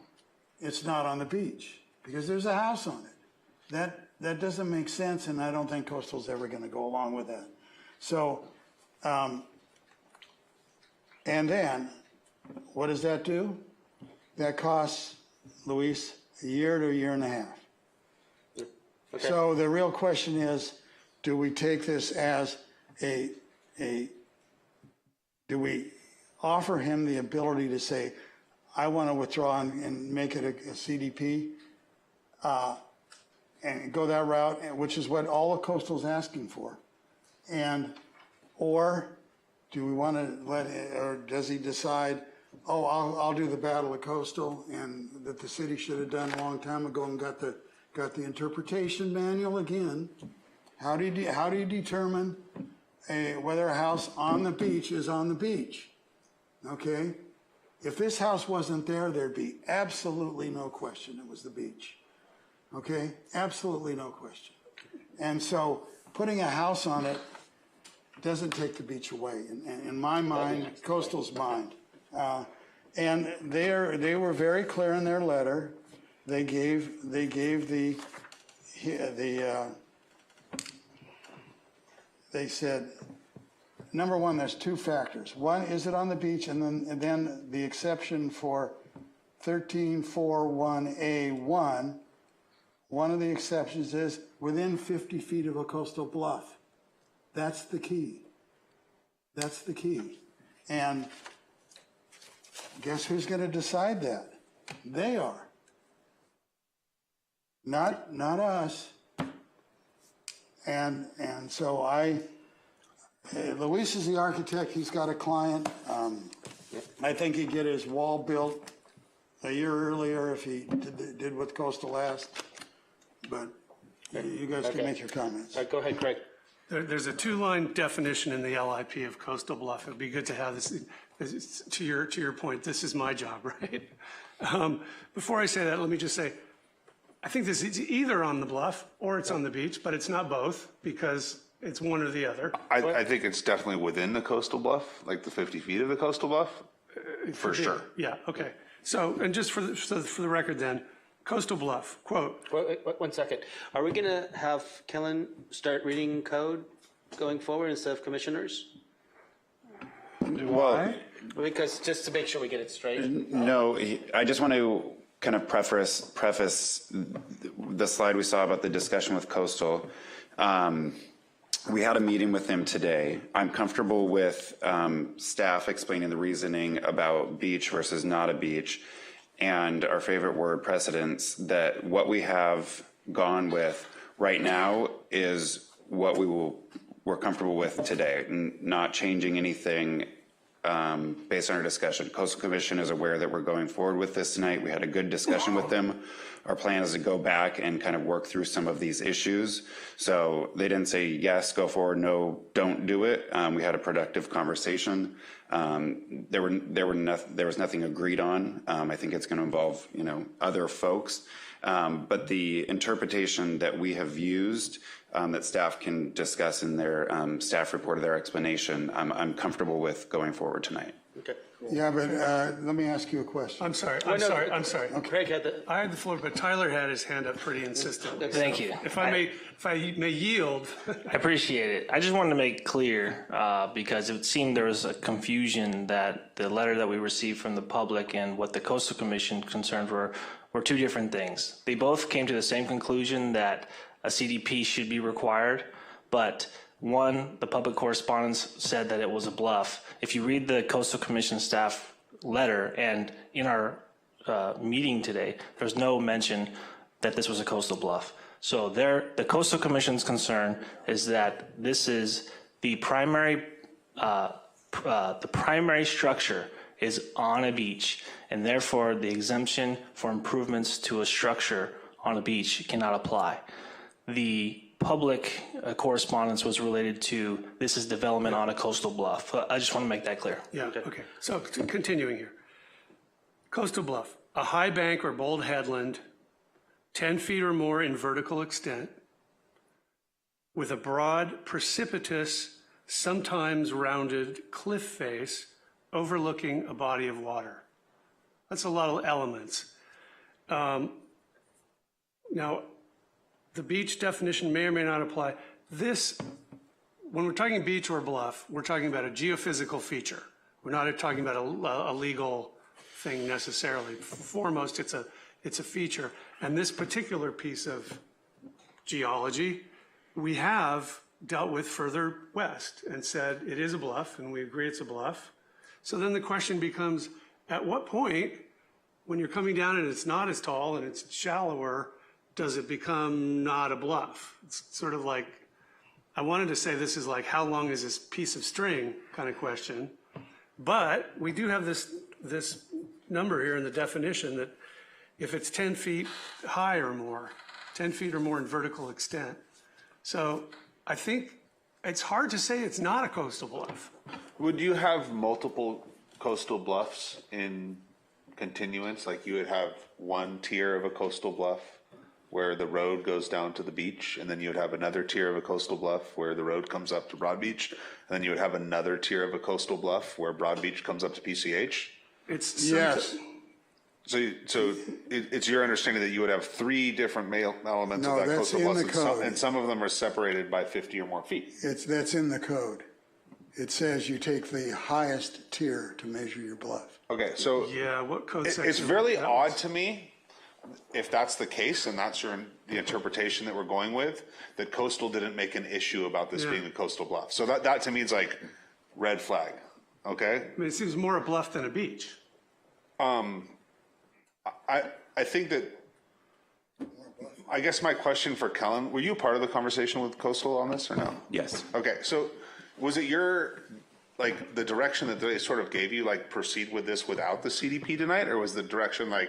[SPEAKER 3] it's not on the beach because there's a house on it. That doesn't make sense, and I don't think coastal's ever going to go along with that. So, and then, what does that do? That costs, Luis, a year to a year and a half.
[SPEAKER 17] Okay.
[SPEAKER 3] So the real question is, do we take this as do we offer him the ability to say, I want to withdraw and make it a CDP, and go that route, which is what all of Coastal's asking for? Or do we want to or does he decide, oh, I'll do the Battle of Coastal, and that the city should have done a long time ago and got the interpretation manual again? How do you determine whether a house on the beach is on the beach? Okay? If this house wasn't there, there'd be absolutely no question it was the beach. Okay? Absolutely no question. And so putting a house on it doesn't take the beach away, in my mind, Coastal's mind. And they were very clear in their letter. They gave they said, number one, there's two factors. One, is it on the beach? And then the exception for 1341A1, one of the exceptions is within 50 feet of a coastal bluff. That's the key. That's the key. And guess who's going to decide that? They are. Not us. And so Luis is the architect. He's got a client. I think he'd get his wall built a year earlier if he did what Coastal asked. But you guys can make your comments.
[SPEAKER 17] Go ahead, Craig.
[SPEAKER 9] There's a two-line definition in the LIP of Coastal Bluff. It would be good to have this. To your point, this is my job, right? Before I say that, let me just say, I think this is either on the bluff or it's on the beach, but it's not both because it's one or the other.
[SPEAKER 12] I think it's definitely within the coastal bluff, like the 50 feet of the coastal bluff, for sure.
[SPEAKER 9] Yeah, okay. So, and just for the record then, Coastal Bluff, quote.
[SPEAKER 17] Wait, 1 second. Are we going to have Kellen start reading code going forward instead of commissioners?
[SPEAKER 15] Well,
[SPEAKER 17] because just to make sure we get it straight.
[SPEAKER 15] No, I just want to kind of preface the slide we saw about the discussion with Coastal. We had a meeting with them today. I'm comfortable with staff explaining the reasoning about beach versus not a beach, and our favorite word, precedents, that what we have gone with right now is what we're comfortable with today, not changing anything based on our discussion. Coastal Commission is aware that we're going forward with this tonight. We had a good discussion with them. Our plan is to go back and kind of work through some of these issues. So they didn't say, yes, go forward, no, don't do it. We had a productive conversation. There was nothing agreed on. I think it's going to involve, other folks. But the interpretation that we have used, that staff can discuss in their staff report or their explanation, I'm comfortable with going forward tonight.
[SPEAKER 17] Okay.
[SPEAKER 3] Yeah, but let me ask you a question.
[SPEAKER 9] I'm sorry.
[SPEAKER 17] Craig had the.
[SPEAKER 9] I had the floor, but Tyler had his hand up pretty insistently.
[SPEAKER 21] Thank you.
[SPEAKER 9] If I may yield.
[SPEAKER 21] I appreciate it. I just wanted to make clear, because it seemed there was a confusion that the letter that we received from the public and what the Coastal Commission concerns were two different things. They both came to the same conclusion that a CDP should be required, but one, the public correspondence said that it was a bluff. If you read the Coastal Commission staff letter, and in our meeting today, there's no mention that this was a coastal bluff. So the Coastal Commission's concern is that this is the primary structure is on a beach, and therefore the exemption for improvements to a structure on a beach cannot apply. The public correspondence was related to this is development on a coastal bluff. I just want to make that clear.
[SPEAKER 9] Yeah, okay. So continuing here. Coastal Bluff, a high bank or bold headland, 10 feet or more in vertical extent, with a broad, precipitous, sometimes rounded cliff face overlooking a body of water. That's a lot of elements. Now, the beach definition may or may not apply. This when we're talking beach or bluff, we're talking about a geophysical feature. We're not talking about a legal thing necessarily. Foremost, it's a feature. And this particular piece of geology, we have dealt with further west and said it is a bluff, and we agree it's a bluff. So then the question becomes, at what point, when you're coming down and it's not as tall and it's shallower, does it become not a bluff? It's sort of like, I wanted to say this is like, how long is this piece of string kind of question. But we do have this number here in the definition that if it's 10 feet high or more, 10 feet or more in vertical extent. So I think it's hard to say it's not a coastal bluff.
[SPEAKER 4] Would you have multiple coastal bluffs in continuance? Like you would have one tier of a coastal bluff where the road goes down to the beach, and then you would have another tier of a coastal bluff where the road comes up to Broad Beach, and then you would have another tier of a coastal bluff where Broad Beach comes up to PCH?
[SPEAKER 3] Yes.
[SPEAKER 4] So it's your understanding that you would have three different elements of that
[SPEAKER 3] that's
[SPEAKER 4] coastal
[SPEAKER 3] in
[SPEAKER 4] bluff,
[SPEAKER 3] the code.
[SPEAKER 4] and some of them are separated by 50 or more feet.
[SPEAKER 3] That's in the code. It says you take the highest tier to measure your bluff.
[SPEAKER 4] Okay, so
[SPEAKER 9] yeah, what code
[SPEAKER 4] it's
[SPEAKER 9] section?
[SPEAKER 4] really odd to me, if that's the case, and that's the interpretation that we're going with, that coastal didn't make an issue about this being a coastal bluff. So that to me is like red flag. Okay.
[SPEAKER 9] I mean, it seems more a bluff than a beach.
[SPEAKER 4] I think that. I guess my question for Kellen, were you part of the conversation with coastal on this or no?
[SPEAKER 15] Yes.
[SPEAKER 4] Okay, so was it the direction that they sort of gave you, like proceed with this without the CDP tonight, or was the direction like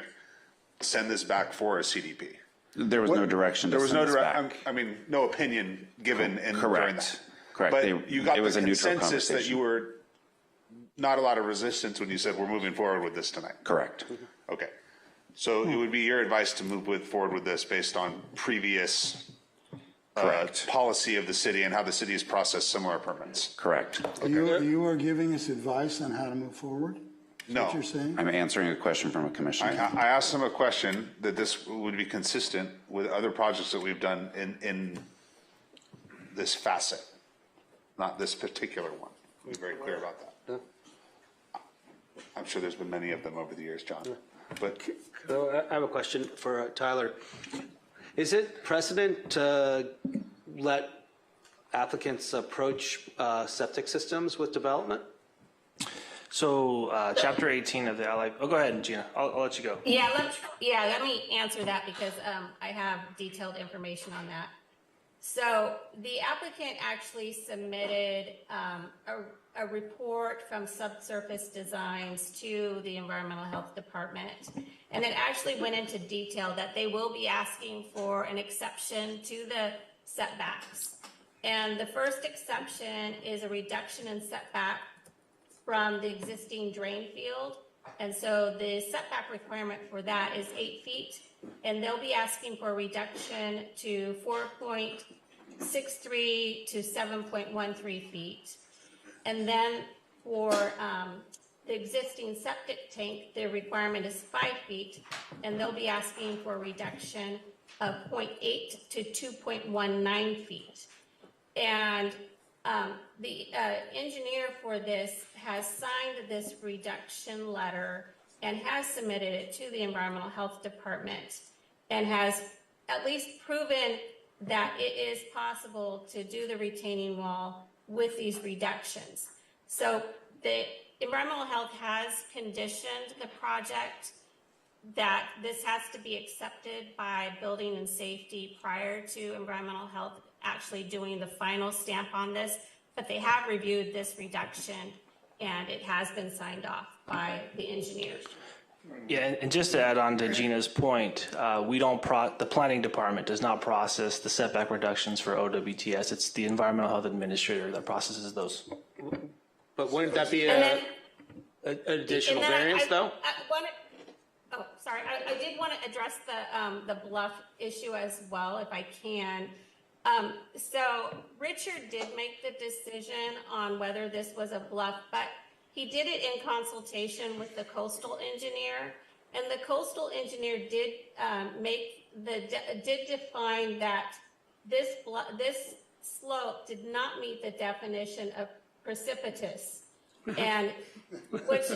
[SPEAKER 4] send this back for a CDP?
[SPEAKER 15] There was no direction to send this back.
[SPEAKER 4] I mean, no opinion given during that.
[SPEAKER 15] Correct.
[SPEAKER 4] But you got
[SPEAKER 15] it was
[SPEAKER 4] the
[SPEAKER 15] a neutral
[SPEAKER 4] consensus that
[SPEAKER 15] conversation.
[SPEAKER 4] you were not a lot of resistance when you said we're moving forward with this tonight.
[SPEAKER 15] Correct.
[SPEAKER 4] Okay. So it would be your advice to move forward with this based on previous policy of the city and how the city has processed similar permits.
[SPEAKER 15] Correct.
[SPEAKER 3] You are giving us advice on how to move forward? Is
[SPEAKER 4] No.
[SPEAKER 3] what you're saying?
[SPEAKER 15] I'm answering a question from a commissioner.
[SPEAKER 4] I asked them a question that this would be consistent with other projects that we've done in this facet, not this particular one. Be very clear about that. I'm sure there's been many of them over the years, John. But
[SPEAKER 17] So I have a question for Tyler. Is it precedent to let applicants approach septic systems with development?
[SPEAKER 21] So chapter 18 of the LI, go ahead, Gina, I'll let you go.
[SPEAKER 18] Let me answer that because I have detailed information on that. So the applicant actually submitted a report from Subsurface Designs to the Environmental Health Department. And it actually went into detail that they will be asking for an exception to the setbacks. And the first exception is a reduction in setback from the existing drain field. And so the setback requirement for that is 8 feet. And they'll be asking for a reduction to 4.63 to 7.13 feet. And then for the existing septic tank, the requirement is 5 feet, and they'll be asking for a reduction of 0.8 to 2.19 feet. And the engineer for this has signed this reduction letter and has submitted it to the Environmental Health Department and has at least proven that it is possible to do the retaining wall with these reductions. So the Environmental Health has conditioned the project that this has to be accepted by Building and Safety prior to Environmental Health actually doing the final stamp on this, but they have reviewed this reduction and it has been signed off by the engineers.
[SPEAKER 21] Yeah, and just to add on to Gina's point, the planning department does not process the setback reductions for OWTS. It's the Environmental Health Administrator that processes those.
[SPEAKER 17] But wouldn't that be an additional variance, though?
[SPEAKER 18] I did want to address the bluff issue as well, if I can. So Richard did make the decision on whether this was a bluff, but he did it in consultation with the coastal engineer, and the coastal engineer did define that this slope did not meet the definition of precipitous. And which,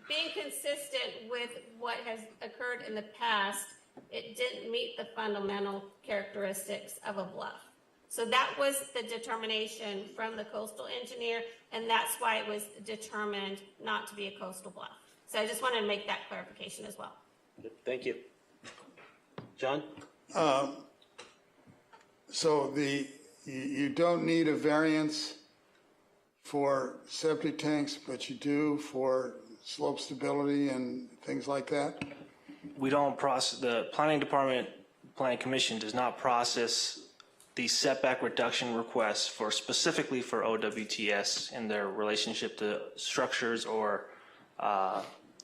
[SPEAKER 18] being consistent with what has occurred in the past, it didn't meet the fundamental characteristics of a bluff. So that was the determination from the coastal engineer, and that's why it was determined not to be a coastal bluff. So I just wanted to make that clarification as well.
[SPEAKER 17] Thank you. John?
[SPEAKER 3] So you don't need a variance for septic tanks, but you do for slope stability and things like that?
[SPEAKER 21] We don't process, the planning department, planning commission does not process the setback reduction requests for specifically for OWTS in their relationship to structures or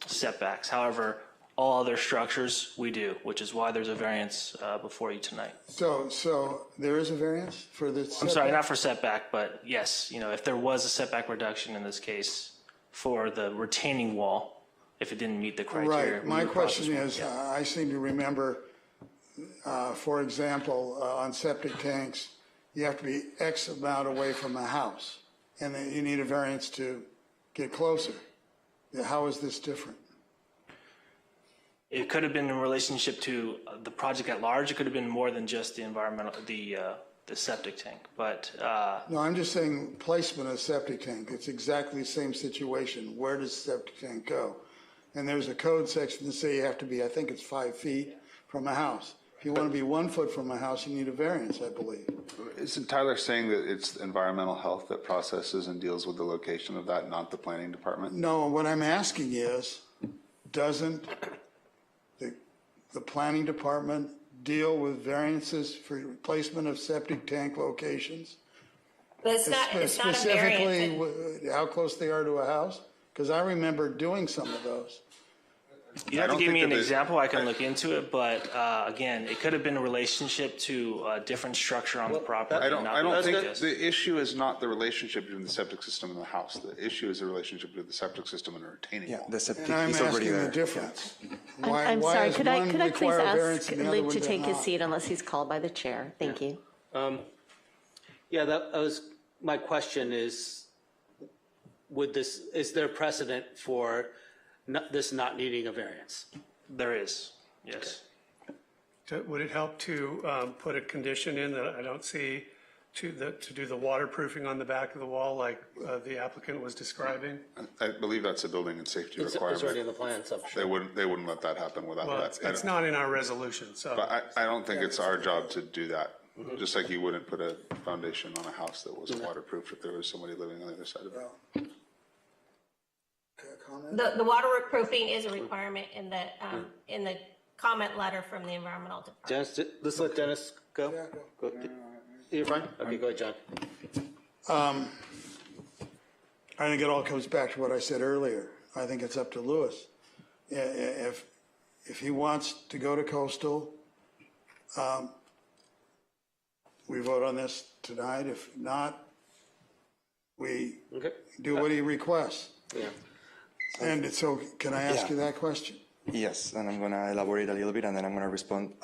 [SPEAKER 21] setbacks. However, all other structures we do, which is why there's a variance before you tonight.
[SPEAKER 3] So there is a variance for the setback?
[SPEAKER 21] I'm sorry, not for setback, but yes, if there was a setback reduction in this case for the retaining wall, if it didn't meet the criteria.
[SPEAKER 3] Right. My question is, I seem to remember, for example, on septic tanks, you have to be X amount away from a house, and then you need a variance to get closer. How is this different?
[SPEAKER 21] It could have been in relationship to the project at large. It could have been more than just the environmental, the septic tank. But
[SPEAKER 3] no, I'm just saying placement of septic tank. It's exactly the same situation. Where does septic tank go? And there's a code section that say you have to be, I think it's 5 feet from a house. If you want to be 1 foot from a house, you need a variance, I believe.
[SPEAKER 4] Isn't Tyler saying that it's environmental health that processes and deals with the location of that, not the planning department?
[SPEAKER 3] No, what I'm asking is, doesn't the planning department deal with variances for placement of septic tank locations?
[SPEAKER 18] But it's not a variance.
[SPEAKER 3] Specifically, how close they are to a house? Because I remember doing some of those.
[SPEAKER 21] you have to give me an example. I can look into it. But again, it could have been a relationship to a different structure on the property.
[SPEAKER 4] I don't think the issue is not the relationship between the septic system and the house. The issue is the relationship between the septic system and a retaining wall.
[SPEAKER 19] The septic
[SPEAKER 3] And I'm
[SPEAKER 19] is already
[SPEAKER 3] asking
[SPEAKER 19] there.
[SPEAKER 3] the difference.
[SPEAKER 7] I'm
[SPEAKER 3] Why
[SPEAKER 7] sorry,
[SPEAKER 3] does
[SPEAKER 7] could I
[SPEAKER 3] one
[SPEAKER 7] please
[SPEAKER 3] require a variance
[SPEAKER 7] ask
[SPEAKER 3] and the other
[SPEAKER 7] Luke
[SPEAKER 3] one
[SPEAKER 7] to
[SPEAKER 3] does
[SPEAKER 7] take his
[SPEAKER 3] not?
[SPEAKER 7] seat unless he's called by the chair? Thank you.
[SPEAKER 17] Yeah, that was my question is, is there precedent for this not needing a variance?
[SPEAKER 21] There is, yes.
[SPEAKER 9] Would it help to put a condition in that I don't see to do the waterproofing on the back of the wall like the applicant was describing?
[SPEAKER 4] I believe that's a building and safety
[SPEAKER 17] It's
[SPEAKER 4] requirement.
[SPEAKER 17] already in the plan, so.
[SPEAKER 4] They wouldn't let that happen without
[SPEAKER 9] Well,
[SPEAKER 4] that.
[SPEAKER 9] it's not in our resolution, so.
[SPEAKER 4] But I don't think it's our job to do that. Just like you wouldn't put a foundation on a house that wasn't waterproof if there was somebody living on the other side of it.
[SPEAKER 18] The waterproofing is a requirement in the comment letter from the environmental department.
[SPEAKER 17] Dennis, let's let Dennis go. Go. You're fine? Okay, go ahead, John.
[SPEAKER 3] I think it all comes back to what I said earlier. I think it's up to Louis. If he wants to go to coastal, we vote on this tonight. If not, we do what he requests.
[SPEAKER 17] Yeah.
[SPEAKER 3] And so, can I ask you that question?
[SPEAKER 19] Yes, and I'm going to elaborate a little bit, and then I'm going to respond.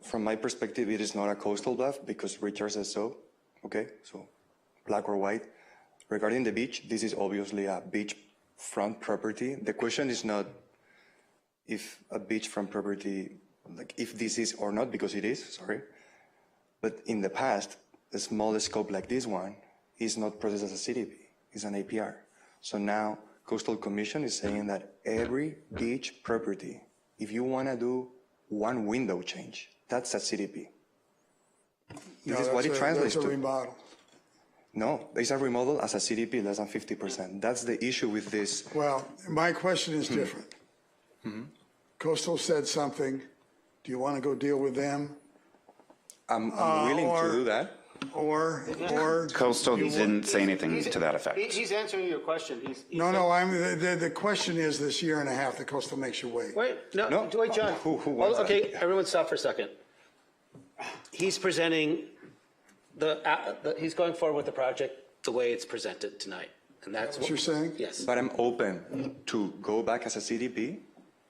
[SPEAKER 19] From my perspective, it is not a coastal bluff because Richard says so. Okay, so black or white. Regarding the beach, this is obviously a beachfront property. The question is not if a beachfront property, like if this is or not, because it is, sorry. But in the past, a small scope like this one is not processed as a CDP, it's an APR. So now Coastal Commission is saying that every beach property, if you want to do one window change, that's a CDP. This is what it translates to.
[SPEAKER 3] That's a remodel.
[SPEAKER 19] No, it's a remodel as a CDP less than 50%. That's the issue with this.
[SPEAKER 3] Well, my question is different. Coastal said something. Do you want to go deal with them?
[SPEAKER 19] I'm willing to do that.
[SPEAKER 3] Or
[SPEAKER 15] Coastal didn't say anything to that effect.
[SPEAKER 17] He's answering your question.
[SPEAKER 3] No, the question is this year and a half that Coastal makes you wait.
[SPEAKER 17] Wait, wait, John.
[SPEAKER 19] Who wants that?
[SPEAKER 17] Okay, everyone stop for a second. He's presenting he's going forward with the project the way it's presented tonight. And that's
[SPEAKER 3] what you're saying?
[SPEAKER 17] Yes.
[SPEAKER 19] But I'm open to go back as a CDP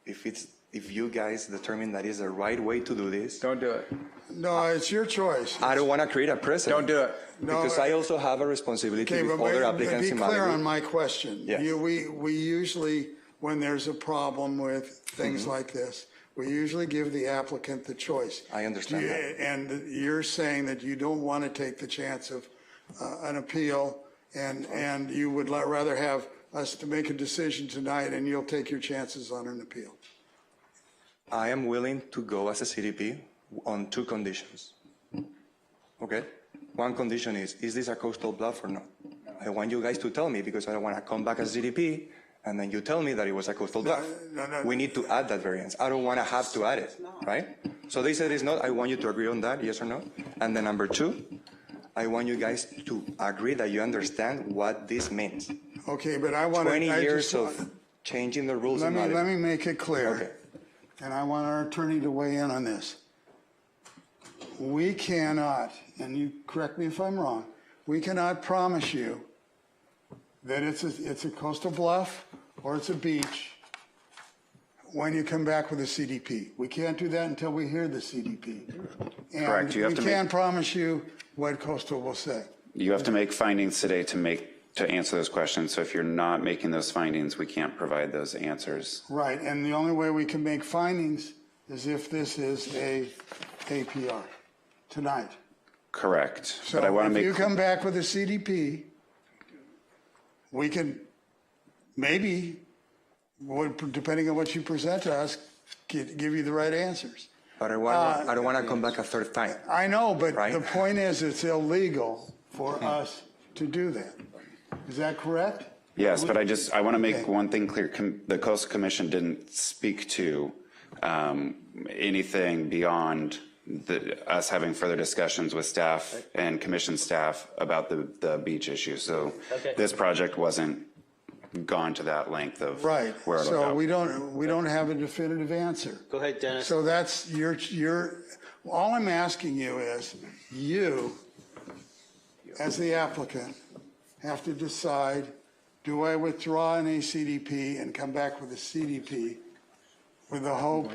[SPEAKER 19] if if you guys determine that is the right way to do this.
[SPEAKER 10] Don't do it.
[SPEAKER 3] No, it's your choice.
[SPEAKER 19] I don't want to create a precedent.
[SPEAKER 10] Don't do it.
[SPEAKER 19] Because I also have a responsibility
[SPEAKER 3] Okay,
[SPEAKER 19] with
[SPEAKER 3] but
[SPEAKER 19] other applicants in
[SPEAKER 3] be clear
[SPEAKER 19] Malibu.
[SPEAKER 3] on my question.
[SPEAKER 19] Yes.
[SPEAKER 3] We usually, when there's a problem with things like this, we usually give the applicant the choice.
[SPEAKER 19] I understand that.
[SPEAKER 3] And you're saying that you don't want to take the chance of an appeal, and you would rather have us to make a decision tonight, and you'll take your chances on an appeal.
[SPEAKER 19] I am willing to go as a CDP on 2 conditions. Okay? One condition is this a coastal bluff or not? I want you guys to tell me because I don't want to come back as CDP and then you tell me that it was a coastal bluff. We need to add that variance. I don't want to have to add it, right? So they said it's not. I want you to agree on that, yes or no? And then number 2, I want you guys to agree that you understand what this means.
[SPEAKER 3] Okay, but I want
[SPEAKER 19] 20 years of changing the rules.
[SPEAKER 3] Let me make it clear. Okay. And I want our attorney to weigh in on this. We cannot, and you correct me if I'm wrong, we cannot promise you that it's a coastal bluff or it's a beach when you come back with a CDP. We can't do that until we hear the CDP. And
[SPEAKER 15] Correct. You have
[SPEAKER 3] we
[SPEAKER 15] to
[SPEAKER 3] can't promise you what coastal will say.
[SPEAKER 15] You have to make findings today to answer those questions. So if you're not making those findings, we can't provide those answers.
[SPEAKER 3] Right, and the only way we can make findings is if this is a APR tonight.
[SPEAKER 15] Correct.
[SPEAKER 3] So
[SPEAKER 15] but I want to
[SPEAKER 3] if
[SPEAKER 15] make
[SPEAKER 3] you come back with a CDP, we can maybe, depending on what you present to us, give you the right answers.
[SPEAKER 19] But I don't want to come back a third time.
[SPEAKER 3] I know, but
[SPEAKER 19] right?
[SPEAKER 3] the point is it's illegal for us to do that. Is that correct?
[SPEAKER 15] Yes, but I want to make one thing clear. The Coastal Commission didn't speak to anything beyond us having further discussions with staff and commission staff about the beach issue. So this project wasn't gone to that length of
[SPEAKER 3] right.
[SPEAKER 15] Where it'll
[SPEAKER 3] So
[SPEAKER 15] go.
[SPEAKER 3] we don't have a definitive answer.
[SPEAKER 17] Go ahead, Dennis.
[SPEAKER 3] So that's all I'm asking you is you, as the applicant, have to decide, do I withdraw an ACDP and come back with a CDP with the hope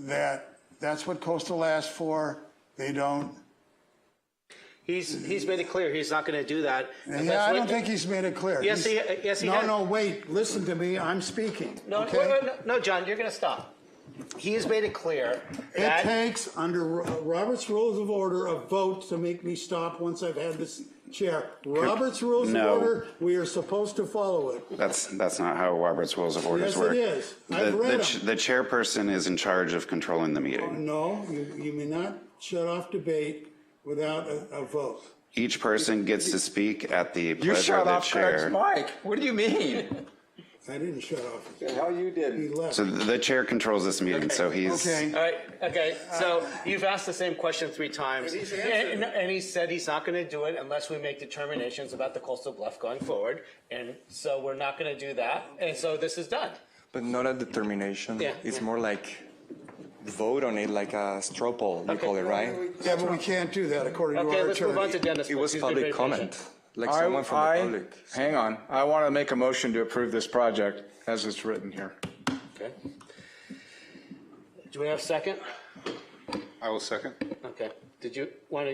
[SPEAKER 3] that that's what coastal asked for, they don't.
[SPEAKER 17] He's made it clear he's not going to do that.
[SPEAKER 3] Yeah, I don't think he's made it clear.
[SPEAKER 17] Yes, he has.
[SPEAKER 3] No, wait, listen to me, I'm speaking.
[SPEAKER 17] No,
[SPEAKER 3] okay?
[SPEAKER 17] no, John, you're going to stop. He has made it clear
[SPEAKER 3] it takes, under Robert's Rules of Order, a vote to make me stop once I've had this chair. Robert's Rules of Order, we are supposed to follow it.
[SPEAKER 15] That's not how Robert's Rules of Orders work.
[SPEAKER 3] Yes, it is. I've read them.
[SPEAKER 15] The chairperson is in charge of controlling the meeting.
[SPEAKER 3] No, you may not shut off debate without a vote.
[SPEAKER 15] Each person gets to speak at the
[SPEAKER 10] You
[SPEAKER 15] pleasure of
[SPEAKER 10] shut
[SPEAKER 15] the
[SPEAKER 10] off Craig's
[SPEAKER 15] chair.
[SPEAKER 10] mic. What do you mean?
[SPEAKER 3] I didn't shut off.
[SPEAKER 10] The hell you didn't.
[SPEAKER 3] He left.
[SPEAKER 15] So the chair controls this meeting, so he's.
[SPEAKER 3] Okay.
[SPEAKER 17] All right. Okay. So you've asked the same question 3 times, and he said he's not going to do it unless we make determinations about the coastal bluff going forward. And so we're not going to do that. And so this is done.
[SPEAKER 19] But not a determination.
[SPEAKER 17] Yeah,
[SPEAKER 19] It's
[SPEAKER 17] yeah.
[SPEAKER 19] more like vote on it, like a straw poll, you call it, right?
[SPEAKER 3] Yeah, but we can't do that according to
[SPEAKER 17] Okay,
[SPEAKER 3] our
[SPEAKER 17] let's move on to
[SPEAKER 3] attorney.
[SPEAKER 17] Dennis.
[SPEAKER 19] It was
[SPEAKER 17] He's been very
[SPEAKER 19] public comment,
[SPEAKER 17] patient.
[SPEAKER 19] like someone from the public.
[SPEAKER 10] Hang on. I want to make a motion to approve this project as it's written here.
[SPEAKER 17] Okay. Do we have a second?
[SPEAKER 4] I will second.
[SPEAKER 17] Okay. Did you want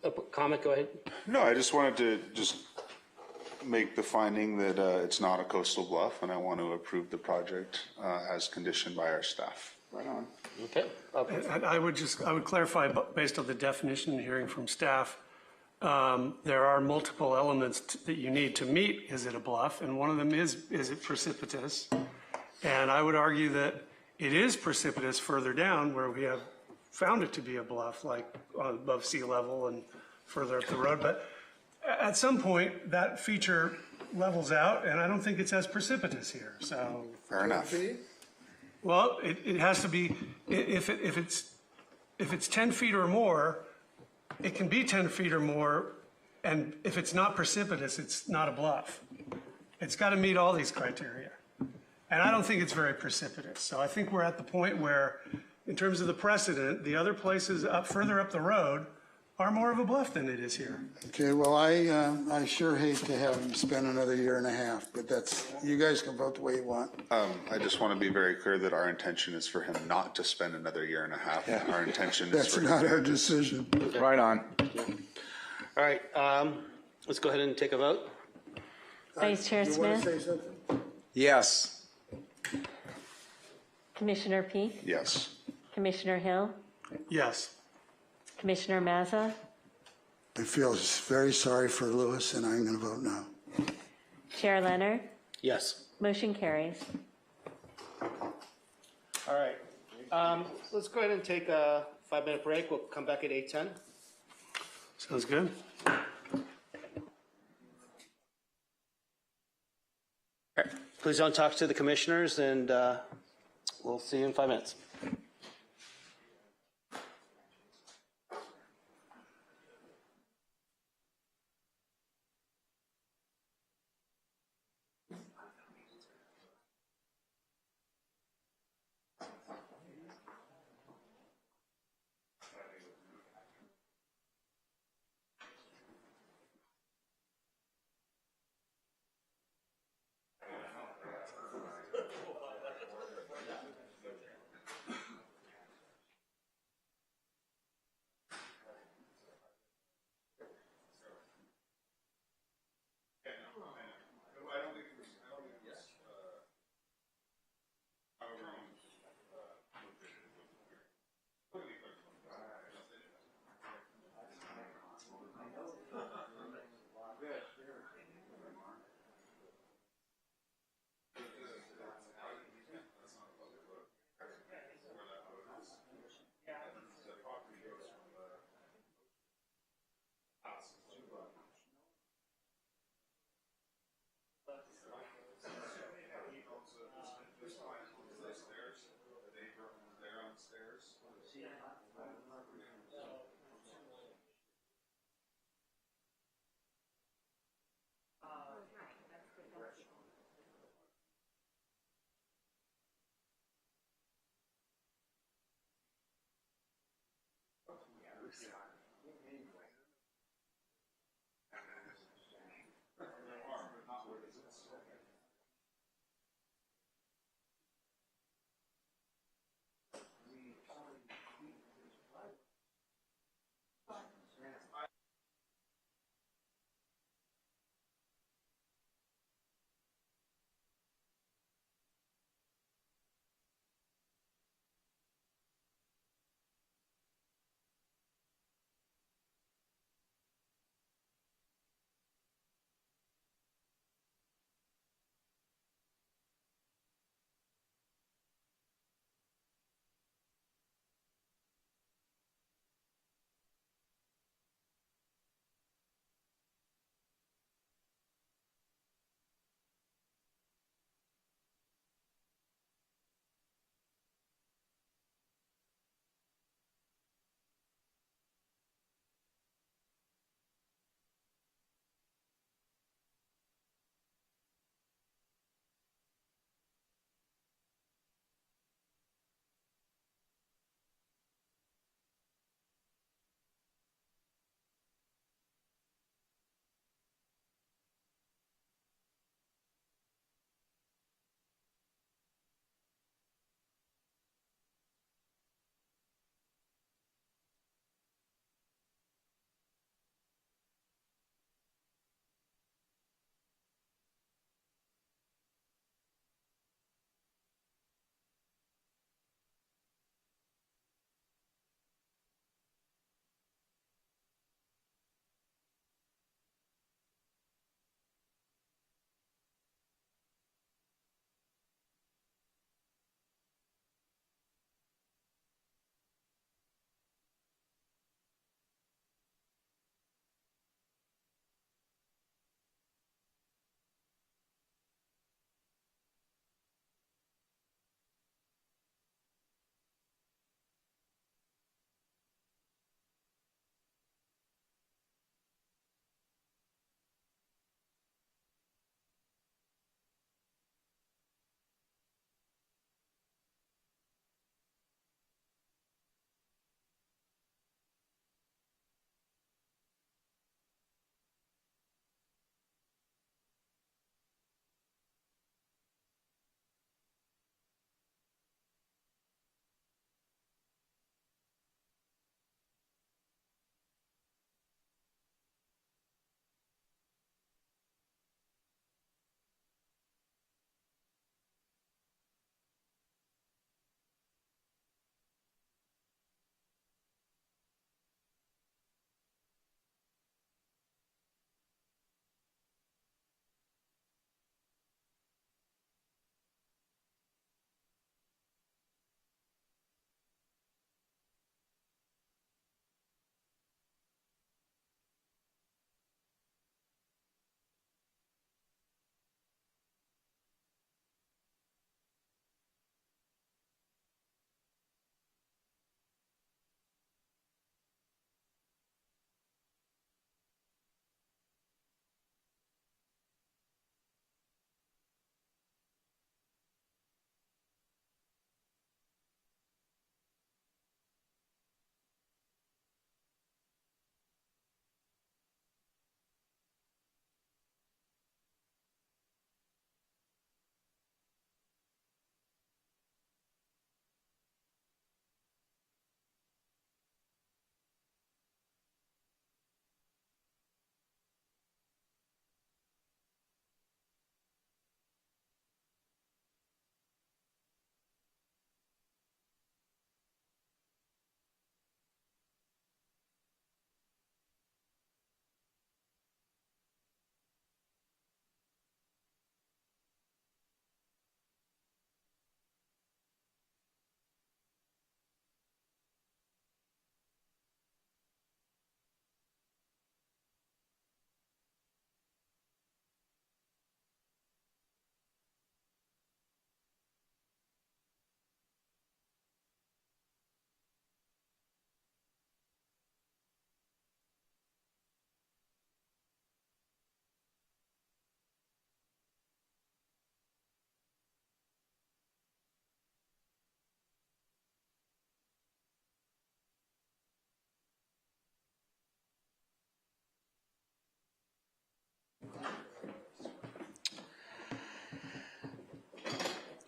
[SPEAKER 17] to comment? Go ahead.
[SPEAKER 4] No, I just wanted to make the finding that it's not a coastal bluff, and I want to approve the project as conditioned by our staff.
[SPEAKER 10] Right on.
[SPEAKER 17] Okay.
[SPEAKER 9] I would clarify, based on the definition and hearing from staff, there are multiple elements that you need to meet, is it a bluff? And one of them is it precipitous? And I would argue that it is precipitous further down where we have found it to be a bluff, like above sea level and further up the road. But at some point, that feature levels out, and I don't think it's as precipitous here. So
[SPEAKER 4] Fair enough.
[SPEAKER 9] well, it has to be, if it's 10 feet or more, it can be 10 feet or more, and if it's not precipitous, it's not a bluff. It's got to meet all these criteria. And I don't think it's very precipitous. So I think we're at the point where, in terms of the precedent, the other places further up the road are more of a bluff than it is here.
[SPEAKER 3] Okay, well, I sure hate to have him spend another year and a half, but that's, you guys can vote the way you want.
[SPEAKER 4] I just want to be very clear that our intention is for him not to spend another year and a half. Our intention is
[SPEAKER 3] That's
[SPEAKER 4] for
[SPEAKER 3] not
[SPEAKER 4] him.
[SPEAKER 3] our decision.
[SPEAKER 10] Right on.
[SPEAKER 1] All right, let's go ahead and take a vote.
[SPEAKER 2] Vice Chair
[SPEAKER 3] You want to
[SPEAKER 2] Smith,
[SPEAKER 3] say something?
[SPEAKER 10] Yes.
[SPEAKER 2] Commissioner Peak,
[SPEAKER 4] Yes.
[SPEAKER 2] Commissioner Hill,
[SPEAKER 9] Yes.
[SPEAKER 2] Commissioner Mazza,
[SPEAKER 3] I feel very sorry for Lewis, and I'm going to vote no.
[SPEAKER 2] Chair Leonard,
[SPEAKER 1] Yes.
[SPEAKER 2] motion carries.
[SPEAKER 1] All right. Let's go ahead and take a 5-minute break. We'll come back at 8:10.
[SPEAKER 9] Sounds good.
[SPEAKER 1] Please don't talk to the commissioners, and we'll see you in 5 minutes.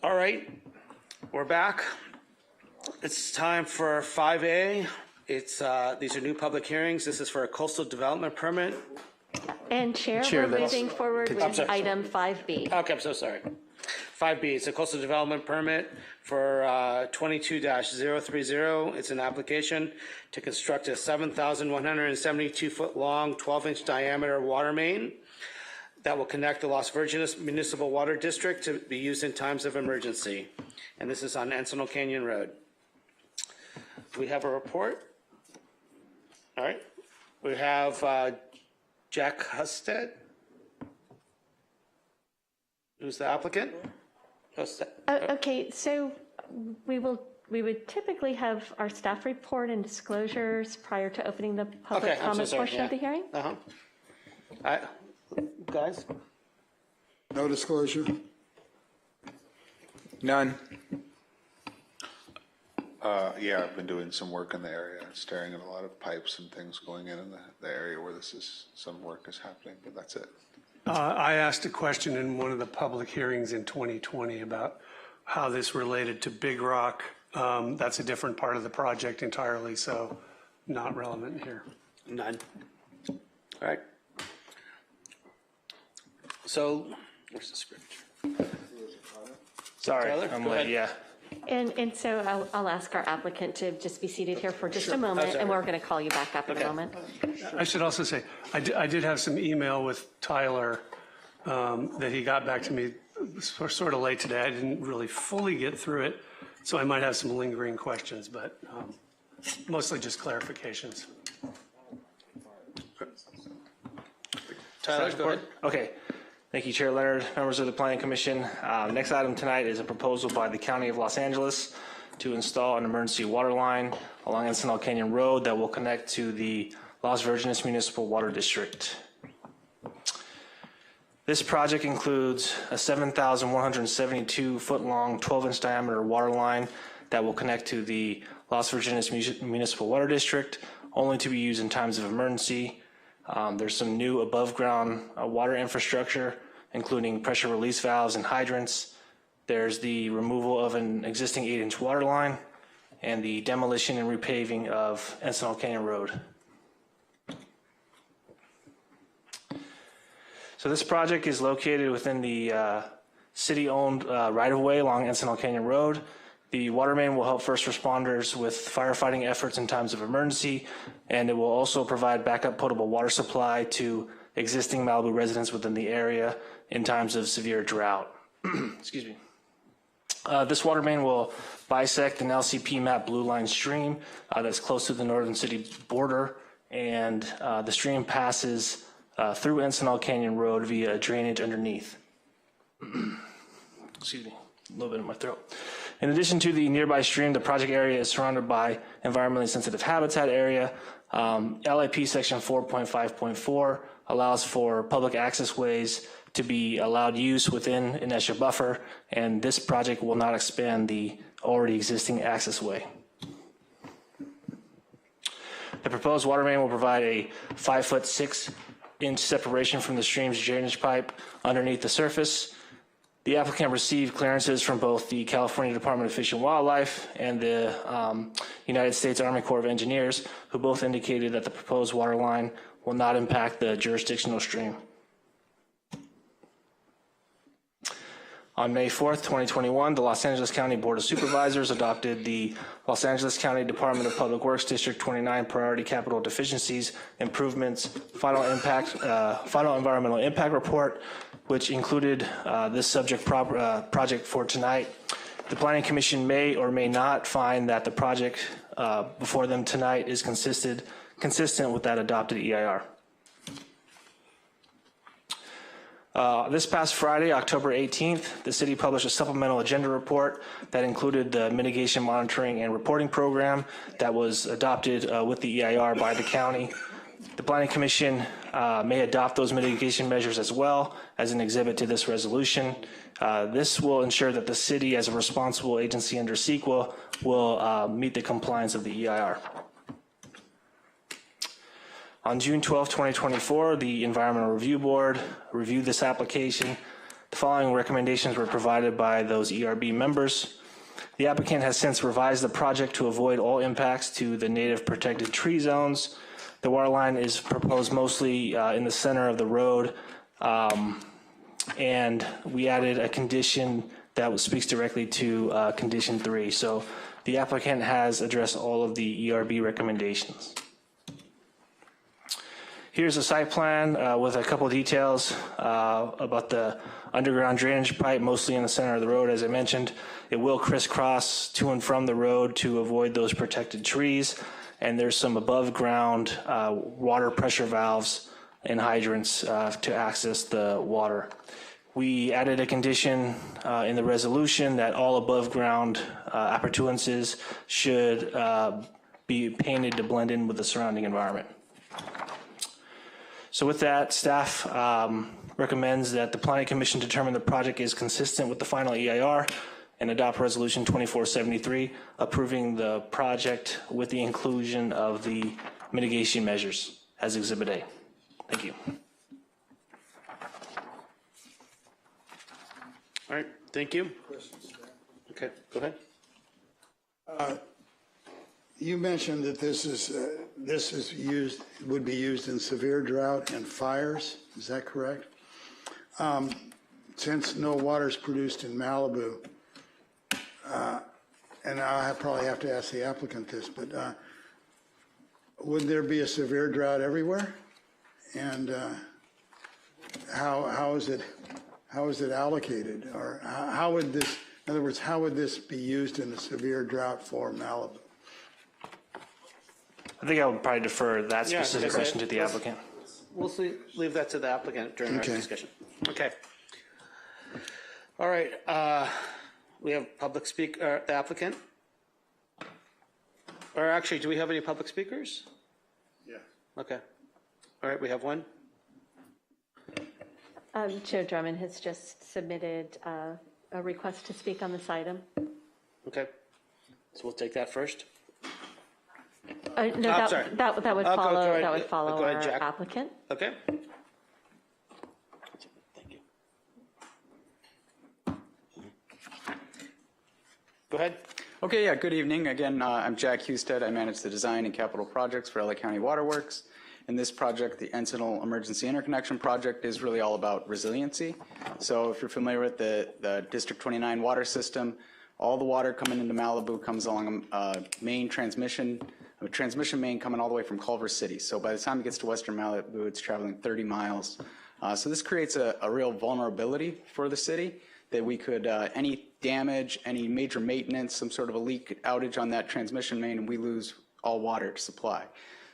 [SPEAKER 1] All right, we're back. It's time for 5A. These are new public hearings. This is for a coastal development permit.
[SPEAKER 2] And Chair, we're moving forward with item 5B.
[SPEAKER 1] Okay, I'm so sorry. 5B, it's a coastal development permit for 22-030. It's an application to construct a 7,172-foot long, 12-inch diameter water main that will connect the Las Virgenes Municipal Water District to be used in times of emergency. And this is on Encino Canyon Road. We have a report. All right. We have Jack Husted. Who's the applicant?
[SPEAKER 2] Okay, so we would typically have our staff report and disclosures prior to opening the public comment portion of the hearing.
[SPEAKER 1] Guys?
[SPEAKER 3] No disclosure?
[SPEAKER 10] None.
[SPEAKER 4] Yeah, I've been doing some work in the area, staring at a lot of pipes and things going in the area where some work is happening, but that's it.
[SPEAKER 9] I asked a question in one of the public hearings in 2020 about how this related to Big Rock. That's a different part of the project entirely, so not relevant here.
[SPEAKER 1] None. All right. So, where's the script?
[SPEAKER 21] Sorry,
[SPEAKER 1] Tyler,
[SPEAKER 21] I'm
[SPEAKER 1] go
[SPEAKER 21] late,
[SPEAKER 1] ahead.
[SPEAKER 21] yeah.
[SPEAKER 2] And so I'll ask our applicant to just be seated here for just a moment, and we're going to call you back up in a moment.
[SPEAKER 9] I should also say, I did have some email with Tyler that he got back to me sort of late today. I didn't really fully get through it, so I might have some lingering questions, but mostly just clarifications.
[SPEAKER 1] Tyler, go ahead.
[SPEAKER 21] Okay. Thank you, Chair Leonard, members of the Planning Commission. Next item tonight is a proposal by the County of Los Angeles to install an emergency water line along Encino Canyon Road that will connect to the Las Virgenes Municipal Water District. This project includes a 7,172-foot-long, 12-inch diameter water line that will connect to the Las Virgenes Municipal Water District, only to be used in times of emergency. There's some new above-ground water infrastructure, including pressure release valves and hydrants. There's the removal of an existing 8-inch water line and the demolition and repaving of Encino Canyon Road. So this project is located within the city-owned right-of-way along Encino Canyon Road. The water main will help first responders with firefighting efforts in times of emergency, and it will also provide backup potable water supply to existing Malibu residents within the area in times of severe drought. Excuse me. This water main will bisect an LCP map blue line stream that's close to the northern city border, and the stream passes through Encino Canyon Road via drainage underneath. Excuse me, a little bit in my throat. In addition to the nearby stream, the project area is surrounded by environmentally sensitive habitat area. LIP section 4.5.4 allows for public access ways to be allowed use within an ESHA buffer, and this project will not expand the already existing access way. The proposed water main will provide a 5-foot 6-inch separation from the stream's drainage pipe underneath the surface. The applicant received clearances from both the California Department of Fish and Wildlife and the United States Army Corps of Engineers, who both indicated that the proposed water line will not impact the jurisdictional stream. On May 4th, 2021, the Los Angeles County Board of Supervisors adopted the Los Angeles County Department of Public Works District 29 Priority Capital Deficiencies Improvements Final Environmental Impact Report, which included this subject project for tonight. The Planning Commission may or may not find that the project before them tonight is consistent with that adopted EIR. This past Friday, October 18th, the city published a supplemental agenda report that included the mitigation monitoring and reporting program that was adopted with the EIR by the county. The Planning Commission may adopt those mitigation measures as well as an exhibit to this resolution. This will ensure that the city, as a responsible agency under CEQA, will meet the compliance of the EIR. On June 12, 2024, the Environmental Review Board reviewed this application The following recommendations were provided by those ERB members. The applicant has since revised the project to avoid all impacts to the native protected tree zones. The water line is proposed mostly in the center of the road, and we added a condition that speaks directly to condition 3. So the applicant has addressed all of the ERB recommendations. Here's a site plan with a couple of details about the underground drainage pipe, mostly in the center of the road, as I mentioned. It will crisscross to and from the road to avoid those protected trees. And there's some above ground water pressure valves and hydrants to access the water. We added a condition in the resolution that all above ground appurtenances should be painted to blend in with the surrounding environment. So with that, staff recommends that the Planning Commission determine the project is consistent with the final EIR and adopt Resolution 2473, approving the project with the inclusion of the mitigation measures as Exhibit A. Thank you.
[SPEAKER 1] All right, thank you. Okay, go ahead.
[SPEAKER 3] You mentioned that this would be used in severe drought and fires. Is that correct? Since no water is produced in Malibu, and I'll probably have to ask the applicant this, but would there be a severe drought everywhere? And how is it allocated, or how would this? In other words, how would this be used in a severe drought for Malibu?
[SPEAKER 21] I think I would probably defer that specific question to the applicant.
[SPEAKER 1] We'll leave that to the applicant during our discussion. Okay. All right. We have public speaker, the applicant. Or actually, do we have any public speakers?
[SPEAKER 3] Yeah.
[SPEAKER 1] Okay. All right, we have one.
[SPEAKER 2] Joe Drummond has just submitted a request to speak on this item.
[SPEAKER 1] Okay. So we'll take that first.
[SPEAKER 2] No,
[SPEAKER 1] sorry.
[SPEAKER 2] that would follow. That would follow
[SPEAKER 1] go ahead,
[SPEAKER 2] our
[SPEAKER 1] Jack.
[SPEAKER 2] applicant.
[SPEAKER 1] Okay. Thank you. Go ahead.
[SPEAKER 16] Okay, yeah, good evening. Again, I'm Jack Husted. I manage the design and capital projects for LA County Waterworks. And this project, the Encinal Emergency Interconnection Project, is really all about resiliency. So if you're familiar with the District 29 water system, all the water coming into Malibu comes along a main transmission main coming all the way from Culver City. So by the time it gets to Western Malibu, it's traveling 30 miles. So this creates a real vulnerability for the city that we could, any damage, any major maintenance, some sort of a leak outage on that transmission main, and we lose all water to supply.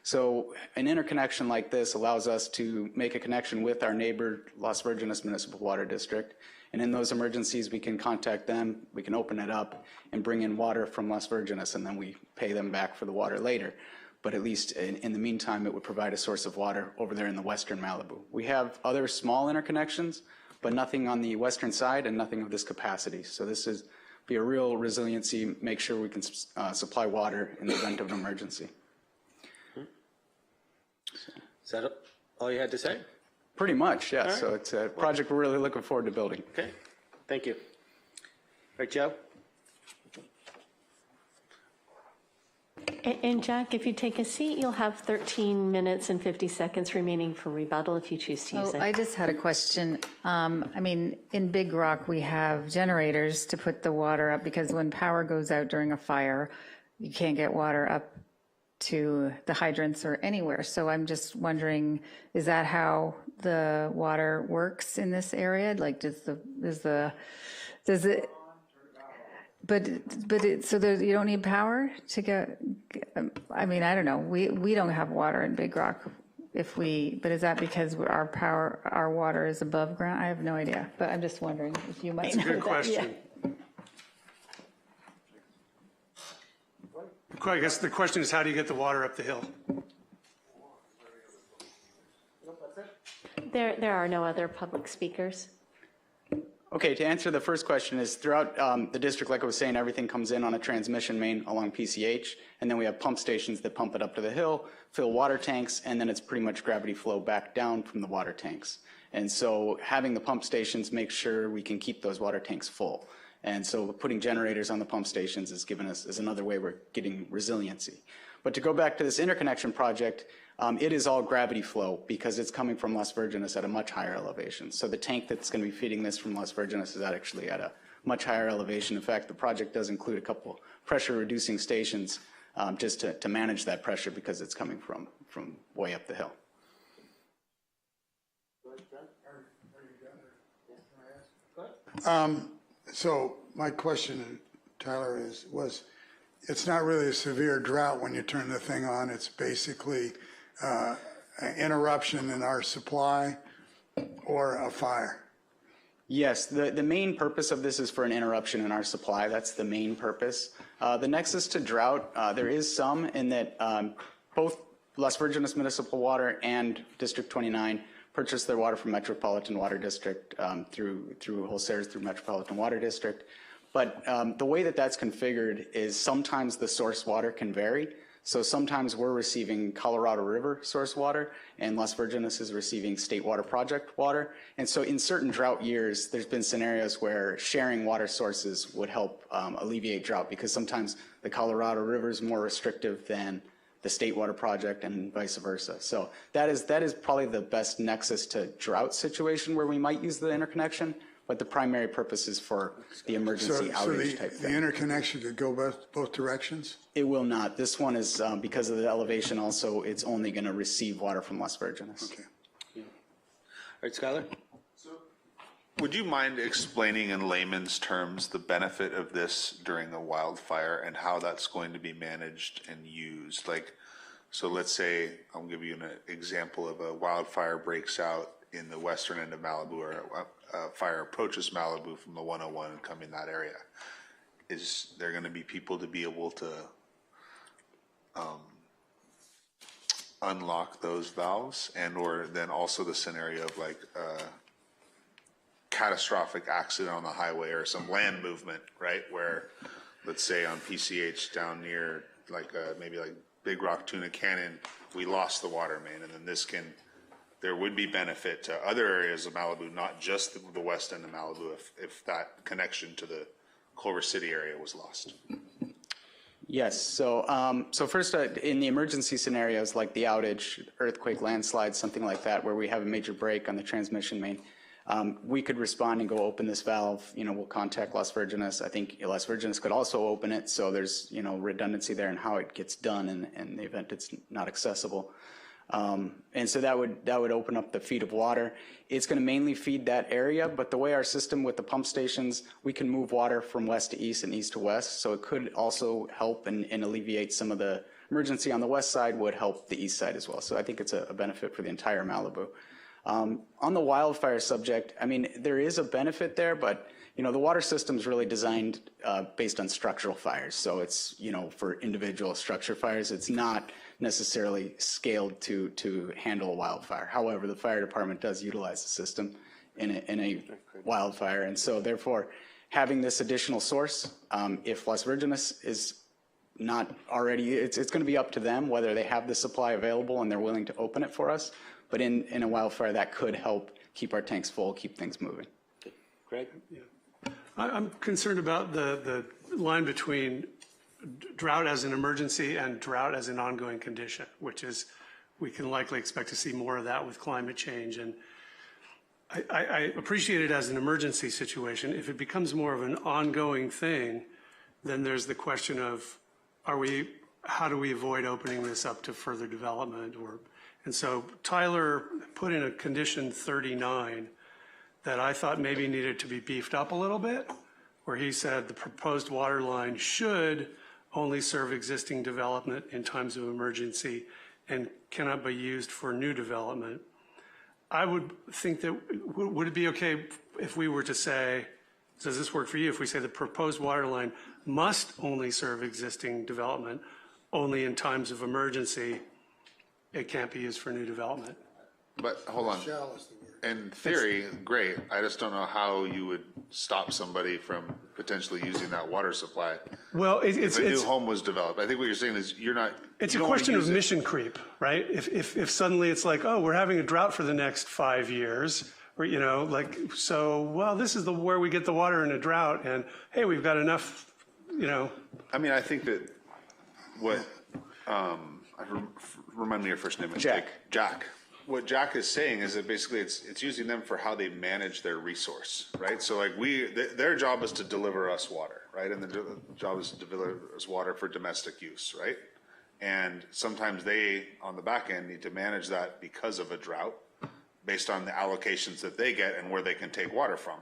[SPEAKER 16] So an interconnection like this allows us to make a connection with our neighbor, Las Virgenes Municipal Water District. And in those emergencies, we can contact them, we can open it up and bring in water from Las Virgenes, and then we pay them back for the water later. But at least in the meantime, it would provide a source of water over there in the Western Malibu. We have other small interconnections, but nothing on the western side and nothing of this capacity. So this is be a real resiliency, make sure we can supply water in the event of an emergency.
[SPEAKER 1] Is that all you had to say?
[SPEAKER 16] Pretty much, yes.
[SPEAKER 1] All right.
[SPEAKER 16] So it's a project we're really looking forward to building.
[SPEAKER 1] Okay, thank you. All right, Joe?
[SPEAKER 2] And Jack, if you take a seat, you'll have 13 minutes and 50 seconds remaining for rebuttal if you choose to use it.
[SPEAKER 5] I just had a question. I mean, in Big Rock, we have generators to put the water up because when power goes out during a fire, you can't get water up to the hydrants or anywhere. So I'm just wondering, is that how the water works in this area? Like, does it? But so you don't need power to get. I mean, I don't know. We don't have water in Big Rock. But is that because our water is above ground? I have no idea. But I'm just wondering if you might know.
[SPEAKER 9] That's a good question.
[SPEAKER 5] Yeah.
[SPEAKER 9] I guess the question is, how do you get the water up the hill?
[SPEAKER 2] There are no other public speakers.
[SPEAKER 16] Okay, to answer the first question is throughout the district, like I was saying, everything comes in on a transmission main along PCH, and then we have pump stations that pump it up to the hill, fill water tanks, and then it's pretty much gravity flow back down from the water tanks. And so having the pump stations make sure we can keep those water tanks full. And so putting generators on the pump stations is another way we're getting resiliency. But to go back to this interconnection project, it is all gravity flow because it's coming from Las Virgenes at a much higher elevation. So the tank that's going to be feeding this from Las Virgenes is actually at a much higher elevation. In fact, the project does include a couple pressure reducing stations just to manage that pressure because it's coming from way up the hill.
[SPEAKER 3] So my question, Tyler, it's not really a severe drought when you turn the thing on. It's basically an interruption in our supply or a fire.
[SPEAKER 16] Yes, the main purpose of this is for an interruption in our supply. That's the main purpose. The nexus to drought, there is some in that both Las Virgenes Municipal Water and District 29 purchase their water from Metropolitan Water District through wholesalers through Metropolitan Water District. But the way that that's configured is sometimes the source water can vary. So sometimes we're receiving Colorado River source water and Las Virgenes is receiving State Water Project water. And so in certain drought years, there's been scenarios where sharing water sources would help alleviate drought because sometimes the Colorado River is more restrictive than the State Water Project and vice versa. So that is probably the best nexus to drought situation where we might use the interconnection, but the primary purpose is for the emergency outage type thing.
[SPEAKER 3] The interconnection could go both directions?
[SPEAKER 16] It will not. This one is, because of the elevation also, it's only going to receive water from Las Virgenes.
[SPEAKER 3] Okay.
[SPEAKER 17] All right, Skylar?
[SPEAKER 4] Would you mind explaining in layman's terms the benefit of this during a wildfire and how that's going to be managed and used? Like, so let's say, I'll give you an example of a wildfire breaks out in the western end of Malibu, or a fire approaches Malibu from the 101 and come in that area. Is there going to be people to be able to unlock those valves, and or then also the scenario of like catastrophic accident on the highway or some land movement, right? Where, let's say on PCH down near like maybe like Big Rock Tuna Canyon, we lost the water main, and then there would be benefit to other areas of Malibu, not just the west end of Malibu, if that connection to the Culver City area was lost.
[SPEAKER 16] Yes. So first, in the emergency scenarios like the outage, earthquake, landslide, something like that, where we have a major break on the transmission main, we could respond and go open this valve. We'll contact Las Virgenes. I think Las Virgenes could also open it, so there's redundancy there in how it gets done in the event it's not accessible. And so that would open up the feed of water. It's going to mainly feed that area, but the way our system with the pump stations, we can move water from west to east and east to west, so it could also help and alleviate some of the emergency on the west side, would help the east side as well. So I think it's a benefit for the entire Malibu. On the wildfire subject, I mean, there is a benefit there, but the water system is really designed based on structural fires. So it's, for individual structure fires, it's not necessarily scaled to handle a wildfire. However, the fire department does utilize the system in a wildfire. And so therefore, having this additional source, if Las Virgenes is not already, it's going to be up to them whether they have the supply available and they're willing to open it for us. But in a wildfire, that could help keep our tanks full, keep things moving.
[SPEAKER 17] Greg?
[SPEAKER 9] Yeah. I'm concerned about the line between drought as an emergency and drought as an ongoing condition, which is, we can likely expect to see more of that with climate change. And I appreciate it as an emergency situation. If it becomes more of an ongoing thing, then there's the question of, how do we avoid opening this up to further development? And so Tyler put in a condition 39 that I thought maybe needed to be beefed up a little bit, where he said the proposed water line should only serve existing development in times of emergency and cannot be used for new development. I would think that, would it be okay if we were to say, does this work for you, if we say the proposed water line must only serve existing development only in times of emergency, it can't be used for new development?
[SPEAKER 4] But hold on. In theory, great. I just don't know how you would stop somebody from potentially using that water supply.
[SPEAKER 9] Well,
[SPEAKER 4] if a new home was developed. I think what you're saying is you're not.
[SPEAKER 9] It's a question of mission creep, right? If suddenly it's like, oh, we're having a drought for the next 5 years, or, you know, like, so, well, this is where we get the water in a drought, and hey, we've got enough, you know.
[SPEAKER 4] I mean, I think that what, remind me your first name. Jack. What Jack is saying is that basically it's using them for how they manage their resource, right? So like their job is to deliver us water, right? And the job is to deliver us water for domestic use, right? And sometimes they, on the back end, need to manage that because of a drought based on the allocations that they get and where they can take water from.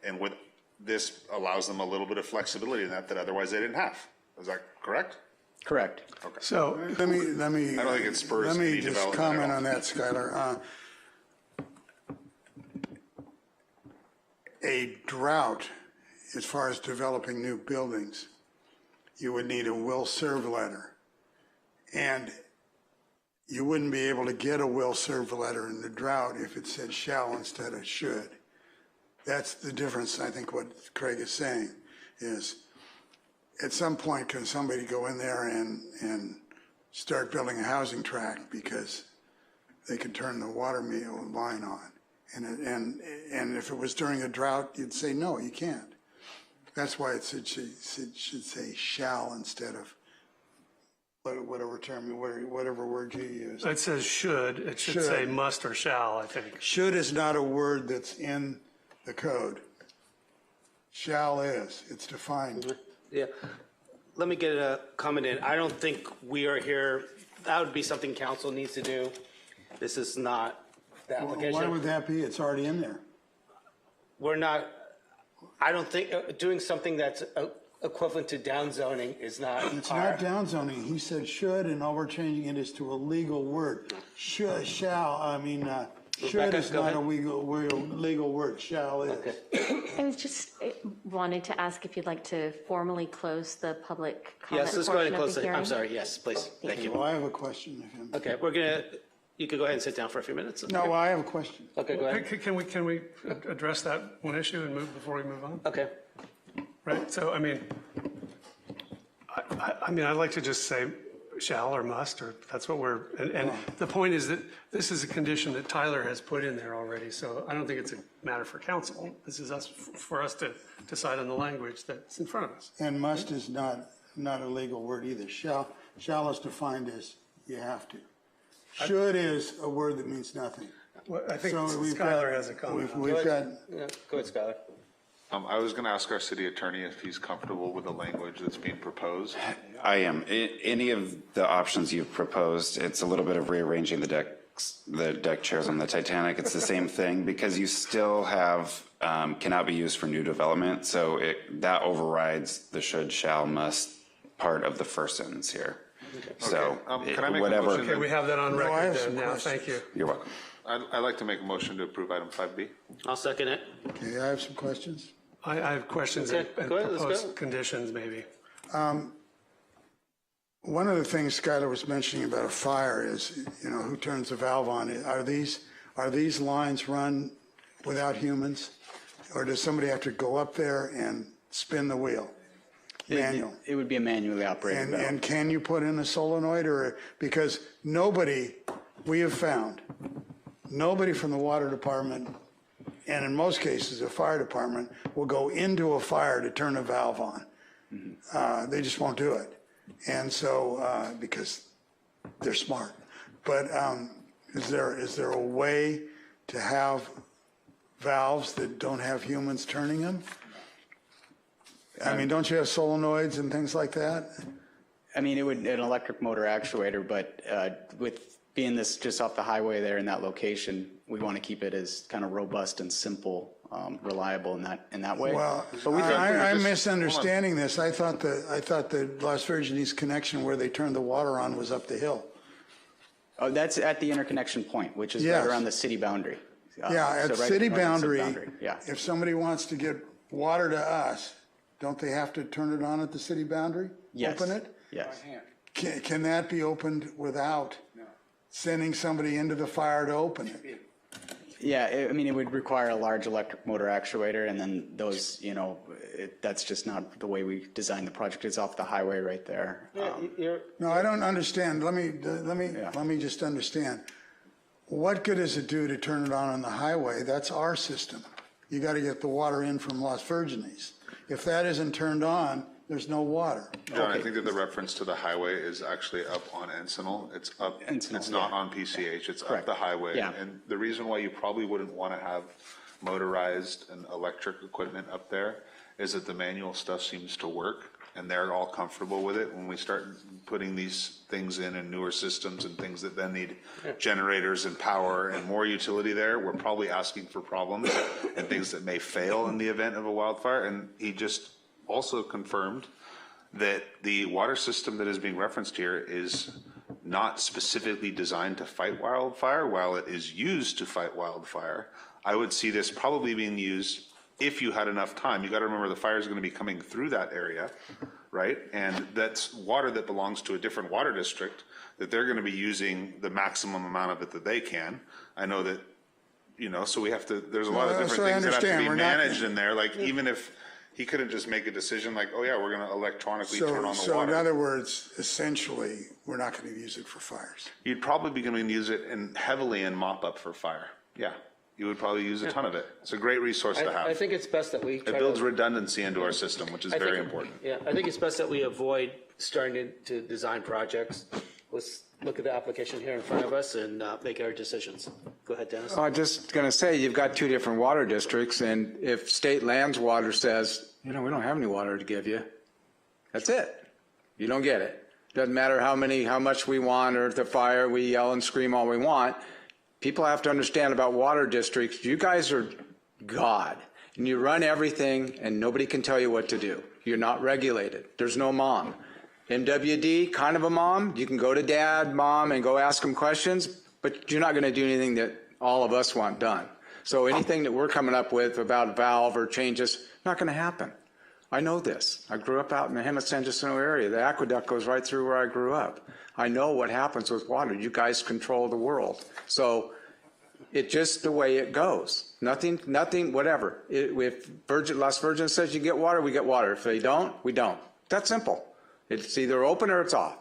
[SPEAKER 4] And with this allows them a little bit of flexibility in that otherwise they didn't have. Is that correct?
[SPEAKER 16] Correct.
[SPEAKER 4] Okay.
[SPEAKER 3] So let me.
[SPEAKER 4] I don't think it spurs
[SPEAKER 3] Let me
[SPEAKER 4] any
[SPEAKER 3] just
[SPEAKER 4] development
[SPEAKER 3] comment
[SPEAKER 4] at all.
[SPEAKER 3] on that, Skylar. A drought, as far as developing new buildings, you would need a will serve letter, and you wouldn't be able to get a will serve letter in the drought if it said shall instead of should. That's the difference. I think what Craig is saying is, at some point, can somebody go in there and start building a housing tract because they could turn the water line on? And if it was during a drought, you'd say, no, you can't. That's why it should say shall instead of whatever term, whatever word you use.
[SPEAKER 9] It says should. It should say must or shall, I think.
[SPEAKER 3] Should is not a word that's in the code. Shall is. It's defined.
[SPEAKER 1] Yeah. Let me get a comment in. I don't think we are here, that would be something council needs to do. This is not the application.
[SPEAKER 3] Why would that be? It's already in there.
[SPEAKER 1] We're not, I don't think, doing something that's equivalent to down zoning is not.
[SPEAKER 3] It's not down zoning. He said should, and all we're changing it is to a legal word. Should is not a legal word. Shall is.
[SPEAKER 1] Okay.
[SPEAKER 2] I was just wanted to ask if you'd like to formally close the public comment
[SPEAKER 1] Yes, let's go ahead and
[SPEAKER 2] portion of
[SPEAKER 1] close
[SPEAKER 2] the
[SPEAKER 1] it. I'm
[SPEAKER 2] hearing.
[SPEAKER 1] sorry, yes, please. Thank you.
[SPEAKER 3] Well, I have a question of him.
[SPEAKER 1] Okay, you could go ahead and sit down for a few minutes.
[SPEAKER 3] No, well, I have a question.
[SPEAKER 1] Okay, go ahead.
[SPEAKER 9] Can we address that one issue and move before we move on?
[SPEAKER 1] Okay.
[SPEAKER 9] Right, so, I mean, I'd like to just say shall or must, or that's what we're, and the point is that this is a condition that Tyler has put in there already, so I don't think it's a matter for council. This is for us to decide on the language that's in front of us.
[SPEAKER 3] And must is not a legal word either. Shall is defined as you have to. Should is a word that means nothing.
[SPEAKER 9] Well, I think
[SPEAKER 3] So
[SPEAKER 9] Skylar has a comment.
[SPEAKER 3] We've got.
[SPEAKER 1] Yeah, go ahead, Skylar.
[SPEAKER 4] I was going to ask our city attorney if he's comfortable with the language that's being proposed.
[SPEAKER 15] I am. Any of the options you've proposed, it's a little bit of rearranging the deck chairs on the Titanic. It's the same thing because you still have, cannot be used for new development. So that overrides the should, shall, must part of the first sentence here.
[SPEAKER 4] Okay.
[SPEAKER 15] So
[SPEAKER 4] Can I make
[SPEAKER 15] whatever.
[SPEAKER 4] a motion?
[SPEAKER 9] Okay, we have that on
[SPEAKER 3] No, I
[SPEAKER 9] record
[SPEAKER 3] have
[SPEAKER 9] then
[SPEAKER 3] some
[SPEAKER 9] now.
[SPEAKER 3] questions.
[SPEAKER 9] Thank you.
[SPEAKER 15] You're welcome.
[SPEAKER 4] I'd like to make a motion to approve item 5B.
[SPEAKER 1] I'll second it.
[SPEAKER 3] Okay, I have some questions.
[SPEAKER 9] I have questions
[SPEAKER 1] Okay,
[SPEAKER 9] and
[SPEAKER 1] go ahead, let's
[SPEAKER 9] proposed
[SPEAKER 1] go.
[SPEAKER 9] conditions maybe.
[SPEAKER 3] One of the things Skylar was mentioning about a fire is, who turns the valve on? Are these lines run without humans? Or does somebody have to go up there and spin the wheel? Manual.
[SPEAKER 16] It would be a manually operated valve.
[SPEAKER 3] And can you put in a solenoid because we have found, nobody from the water department, and in most cases, the fire department, will go into a fire to turn a valve on. They just won't do it. And so, because they're smart. But is there a way to have valves that don't have humans turning them? I mean, don't you have solenoids and things like that?
[SPEAKER 16] I mean, it would an electric motor actuator, but with being this just off the highway there in that location, we want to keep it as kind of robust and simple, reliable in that way.
[SPEAKER 3] Well,
[SPEAKER 16] but we
[SPEAKER 3] I'm misunderstanding this. I thought the Las Virgenes connection where they turned the water on was up the hill.
[SPEAKER 16] Oh, that's at the interconnection point, which is
[SPEAKER 3] Yes.
[SPEAKER 16] right around the city boundary.
[SPEAKER 3] Yeah, at
[SPEAKER 16] so right-
[SPEAKER 3] city
[SPEAKER 16] right on the
[SPEAKER 3] boundary,
[SPEAKER 16] Yeah.
[SPEAKER 3] if somebody wants to get water to us, don't they have to turn it on at the city boundary?
[SPEAKER 16] Yes.
[SPEAKER 3] Open it?
[SPEAKER 16] Yes.
[SPEAKER 3] Can that be opened without sending somebody into the fire to open it?
[SPEAKER 16] Yeah, I mean, it would require a large electric motor actuator, and then those, that's just not the way we designed the project. It's off the highway right there.
[SPEAKER 3] No, I don't understand. Let me just understand. what good does it do to turn it on the highway? That's our system. You got to get the water in from Las Virgenes. If that isn't turned on, there's no water.
[SPEAKER 4] John, I think that the reference to the highway is actually up on Encinal. It's up, it's not on PCH, it's up the highway.
[SPEAKER 16] Yeah.
[SPEAKER 4] And the reason why you probably wouldn't want to have motorized and electric equipment up there is that the manual stuff seems to work and they're all comfortable with it. When we start putting these things in and newer systems and things that then need generators and power and more utility there, we're probably asking for problems and things that may fail in the event of a wildfire. And he just also confirmed that the water system that is being referenced here is not specifically designed to fight wildfire. While it is used to fight wildfire, I would see this probably being used if you had enough time. You got to remember the fire is going to be coming through that area, right? And that's water that belongs to a different water district that they're going to be using the maximum amount of it that they can. I know that, you know, so we have to, there's a lot of different things that have to be managed in there. Like even if he couldn't just make a decision like, oh yeah, we're going to electronically turn on the water.
[SPEAKER 3] So in other words, essentially, we're not going to use it for fires.
[SPEAKER 4] You'd probably be going to use it heavily in mop up for fire. Yeah. You would probably use a ton of it. It's a great resource to have.
[SPEAKER 17] I think it's best that we try
[SPEAKER 4] It builds
[SPEAKER 17] to,
[SPEAKER 4] redundancy into our system, which is very important.
[SPEAKER 17] Yeah, I think it's best that we avoid starting to design projects. Let's look at the application here in front of us and make our decisions. Go ahead, Dennis.
[SPEAKER 10] I'm just going to say, you've got two different water districts, and if state lands water says, you know, we don't have any water to give you, that's it. You don't get it. Doesn't matter how much we want, or if the fire, we yell and scream all we want. People have to understand about water districts. You guys are God, and you run everything, and nobody can tell you what to do. You're not regulated. There's no mom. MWD, kind of a mom. You can go to dad, mom, and go ask them questions, but you're not going to do anything that all of us want done. So anything that we're coming up with about valve or changes, not going to happen. I know this. I grew up out in the Jemez San Jacinto area. The aqueduct goes right through where I grew up. I know what happens with water. You guys control the world. So it's just the way it goes. Nothing, whatever. If Las Virgenes says you get water, we get water. If they don't, we don't. That's simple. It's either open or it's off.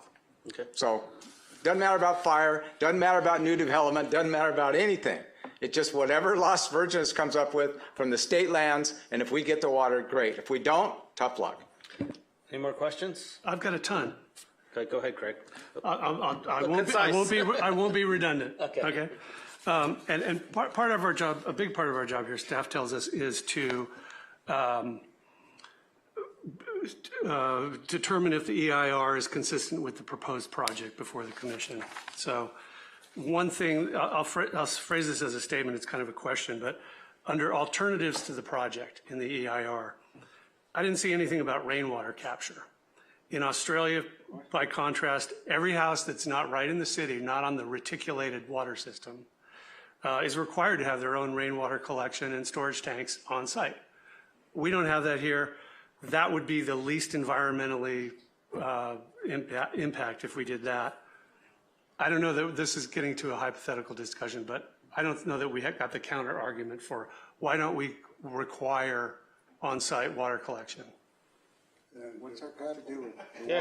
[SPEAKER 17] Okay.
[SPEAKER 10] So doesn't matter about fire, doesn't matter about new development, doesn't matter about anything. It's just whatever Las Virgenes comes up with from the state lands, and if we get the water, great. If we don't, tough luck.
[SPEAKER 17] Any more questions?
[SPEAKER 9] I've got a ton.
[SPEAKER 17] Okay, go ahead, Craig.
[SPEAKER 9] I won't be redundant.
[SPEAKER 17] Okay.
[SPEAKER 9] And part of our job, a big part of our job here, staff tells us, is to determine if the EIR is consistent with the proposed project before the commission. So one thing, I'll phrase this as a statement, it's kind of a question, but under alternatives to the project in the EIR, I didn't see anything about rainwater capture. In Australia, by contrast, every house that's not right in the city, not on the reticulated water system, is required to have their own rainwater collection and storage tanks on site. We don't have that here. That would be the least environmentally impact if we did that. I don't know that this is getting to a hypothetical discussion, but I don't know that we got the counter argument for why don't we require on-site water collection.
[SPEAKER 3] What's that got to do with it?
[SPEAKER 17] Yeah,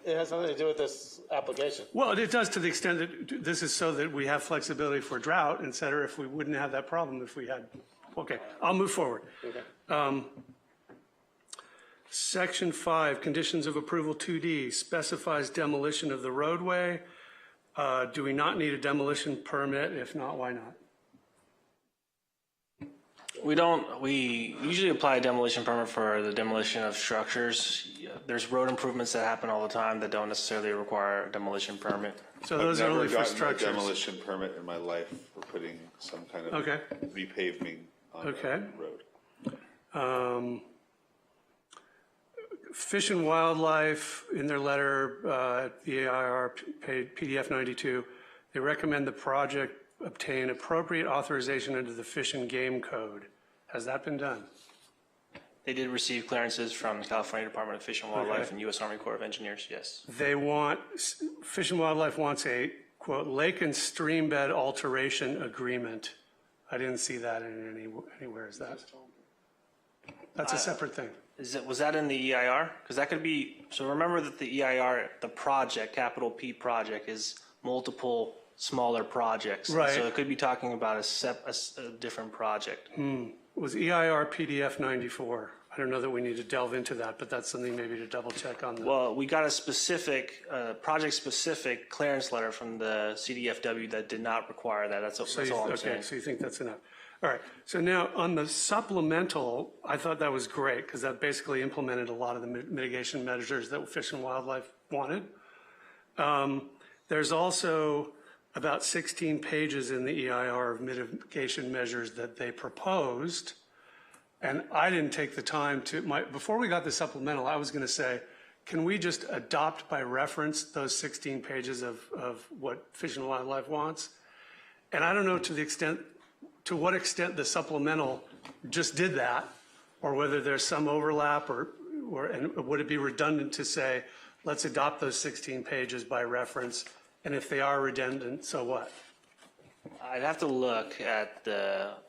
[SPEAKER 17] it has something to do with this application.
[SPEAKER 9] Well, it does to the extent that this is so that we have flexibility for drought, et cetera, if we wouldn't have that problem if we had. Okay, I'll move forward.
[SPEAKER 17] Okay.
[SPEAKER 9] Section 5, conditions of approval 2D, specifies demolition of the roadway. Do we not need a demolition permit? If not, why not?
[SPEAKER 21] We don't. We usually apply a demolition permit for the demolition of structures. There's road improvements that happen all the time that don't necessarily require a demolition permit.
[SPEAKER 9] So those are only for
[SPEAKER 4] I've
[SPEAKER 9] structures.
[SPEAKER 4] never gotten a demolition permit in my life for putting some kind of repaving on
[SPEAKER 9] Okay.
[SPEAKER 4] a road.
[SPEAKER 9] Fish and Wildlife, in their letter, the EIR, PDF 92, they recommend the project obtain appropriate authorization under the Fish and Game Code. Has that been done?
[SPEAKER 21] They did receive clearances from the California Department of Fish and Wildlife and U.S. Army Corps of Engineers, yes.
[SPEAKER 9] They want, Fish and Wildlife wants a, quote, lake and stream bed alteration agreement. I didn't see that in anywhere. Is that? That's a separate thing.
[SPEAKER 21] Was that in the EIR? Because that could be, so remember that the EIR, the project, capital P project, is multiple smaller projects.
[SPEAKER 9] Right.
[SPEAKER 21] So it could be talking about a different project.
[SPEAKER 9] Was EIR PDF 94? I don't know that we need to delve into that, but that's something maybe to double check on.
[SPEAKER 21] Well, we got a specific, project-specific clearance letter from the CDFW that did not require that. That's all I'm saying.
[SPEAKER 9] Okay, so you think that's enough. All right, so now on the supplemental, I thought that was great because that basically implemented a lot of the mitigation measures that Fish and Wildlife wanted. There's also about 16 pages in the EIR of mitigation measures that they proposed. And I didn't take the time before we got the supplemental, I was going to say, can we just adopt by reference those 16 pages of what Fish and Wildlife wants? And I don't know to what extent the supplemental just did that, or whether there's some overlap, and would it be redundant to say, let's adopt those 16 pages by reference, and if they are redundant, so what?
[SPEAKER 21] I'd have to look at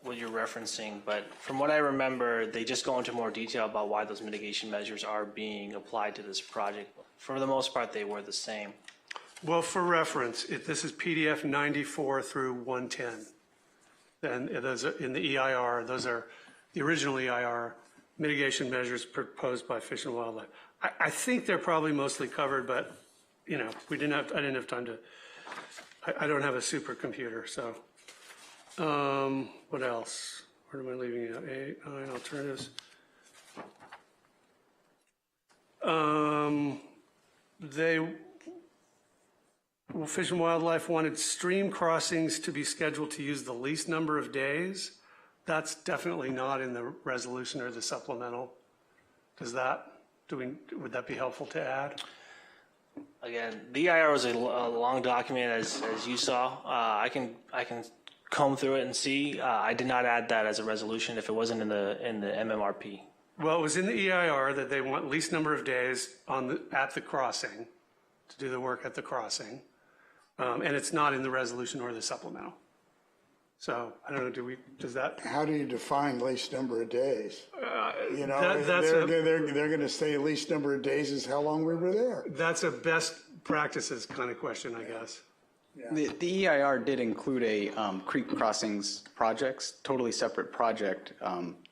[SPEAKER 21] what you're referencing, but from what I remember, they just go into more detail about why those mitigation measures are being applied to this project. For the most part, they were the same.
[SPEAKER 9] Well, for reference, this is PDF 94 through 110. And those are in the EIR, those are the original EIR mitigation measures proposed by Fish and Wildlife. I think they're probably mostly covered, but you know, I didn't have time to. I don't have a supercomputer, so. What else? Where am I leaving out? 8, 9 alternatives. Fish and Wildlife wanted stream crossings to be scheduled to use the least number of days. That's definitely not in the resolution or the supplemental. Would that be helpful to add?
[SPEAKER 21] Again, the EIR was a long document, as you saw. I can comb through it and see. I did not add that as a resolution if it wasn't in the MMRP.
[SPEAKER 9] Well, it was in the EIR that they want least number of days at the crossing to do the work at the crossing, and it's not in the resolution or the supplemental. So I don't know. Does that?
[SPEAKER 3] How do you define least number of days? You know, they're going to say least number of days is how long we were there.
[SPEAKER 9] That's a best practices kind of question, I guess.
[SPEAKER 16] Yeah. The EIR did include a creek crossings projects, totally separate project.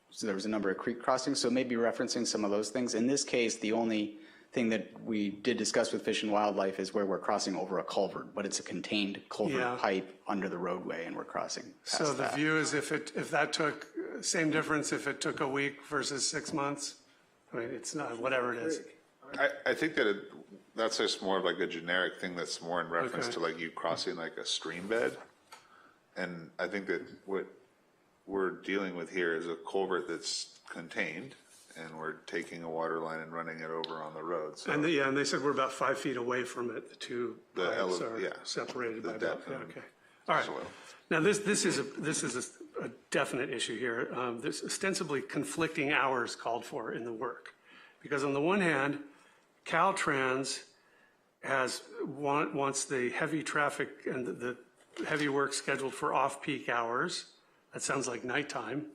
[SPEAKER 16] So there was a number of creek crossings, so maybe referencing some of those things. In this case, the only thing that we did discuss with Fish and Wildlife is where we're crossing over a culvert, but it's a contained culvert pipe under the roadway, and we're crossing past
[SPEAKER 9] So the
[SPEAKER 16] that.
[SPEAKER 9] view is if that took, same difference if it took a week versus 6 months? I mean, it's not, whatever it is.
[SPEAKER 4] I think that that's just more of like a generic thing that's more in reference to like you crossing like a stream bed. And I think that what we're dealing with here is a culvert that's contained, and we're taking a water line and running it over on the road. So
[SPEAKER 9] And they said we're about 5 feet away from it. The two pipes are separated by about, okay. All right. Now this is a definite issue here. There's ostensibly conflicting hours called for in the work. Because on the one hand, Caltrans wants the heavy traffic and the heavy work scheduled for off-peak hours. That sounds like nighttime.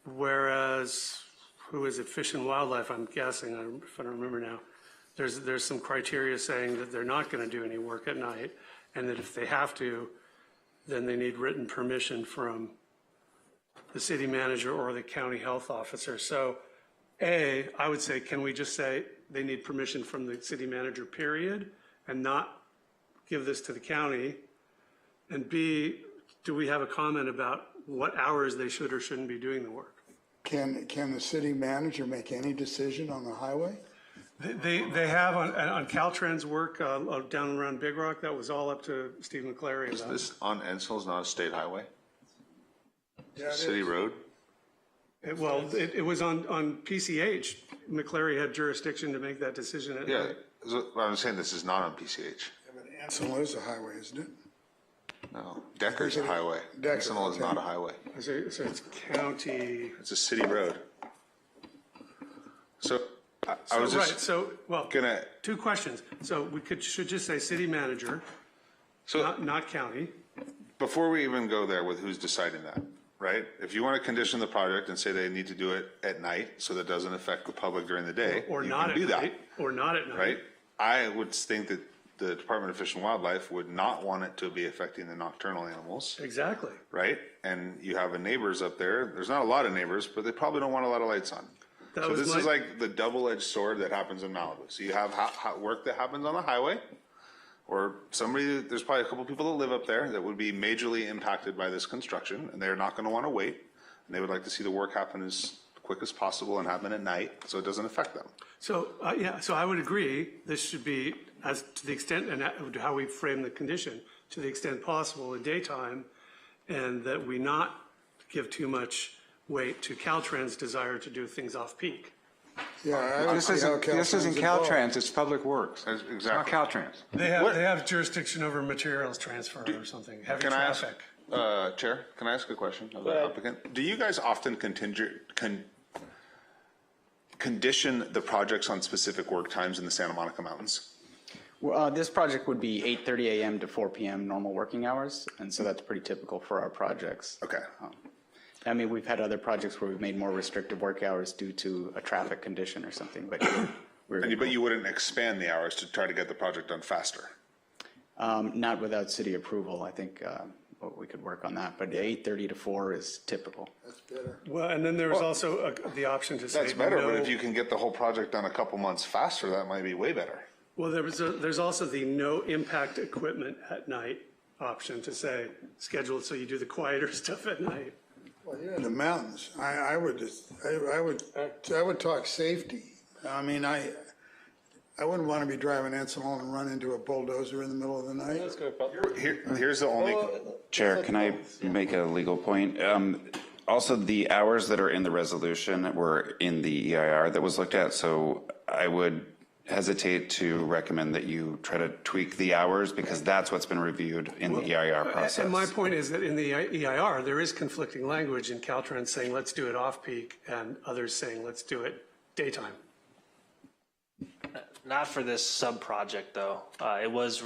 [SPEAKER 9] Whereas, who is it? Fish and Wildlife, I'm guessing, if I don't remember now. There's some criteria saying that they're not going to do any work at night, and that if they have to, then they need written permission from the city manager or the county health officer. So, A, I would say, can we just say they need permission from the city manager, period, and not give this to the county? And B, do we have a comment about what hours they should or shouldn't be doing the work?
[SPEAKER 3] Can the city manager make any decision on the highway?
[SPEAKER 9] They have on Caltrans work down around Big Rock, that was all up to Steve McClary.
[SPEAKER 4] is this on Ensign's not a state highway?
[SPEAKER 3] Yeah,
[SPEAKER 4] City road?
[SPEAKER 9] It was on PCH. McClary had jurisdiction to make that decision at night.
[SPEAKER 4] So I'm saying this is not on PCH.
[SPEAKER 3] Ensign is a highway, isn't it?
[SPEAKER 4] No, Decker's a highway. Ensign is not a highway.
[SPEAKER 9] So it's county.
[SPEAKER 4] It's a city road. So I was just
[SPEAKER 9] two questions. So we should just say city manager, not county.
[SPEAKER 4] Before we even go there with who's deciding that, right? If you want to condition the project and say they need to do it at night so that doesn't affect the public during the day,
[SPEAKER 9] Or
[SPEAKER 4] you
[SPEAKER 9] not
[SPEAKER 4] can
[SPEAKER 9] at
[SPEAKER 4] do
[SPEAKER 9] night.
[SPEAKER 4] that,
[SPEAKER 9] Or not at night.
[SPEAKER 4] right? I would think that the Department of Fish and Wildlife would not want it to be affecting the nocturnal animals,
[SPEAKER 9] Exactly.
[SPEAKER 4] right? And you have neighbors up there. There's not a lot of neighbors, but they probably don't want a lot of lights on.
[SPEAKER 9] That
[SPEAKER 4] So
[SPEAKER 9] was
[SPEAKER 4] this
[SPEAKER 9] my-
[SPEAKER 4] is like the double-edged sword that happens in Malibu. So you have work that happens on the highway, or there's probably a couple people that live up there that would be majorly impacted by this construction, and they're not going to want to wait. And they would like to see the work happen as quick as possible and happen at night, so it doesn't affect them.
[SPEAKER 9] So, so I would agree, this should be, as to the extent, and how we frame the condition, to the extent possible in daytime, and that we not give too much weight to Caltrans' desire to do things off-peak.
[SPEAKER 3] Yeah, I would
[SPEAKER 10] This
[SPEAKER 3] see how
[SPEAKER 10] isn't
[SPEAKER 3] Caltrans involved.
[SPEAKER 10] Caltrans, it's Public Works. It's not Caltrans.
[SPEAKER 9] They have jurisdiction over materials transfer or something, heavy
[SPEAKER 4] Can I ask,
[SPEAKER 9] traffic.
[SPEAKER 4] Chair, can I ask a question of the applicant? Do you guys often condition the projects on specific work times in the Santa Monica Mountains?
[SPEAKER 16] Well, this project would be 8:30 a.m. to 4 p.m. normal working hours, and so that's pretty typical for our projects.
[SPEAKER 4] Okay.
[SPEAKER 16] I mean, we've had other projects where we've made more restrictive work hours due to a traffic condition or something, but
[SPEAKER 4] But you wouldn't expand the hours to try to get the project done faster?
[SPEAKER 16] not without city approval. I think we could work on that, but 8:30 to 4 is typical.
[SPEAKER 3] That's better.
[SPEAKER 9] Well, and then there was also the option to say
[SPEAKER 4] That's better, but
[SPEAKER 9] no-
[SPEAKER 4] if you can get the whole project done a couple months faster, that might be way better.
[SPEAKER 9] Well, there's also the no impact equipment at night option to say, schedule it so you do the quieter stuff at night.
[SPEAKER 3] Well, you're in the mountains. I would talk safety. I mean, I wouldn't want to be driving Encinal and run into a bulldozer in the middle of the night.
[SPEAKER 4] Here's the only.
[SPEAKER 15] Chair, can I make a legal point? Also, the hours that are in the resolution were in the EIR that was looked at, so I would hesitate to recommend that you try to tweak the hours because that's what's been reviewed in the EIR process.
[SPEAKER 9] And my point is that in the EIR, there is conflicting language in Caltrans saying, let's do it off-peak, and others saying, let's do it daytime.
[SPEAKER 21] Not for this sub-project, though. It was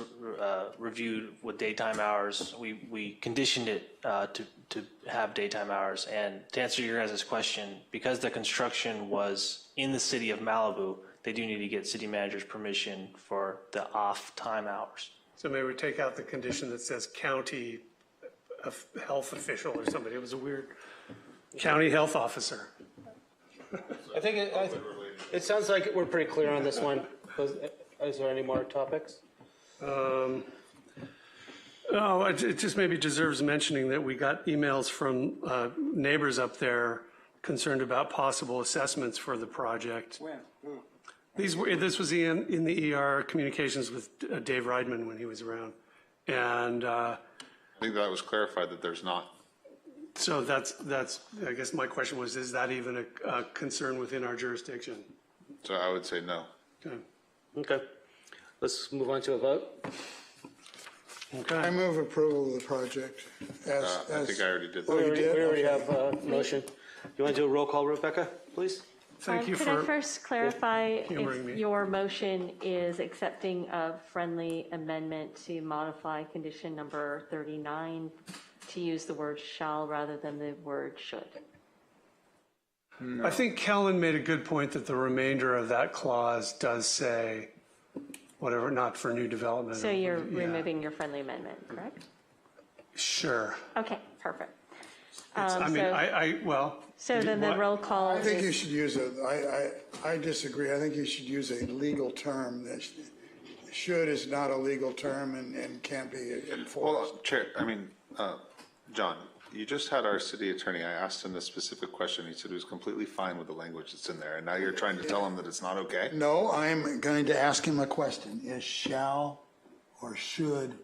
[SPEAKER 21] reviewed with daytime hours. We conditioned it to have daytime hours. And to answer your guys' question, because the construction was in the city of Malibu, they do need to get city manager's permission for the off-time hours.
[SPEAKER 9] So maybe we take out the condition that says county health official or somebody. It was a weird, county health officer.
[SPEAKER 1] I think it sounds like we're pretty clear on this one. Is there any more topics?
[SPEAKER 9] No, it just maybe deserves mentioning that we got emails from neighbors up there concerned about possible assessments for the project.
[SPEAKER 10] When?
[SPEAKER 9] This was in the ER communications with Dave Reidman when he was around. And
[SPEAKER 4] I think that was clarified that there's not.
[SPEAKER 9] so that's, I guess my question was, is that even a concern within our jurisdiction?
[SPEAKER 4] So I would say no.
[SPEAKER 1] Okay. Let's move on to a vote.
[SPEAKER 3] I move approval of the project as.
[SPEAKER 4] I think I already did that.
[SPEAKER 3] Oh, you
[SPEAKER 1] We
[SPEAKER 3] did?
[SPEAKER 1] already
[SPEAKER 3] Okay.
[SPEAKER 1] have a motion. You want to do a roll call, Rebecca, please?
[SPEAKER 9] Thank you
[SPEAKER 2] Could
[SPEAKER 9] for
[SPEAKER 2] I first clarify
[SPEAKER 9] humoring me.
[SPEAKER 2] if your motion is accepting a friendly amendment to modify condition number 39 to use the word shall rather than the word should?
[SPEAKER 9] I think Kellen made a good point that the remainder of that clause does say whatever, not for new development.
[SPEAKER 2] So you're
[SPEAKER 9] Yeah.
[SPEAKER 2] removing your friendly amendment, correct?
[SPEAKER 9] Sure.
[SPEAKER 2] Okay, perfect.
[SPEAKER 9] I mean, well.
[SPEAKER 2] So then the
[SPEAKER 9] what-
[SPEAKER 2] roll call
[SPEAKER 3] I think
[SPEAKER 2] is-
[SPEAKER 3] you should use I disagree. I think you should use a legal term. That should is not a legal term and can't be enforced.
[SPEAKER 4] Well, Chair, John, you just had our city attorney. I asked him this specific question. He said he was completely fine with the language that's in there. And now you're trying to tell him that it's not okay?
[SPEAKER 3] No, I'm going to ask him a question. Is shall or should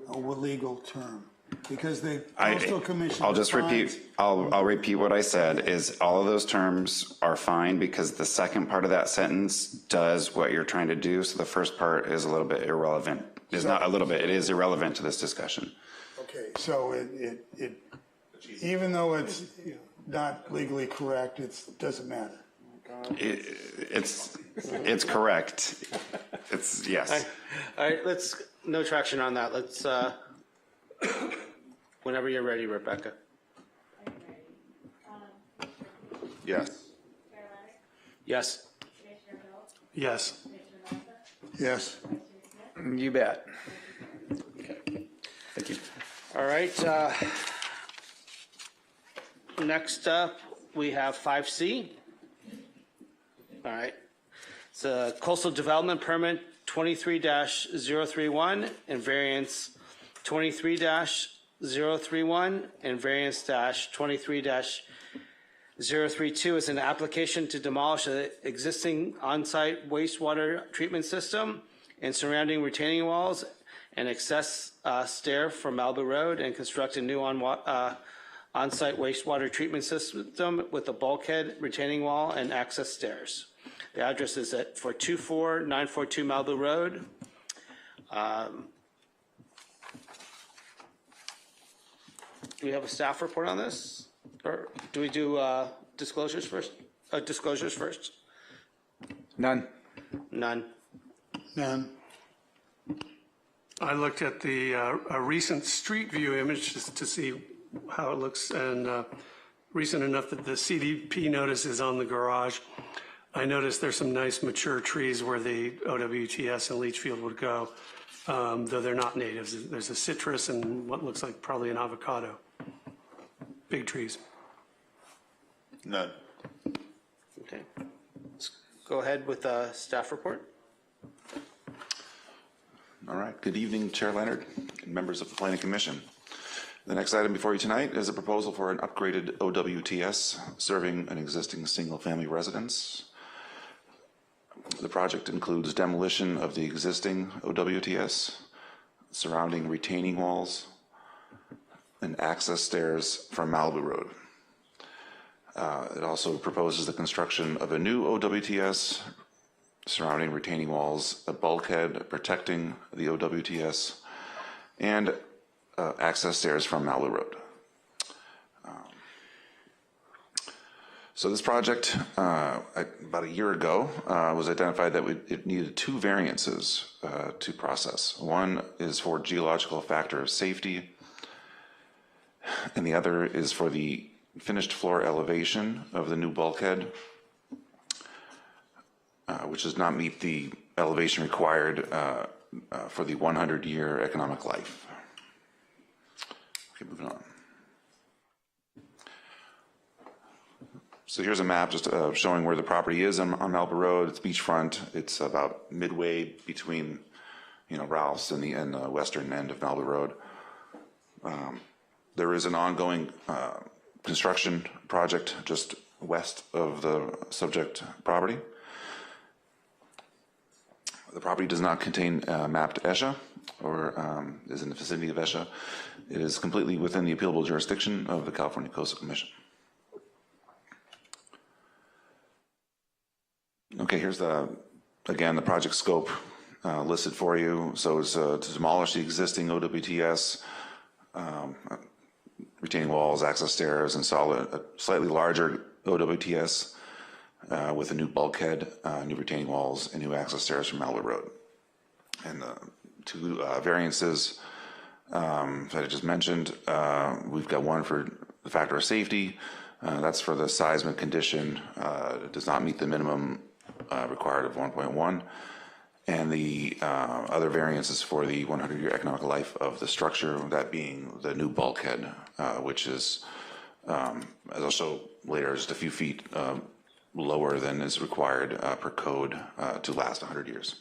[SPEAKER 3] a legal term? Because the Coastal Commission.
[SPEAKER 15] I'll just
[SPEAKER 3] defines-
[SPEAKER 15] repeat, I'll repeat what I said, is all of those terms are fine because the second part of that sentence does what you're trying to do. So the first part is a little bit irrelevant. Is not a little bit, it is irrelevant to this discussion.
[SPEAKER 3] Okay, so it even though it's not legally correct, it doesn't matter.
[SPEAKER 15] It's correct. It's, yes.
[SPEAKER 1] All right, no traction on that. Let's, whenever you're ready, Rebecca.
[SPEAKER 4] Yes.
[SPEAKER 1] Yes.
[SPEAKER 9] Yes.
[SPEAKER 3] Yes.
[SPEAKER 10] You bet. Thank you.
[SPEAKER 17] All right. Next up, we have 5C. All right. It's a coastal development permit 23-031 and variance 23-031 and variance -23-032 is an application to demolish an existing on-site wastewater treatment system and surrounding retaining walls and access stair from Malibu Road and construct a new on-site wastewater treatment system with a bulkhead, retaining wall, and access stairs. The address is at 42942 Malibu Road. Do we have a staff report on this? Or do we do disclosures first? Disclosures first?
[SPEAKER 10] None.
[SPEAKER 17] None.
[SPEAKER 3] None.
[SPEAKER 9] I looked at the a recent street view image just to see how it looks, and recent enough that the CDP notice is on the garage. I noticed there's some nice mature trees where the OWTS and leach field would go, though they're not natives. There's a citrus and what looks like probably an avocado. Big trees.
[SPEAKER 4] None.
[SPEAKER 17] Okay. Let's go ahead with the staff report.
[SPEAKER 12] All right. Good evening, Chair Leonard and members of the Planning Commission. The next item before you tonight is a proposal for an upgraded OWTS serving an existing single-family residence. The project includes demolition of the existing OWTS, surrounding retaining walls, and access stairs from Malibu Road. It also proposes the construction of a new OWTS surrounding retaining walls, a bulkhead protecting the OWTS, and access stairs from Malibu Road. So this project, about a year ago, was identified that it needed two variances to process. One is for geological factor of safety, and the other is for the finished floor elevation of the new bulkhead, which does not meet the elevation required for the 100-year economic life. Okay, moving on. So here's a map just showing where the property is on Malibu Road. It's beachfront. It's about midway between, Ralph's and the western end of Malibu Road. There is an ongoing construction project just west of the subject property. The property does not contain mapped ESHA or is in the vicinity of ESHA. It is completely within the appealable jurisdiction of the California Coastal Commission. Okay, here's again, the project scope listed for you. So it's to demolish the existing OWTS, retaining walls, access stairs, install a slightly larger OWTS with a new bulkhead, new retaining walls, and new access stairs from Malibu Road. And the two variances that I just mentioned, we've got one for the factor of safety. That's for the seismic condition. It does not meet the minimum required of 1.1. And the other variances for the 100-year economic life of the structure, that being the new bulkhead, which is, as I'll show later, just a few feet lower than is required per code to last 100 years.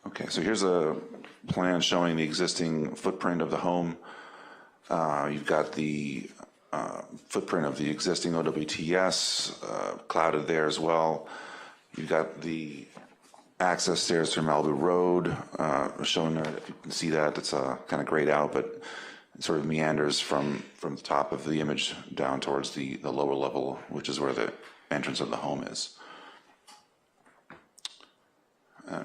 [SPEAKER 12] Okay, so here's a plan showing the existing footprint of the home. You've got the footprint of the existing OWTS clouded there as well. You've got the access stairs from Malibu Road shown there. If you can see that, it's kind of grayed out, but it sort of meanders from the top of the image down towards the lower level, which is where the entrance of the home is.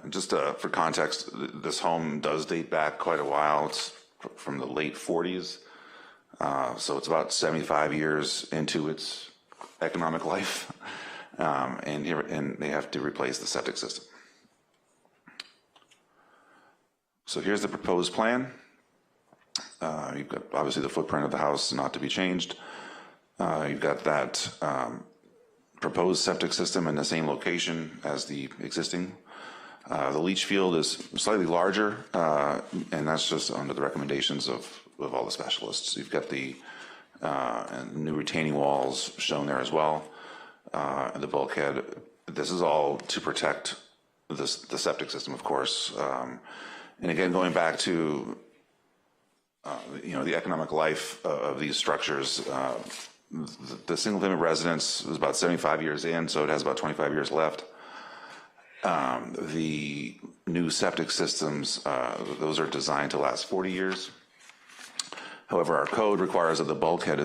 [SPEAKER 12] Just for context, this home does date back quite a while. It's from the late 40s. So it's about 75 years into its economic life, and they have to replace the septic system. So here's the proposed plan. You've got obviously the footprint of the house not to be changed. You've got that proposed septic system in the same location as the existing. The leach field is slightly larger, and that's just under the recommendations of all the specialists. You've got the new retaining walls shown there as well, and the bulkhead. This is all to protect the septic system, of course. And again, going back to the economic life of these structures, the single-family residence is about 75 years in, so it has about 25 years left. The new septic systems, those are designed to last 40 years. However, our code requires that the bulkhead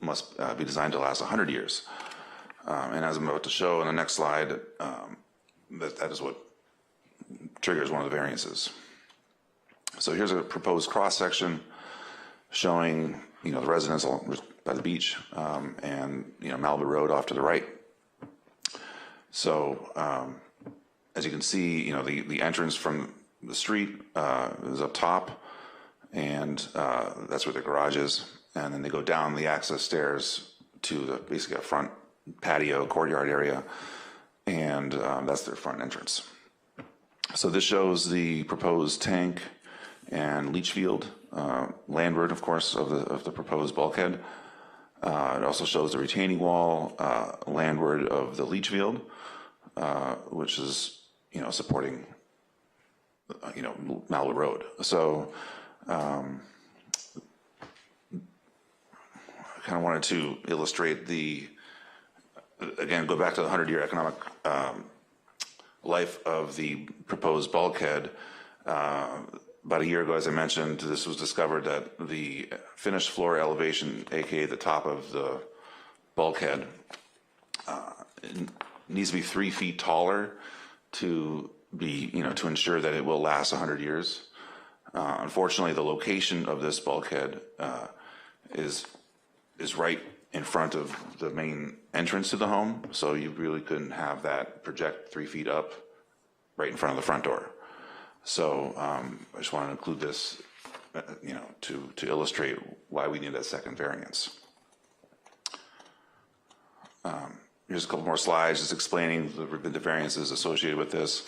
[SPEAKER 12] must be designed to last 100 years. And as I'm about to show in the next slide, that is what triggers one of the variances. So here's a proposed cross-section showing, the residence by the beach, and, Malibu Road off to the right. So, as you can see, the entrance from the street is up top, and that's where the garage is. And then they go down the access stairs to basically a front patio, courtyard area, and that's their front entrance. So this shows the proposed tank and leach field, landward, of course, of the proposed bulkhead. It also shows the retaining wall landward of the leach field, which is, supporting, Malibu Road. So I kind of wanted to illustrate again, go back to the 100-year economic life of the proposed bulkhead. About a year ago, as I mentioned, this was discovered that the finished floor elevation, aka the top of the bulkhead, needs to be 3 feet taller to be, to ensure that it will last 100 years. Unfortunately, the location of this bulkhead is right in front of the main entrance to the home, so you really couldn't have that project 3 feet up right in front of the front door. So I just wanted to include this, to illustrate why we need that second variance. Here's a couple more slides just explaining the variances associated with this.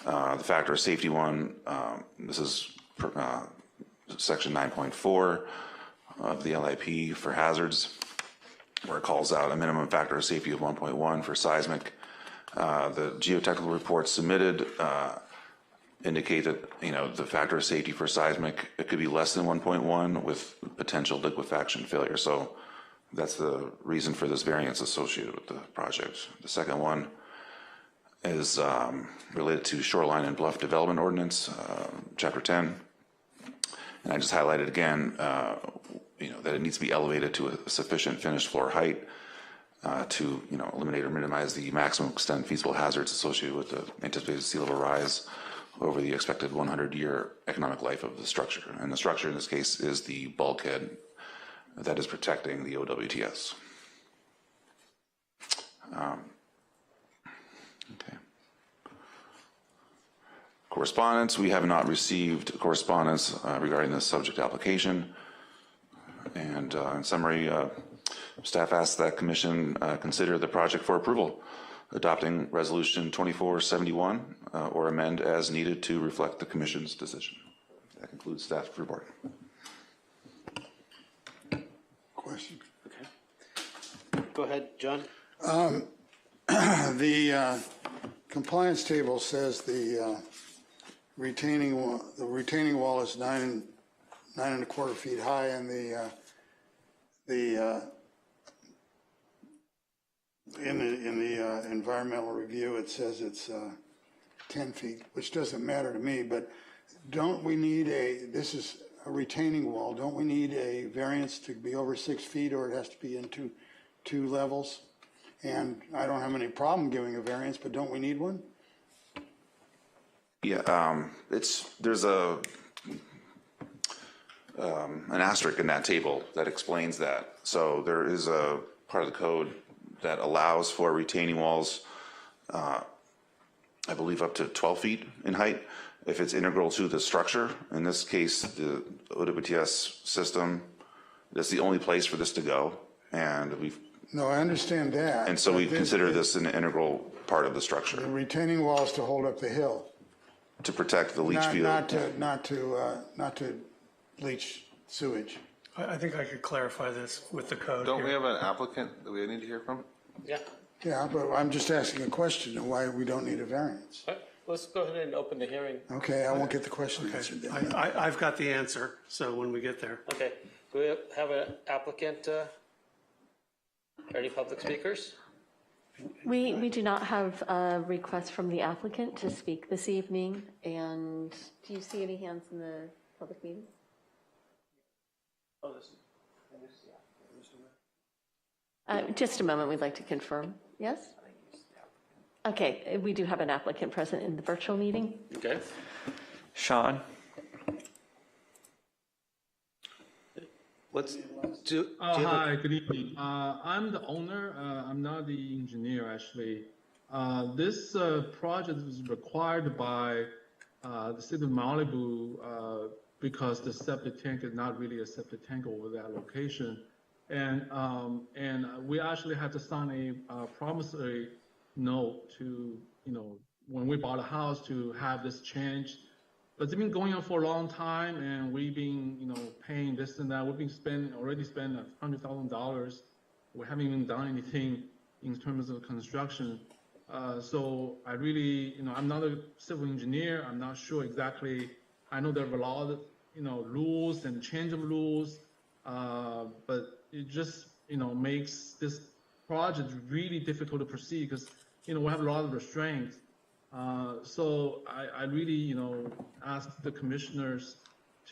[SPEAKER 12] The factor of safety one, this is section 9.4 of the LIP for hazards, where it calls out a minimum factor of safety of 1.1 for seismic. The geotechnical reports submitted indicate that, the factor of safety for seismic, it could be less than 1.1 with potential liquefaction failure. So that's the reason for this variance associated with the project. The second one is related to Shoreline and Bluff Development Ordinance, Chapter 10. And I just highlighted again, that it needs to be elevated to a sufficient finished floor height to, eliminate or minimize the maximum extent feasible hazards associated with the anticipated sea level rise over the expected 100-year economic life of the structure. And the structure in this case is the bulkhead that is protecting the OWTS. Okay. Correspondence, we have not received correspondence regarding this subject application. And in summary, staff asks that Commission consider the project for approval, adopting Resolution 2471 or amend as needed to reflect the Commission's decision. That concludes staff report.
[SPEAKER 3] Question?
[SPEAKER 1] Okay. Go ahead, John.
[SPEAKER 3] The compliance table says the retaining wall is 9.25 feet high, and in the environmental review it says it's 10 feet, which doesn't matter to me. But don't we need this is a retaining wall? Don't we need a variance to be over 6 feet, or it has to be in two levels? And I don't have any problem giving a variance, but don't we need one?
[SPEAKER 12] Yeah, there's an asterisk in that table that explains that. So there is a part of the code that allows for retaining walls, I believe up to 12 feet in height, if it's integral to the structure. In this case, the OWTS system, that's the only place for this to go. And we've,
[SPEAKER 3] No, I understand that.
[SPEAKER 12] and so
[SPEAKER 3] but
[SPEAKER 12] we consider this an integral part of the
[SPEAKER 3] The
[SPEAKER 12] structure
[SPEAKER 3] retaining walls to hold up the hill,
[SPEAKER 12] to protect the leach field.
[SPEAKER 3] not to leach sewage.
[SPEAKER 9] I think I could clarify this with the code
[SPEAKER 4] Don't we
[SPEAKER 9] here.
[SPEAKER 4] have an applicant that we need to hear from?
[SPEAKER 1] Yeah.
[SPEAKER 3] Yeah, but I'm just asking a question of why we don't need a variance.
[SPEAKER 1] Let's go ahead and open the hearing.
[SPEAKER 3] Okay, I won't get the question answered then.
[SPEAKER 9] I've got the answer, so when we get there.
[SPEAKER 1] Okay, do we have an applicant, or any public speakers?
[SPEAKER 2] We do not have a request from the applicant to speak this evening, and do you see any hands in the public meeting? Just a moment, we'd like to confirm. Yes? Okay, we do have an applicant present in the virtual meeting.
[SPEAKER 1] Okay.
[SPEAKER 6] Sean?
[SPEAKER 1] Let's do.
[SPEAKER 8] Hi, good evening. I'm the owner. I'm not the engineer, actually. This project was required by the city of Malibu because the septic tank is not really a septic tank over that location. And we actually had to sign a promissory note to, when we bought a house to have this changed. But it's been going on for a long time, and we've been, paying this and that. We've been already spent $100,000. We haven't even done anything in terms of construction. So I really, I'm not a civil engineer. I'm not sure exactly. I know there are a lot of, rules and change of rules, but it just, makes this project really difficult to proceed because, we have a lot of restraints. So I really, ask the commissioners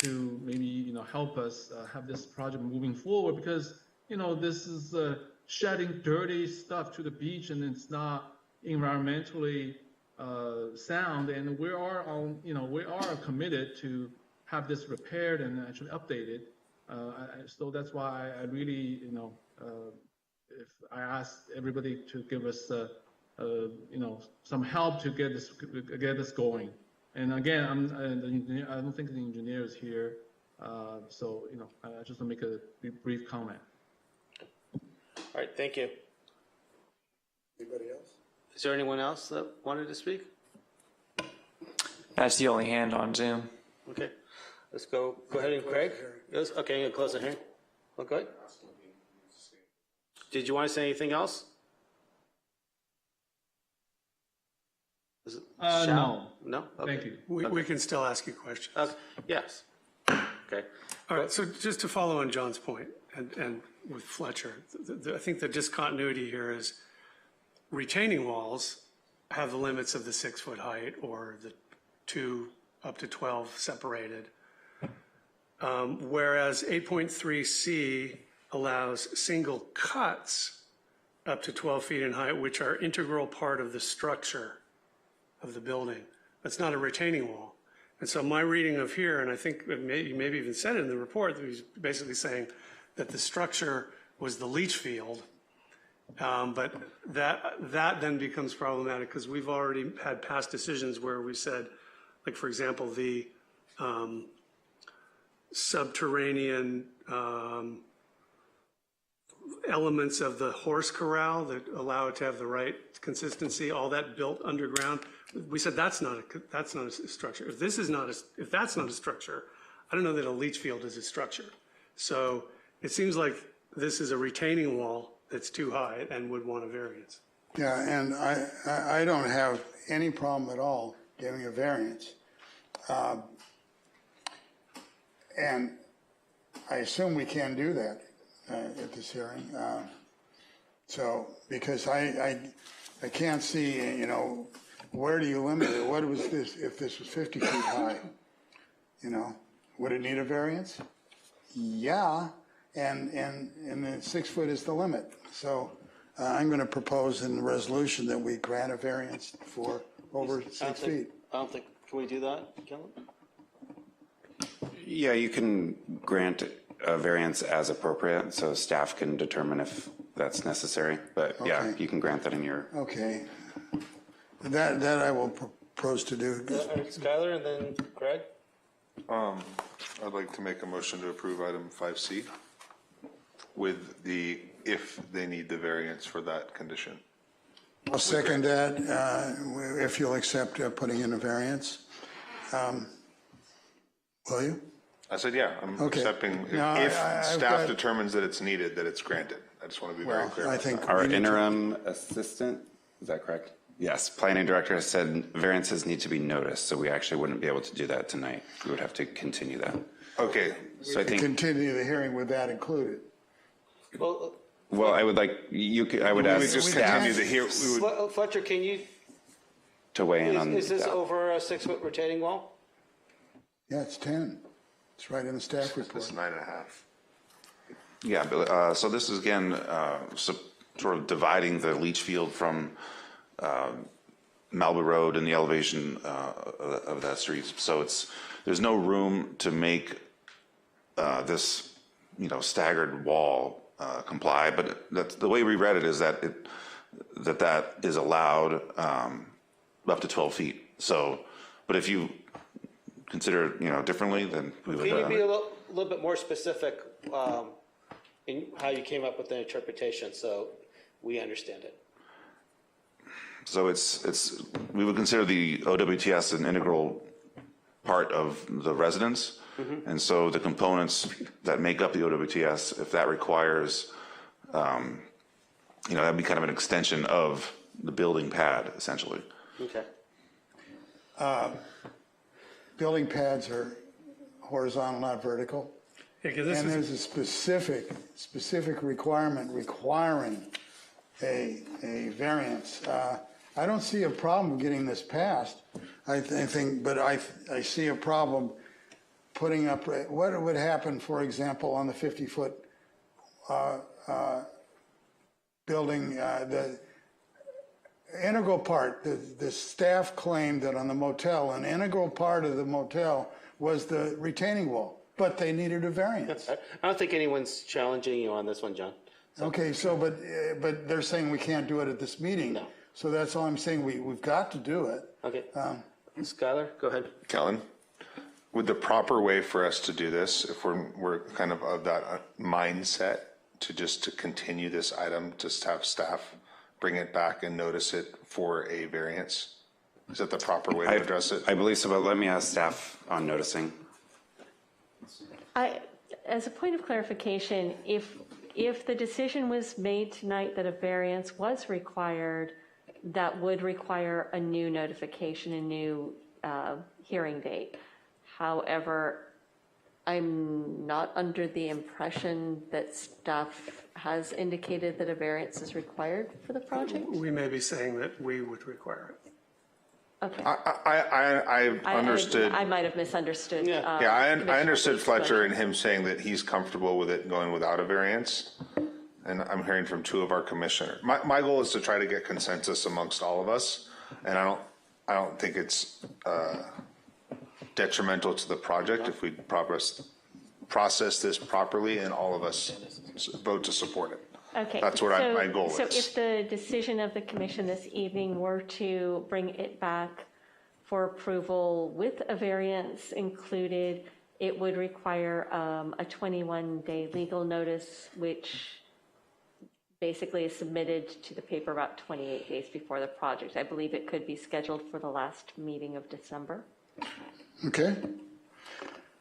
[SPEAKER 8] to maybe, help us have this project moving forward because, this is shedding dirty stuff to the beach and it's not environmentally sound. And we are committed to have this repaired and actually updated. So that's why I really, if I ask everybody to give us some help to get this going. And again, I don't think the engineer is here, so I just want to make a brief comment.
[SPEAKER 1] All right, thank you.
[SPEAKER 3] Anybody else?
[SPEAKER 1] Is there anyone else that wanted to speak?
[SPEAKER 6] That's the only hand on Zoom.
[SPEAKER 1] Okay, let's go ahead and Craig. Yes, okay, you're gonna close the hearing. Okay. Did you want to say anything else?
[SPEAKER 8] No.
[SPEAKER 1] No? Okay.
[SPEAKER 8] Thank you.
[SPEAKER 9] We can still ask you questions.
[SPEAKER 1] Yes. Okay.
[SPEAKER 9] All right, so just to follow on John's point, and with Fletcher, I think the discontinuity here is retaining walls have the limits of the 6-foot height or the 2 up to 12 separated, whereas 8.3C allows single cuts up to 12 feet in height, which are integral part of the structure of the building. That's not a retaining wall. And so my reading of here, and I think you maybe even said it in the report, that he's basically saying that the structure was the leach field, but that then becomes problematic because we've already had past decisions where we said, like for example, the subterranean elements of the horse corral that allow it to have the right consistency, all that built underground. We said that's not a structure. If that's not a structure, I don't know that a leach field is a structure. So it seems like this is a retaining wall that's too high and would want a variance.
[SPEAKER 3] Yeah, and I don't have any problem at all giving a variance. And I assume we can do that at this hearing. So, because I can't see, where do you limit it? What was this, if this was 50 feet high? Would it need a variance? Yeah, and then 6 foot is the limit. So I'm going to propose in the resolution that we grant a variance for over 6 feet.
[SPEAKER 1] I don't think, can we do that, Kellen?
[SPEAKER 15] Yeah, you can grant a variance as appropriate, so staff can determine if that's necessary. But yeah,
[SPEAKER 3] Okay.
[SPEAKER 15] you can grant that in your.
[SPEAKER 3] Okay. That I will propose to do.
[SPEAKER 1] All right, Skylar and then Greg?
[SPEAKER 4] I'd like to make a motion to approve item 5C with the if they need the variance for that condition.
[SPEAKER 3] I'll second that, if you'll accept putting in a variance. Will you?
[SPEAKER 4] I said, yeah, I'm
[SPEAKER 3] Okay.
[SPEAKER 4] accepting,
[SPEAKER 3] Now,
[SPEAKER 4] if
[SPEAKER 3] I've
[SPEAKER 4] staff
[SPEAKER 3] got-
[SPEAKER 4] determines that it's needed, that it's granted. I just want to be very
[SPEAKER 3] Well,
[SPEAKER 4] clear.
[SPEAKER 3] I
[SPEAKER 4] about
[SPEAKER 3] think
[SPEAKER 4] that.
[SPEAKER 15] Our
[SPEAKER 3] we need to-
[SPEAKER 15] interim assistant, is that correct? Yes, planning director has said variances need to be noticed, so we actually wouldn't be able to do that tonight. We would have to continue that.
[SPEAKER 4] Okay.
[SPEAKER 15] So I think,
[SPEAKER 3] Continue the hearing with that included.
[SPEAKER 15] well, I would like, you could, I would
[SPEAKER 4] We
[SPEAKER 15] ask
[SPEAKER 4] would just
[SPEAKER 15] staff
[SPEAKER 4] continue the hear, we would,
[SPEAKER 17] Fletcher, can you,
[SPEAKER 15] to weigh in on
[SPEAKER 17] is this
[SPEAKER 15] that.
[SPEAKER 17] over a 6-foot retaining wall?
[SPEAKER 3] Yeah, it's 10. It's right in the staff report.
[SPEAKER 4] it's 9.5.
[SPEAKER 12] Yeah, Bill, so this is again, sort of dividing the leach field from Malibu Road and the elevation of that street. So there's no room to make this, staggered wall comply. But that's, the way we read it is that that is allowed up to 12 feet. So, but if you consider it, differently, then we would.
[SPEAKER 17] Can you be a little bit more specific in how you came up with the interpretation so we understand it?
[SPEAKER 12] So we would consider the OWTS an integral part of the residence. And so the components that make up the OWTS, if that requires, that'd be kind of an extension of the building pad, essentially.
[SPEAKER 17] Okay.
[SPEAKER 3] Building pads are horizontal, not vertical.
[SPEAKER 9] Yeah, 'cause this
[SPEAKER 3] And
[SPEAKER 9] is-
[SPEAKER 3] there's a specific requirement requiring a variance. I don't see a problem getting this passed. I think, but I see a problem putting up, what would happen, for example, on the 50-foot building, the integral part, the staff claimed that on the motel, an integral part of the motel was the retaining wall, but they needed a variance.
[SPEAKER 17] I don't think anyone's challenging you on this one, John.
[SPEAKER 3] Okay, so, but they're saying we can't do it at this meeting.
[SPEAKER 17] No.
[SPEAKER 3] So that's all I'm saying, we've got to do it.
[SPEAKER 17] Okay. Skylar, go ahead.
[SPEAKER 4] Kellen, would the proper way for us to do this, if we're kind of that mindset, to continue this item, just have staff bring it back and notice it for a variance? Is that the proper way to address it?
[SPEAKER 15] I believe so, but let me ask staff on noticing.
[SPEAKER 2] As a point of clarification, if the decision was made tonight that a variance was required, that would require a new notification, a new hearing date. However, I'm not under the impression that staff has indicated that a variance is required for the project.
[SPEAKER 9] We may be saying that we would require it.
[SPEAKER 2] Okay.
[SPEAKER 4] I understood.
[SPEAKER 2] I might have misunderstood.
[SPEAKER 4] I understood
[SPEAKER 2] Commissioner
[SPEAKER 4] Fletcher and him saying that he's comfortable with it going without a variance. And I'm hearing from two of our commissioners. My goal is to try to get consensus amongst all of us. And I don't think it's detrimental to the project if we process this properly and all of us vote to support it.
[SPEAKER 2] Okay.
[SPEAKER 4] That's what my goal is.
[SPEAKER 2] So if the decision of the commission this evening were to bring it back for approval with a variance included, it would require a 21-day legal notice, which basically is submitted to the paper about 28 days before the project. I believe it could be scheduled for the last meeting of December.
[SPEAKER 3] Okay.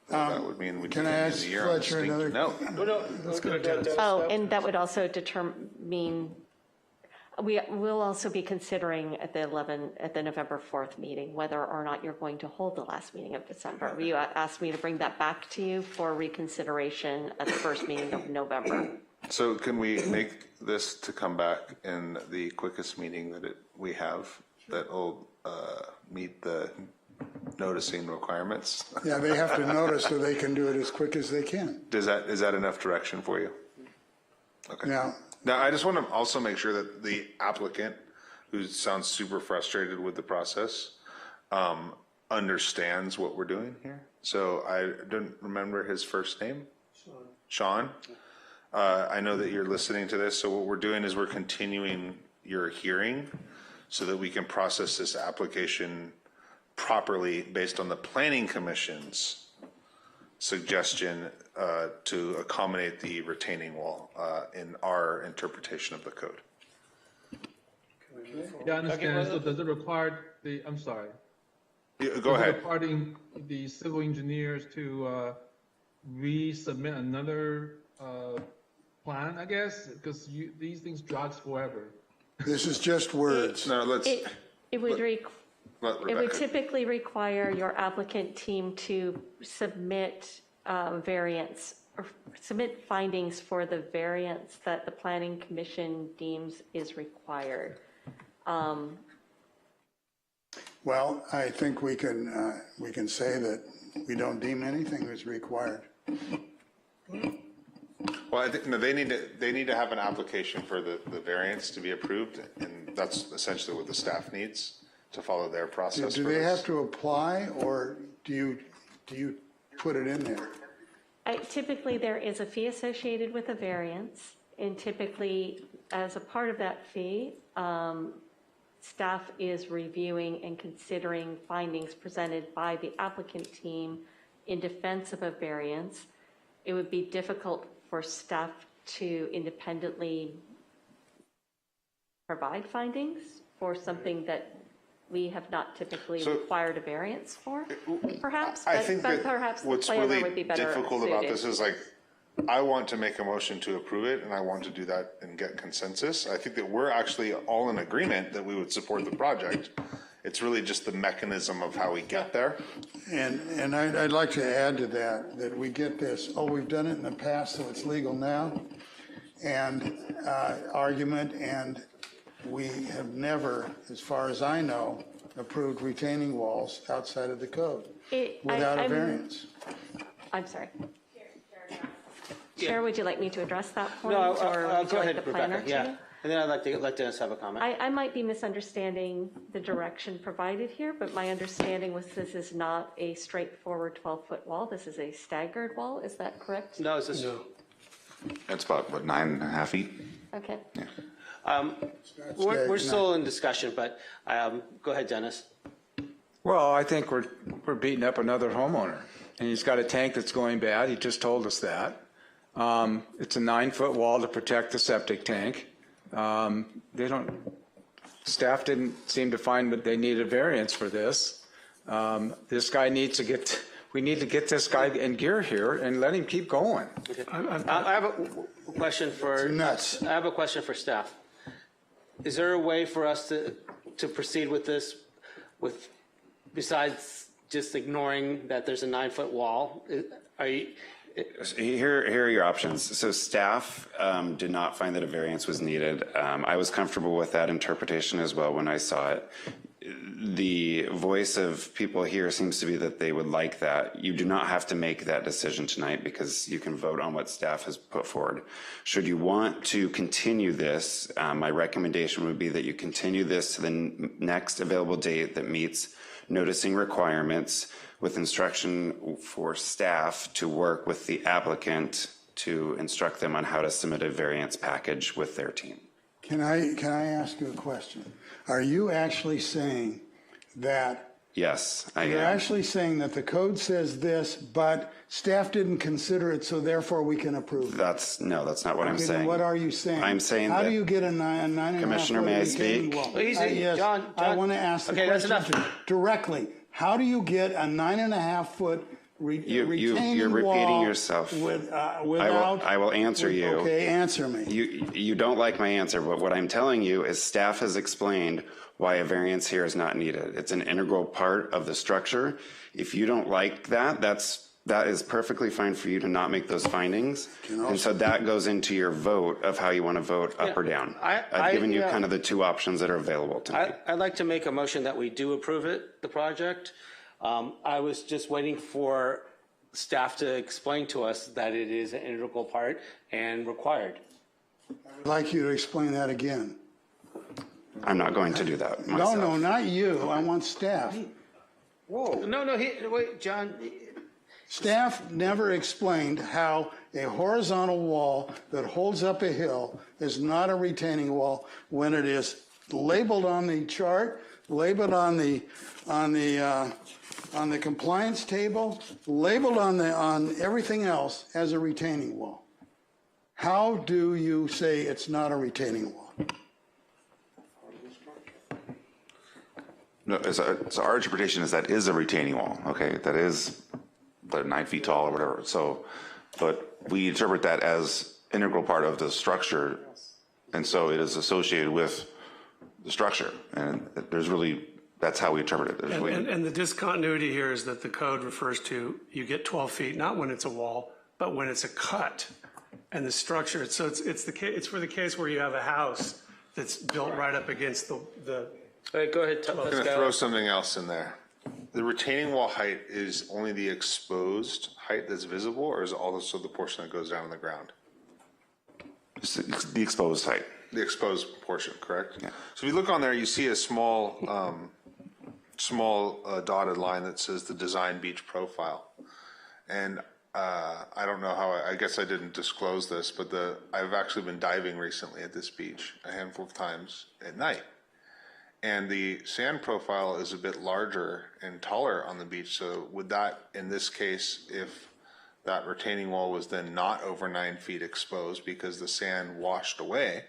[SPEAKER 4] That would mean we
[SPEAKER 3] Can I ask
[SPEAKER 4] the year on the
[SPEAKER 3] Fletcher
[SPEAKER 4] stinky
[SPEAKER 3] another?
[SPEAKER 4] note.
[SPEAKER 9] Let's go to
[SPEAKER 2] Oh, and that would also mean, we'll also be considering at the November 4th meeting, whether or not you're going to hold the last meeting of December. You asked me to bring that back to you for reconsideration at the first meeting of November.
[SPEAKER 4] So can we make this to come back in the quickest meeting that we have that will meet the noticing requirements?
[SPEAKER 3] Yeah, they have to notice so they can do it as quick as they can.
[SPEAKER 4] Is that enough direction for you? Okay.
[SPEAKER 3] Now,
[SPEAKER 4] I just want to also make sure that the applicant, who sounds super frustrated with the process, understands what we're doing here. So I don't remember his first name. Sean. I know that you're listening to this. So what we're doing is we're continuing your hearing so that we can process this application properly based on the Planning Commission's suggestion to accommodate the retaining wall in our interpretation of the code.
[SPEAKER 8] Yeah, I understand. So does it require I'm sorry.
[SPEAKER 4] Go
[SPEAKER 8] Does
[SPEAKER 4] ahead.
[SPEAKER 8] it require the civil engineers to resubmit another plan, I guess? Because these things drags forever.
[SPEAKER 3] This is just words.
[SPEAKER 4] No, let's.
[SPEAKER 2] It would
[SPEAKER 4] let
[SPEAKER 2] it would
[SPEAKER 4] Rebecca.
[SPEAKER 2] typically require your applicant team to submit variance or submit findings for the variance that the Planning Commission deems is required.
[SPEAKER 3] Well, I think we can say that we don't deem anything is required.
[SPEAKER 4] Well, I think, no, they need to have an application for the variance to be approved, and that's essentially what the staff needs to follow their process.
[SPEAKER 3] Do
[SPEAKER 4] for
[SPEAKER 3] they
[SPEAKER 4] this.
[SPEAKER 3] have to apply, or do you put it in there?
[SPEAKER 2] Typically, there is a fee associated with a variance, and typically, as a part of that fee, staff is reviewing and considering findings presented by the applicant team in defense of a variance. It would be difficult for staff to independently provide findings for something that we have not typically required a variance for, perhaps.
[SPEAKER 4] I think
[SPEAKER 2] but
[SPEAKER 4] that
[SPEAKER 2] perhaps the
[SPEAKER 4] what's
[SPEAKER 2] planner
[SPEAKER 4] really
[SPEAKER 2] would be better
[SPEAKER 4] difficult about
[SPEAKER 2] suited.
[SPEAKER 4] this is like, I want to make a motion to approve it, and I want to do that and get consensus. I think that we're actually all in agreement that we would support the project. It's really just the mechanism of how we get there.
[SPEAKER 3] And I'd like to add to that we get this, we've done it in the past, so it's legal now, and argument, and we have never, as far as I know, approved retaining walls outside of the code without a variance.
[SPEAKER 2] I'm sorry. Chair, would you like me to address that point?
[SPEAKER 17] No,
[SPEAKER 2] or would
[SPEAKER 17] go
[SPEAKER 2] you
[SPEAKER 17] ahead,
[SPEAKER 2] like the planner
[SPEAKER 17] Rebecca. Yeah,
[SPEAKER 2] to?
[SPEAKER 17] and then I'd like to let Dennis have a comment.
[SPEAKER 2] I might be misunderstanding the direction provided here, but my understanding was this is not a straightforward 12-foot wall. This is a staggered wall. Is that correct?
[SPEAKER 17] No, is this?
[SPEAKER 12] It's about, what, 9.5 feet?
[SPEAKER 2] Okay.
[SPEAKER 17] We're still in discussion, but go ahead, Dennis.
[SPEAKER 10] Well, I think we're beating up another homeowner, and he's got a tank that's going bad. He just told us that. It's a 9-foot wall to protect the septic tank. Staff didn't seem to find that they needed a variance for this. This guy needs to we need to get this guy in gear here and let him keep going.
[SPEAKER 17] Okay. I have a question for nuts. I have a question for staff. Is there a way for us to proceed with this besides just ignoring that there's a 9-foot wall?
[SPEAKER 15] Here are your options. So staff did not find that a variance was needed. I was comfortable with that interpretation as well when I saw it. The voice of people here seems to be that they would like that. You do not have to make that decision tonight because you can vote on what staff has put forward. Should you want to continue this, my recommendation would be that you continue this to the next available date that meets noticing requirements, with instruction for staff to work with the applicant to instruct them on how to submit a variance package with their team.
[SPEAKER 3] Can I ask you a question? Are you actually saying that?
[SPEAKER 15] Yes, I am.
[SPEAKER 3] You're actually saying that the code says this, but staff didn't consider it, so therefore we can approve it?
[SPEAKER 15] No, that's not what I'm
[SPEAKER 3] Okay,
[SPEAKER 15] saying.
[SPEAKER 3] then what are you saying?
[SPEAKER 15] I'm saying
[SPEAKER 3] How
[SPEAKER 15] that.
[SPEAKER 3] do you get a 9.5
[SPEAKER 15] Commissioner,
[SPEAKER 3] foot
[SPEAKER 15] may I
[SPEAKER 3] retaining
[SPEAKER 15] speak?
[SPEAKER 3] wall?
[SPEAKER 17] Well, easy.
[SPEAKER 3] Yes,
[SPEAKER 17] John,
[SPEAKER 3] I want to ask the
[SPEAKER 17] okay, that's
[SPEAKER 3] question
[SPEAKER 17] enough.
[SPEAKER 3] directly. How do you get a 9.5 foot retaining
[SPEAKER 15] You're repeating
[SPEAKER 3] wall
[SPEAKER 15] yourself.
[SPEAKER 3] without?
[SPEAKER 15] I will answer you.
[SPEAKER 3] Okay, answer me.
[SPEAKER 15] You don't like my answer, but what I'm telling you is staff has explained why a variance here is not needed. It's an integral part of the structure. If you don't like that, that is perfectly fine for you to not make those findings. And so that goes into your vote of how you want to vote up or down. I've given you kind of the two options that are available tonight.
[SPEAKER 17] I'd like to make a motion that we do approve the project. I was just waiting for staff to explain to us that it is an integral part and required.
[SPEAKER 3] I'd like you to explain that again.
[SPEAKER 15] I'm not going to do that myself.
[SPEAKER 3] No, not you. I want staff.
[SPEAKER 17] Whoa. No, wait, John.
[SPEAKER 3] Staff never explained how a horizontal wall that holds up a hill is not a retaining wall when it is labeled on the chart, labeled on the on the compliance table, labeled on everything else as a retaining wall. How do you say it's not a retaining wall?
[SPEAKER 12] No, so our interpretation is that is a retaining wall, okay? That is 9 feet tall or whatever. So, but we interpret that as integral part of the structure, and so it is associated with the structure. And there's really, that's how we interpret it. There's really,
[SPEAKER 9] And the discontinuity here is that the code refers to you get 12 feet, not when it's a wall, but when it's a cut. And the structure, so it's for the case where you have a house that's built right up against the
[SPEAKER 17] All right, go ahead,
[SPEAKER 4] I'm going to throw something else in there. The retaining wall height is only the exposed height that's visible, or is it also the portion that goes down on the ground?
[SPEAKER 12] it's the exposed height.
[SPEAKER 4] The exposed portion, correct? Yeah. So if you look on there, you see a small dotted line that says the design beach profile. And I don't know how, I guess I didn't disclose this, but I've actually been diving recently at this beach a handful of times at night. And the sand profile is a bit larger and taller on the beach. So would that, in this case, if that retaining wall was then not over 9 feet exposed because the sand washed away?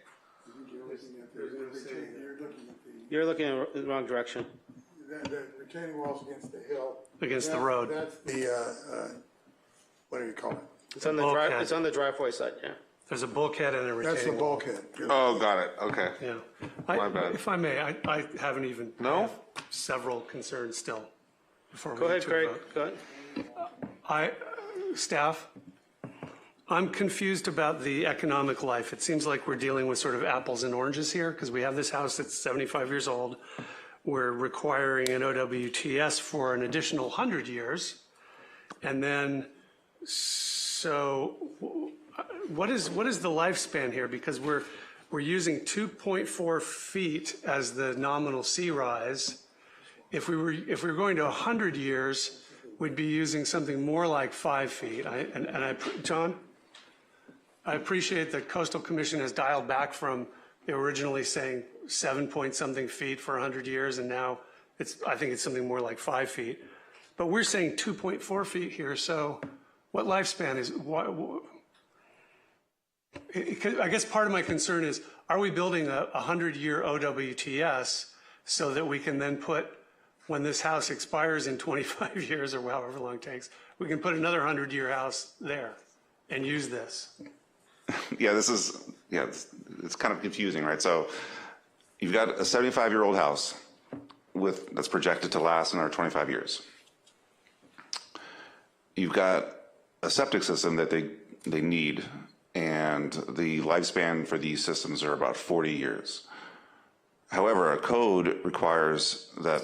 [SPEAKER 17] You're looking in the wrong direction.
[SPEAKER 3] The retaining wall's against the hill.
[SPEAKER 9] Against the road.
[SPEAKER 3] That's the, what do you call it?
[SPEAKER 17] It's on the
[SPEAKER 9] bulkhead.
[SPEAKER 17] It's on the driveway side, yeah.
[SPEAKER 9] There's a bulkhead and a retaining
[SPEAKER 3] That's the
[SPEAKER 9] wall.
[SPEAKER 3] bulkhead.
[SPEAKER 4] Oh, got it. Okay.
[SPEAKER 9] Yeah.
[SPEAKER 4] My bad.
[SPEAKER 9] If I may, I haven't even.
[SPEAKER 4] No?
[SPEAKER 9] I have several concerns still before
[SPEAKER 17] Go
[SPEAKER 9] we
[SPEAKER 17] ahead,
[SPEAKER 9] get to
[SPEAKER 17] Craig.
[SPEAKER 9] a vote.
[SPEAKER 17] Go ahead.
[SPEAKER 9] Staff, I'm confused about the economic life. It seems like we're dealing with sort of apples and oranges here because we have this house that's 75 years old. We're requiring an OWTS for an additional 100 years. And then, so what is the lifespan here? Because we're using 2.4 feet as the nominal sea rise. If we were going to 100 years, we'd be using something more like 5 feet. John, I appreciate that Coastal Commission has dialed back from originally saying 7 point something feet for 100 years, and now I think it's something more like 5 feet. But we're saying 2.4 feet here, so what lifespan is, I guess part of my concern is, are we building a 100-year OWTS so that we can then put, when this house expires in 25 years or however long it takes, we can put another 100-year house there and use this?
[SPEAKER 12] Yeah, it's kind of confusing, right? So you've got a 75-year-old house that's projected to last another 25 years. You've got a septic system that they need, and the lifespan for these systems are about 40 years. However, a code requires that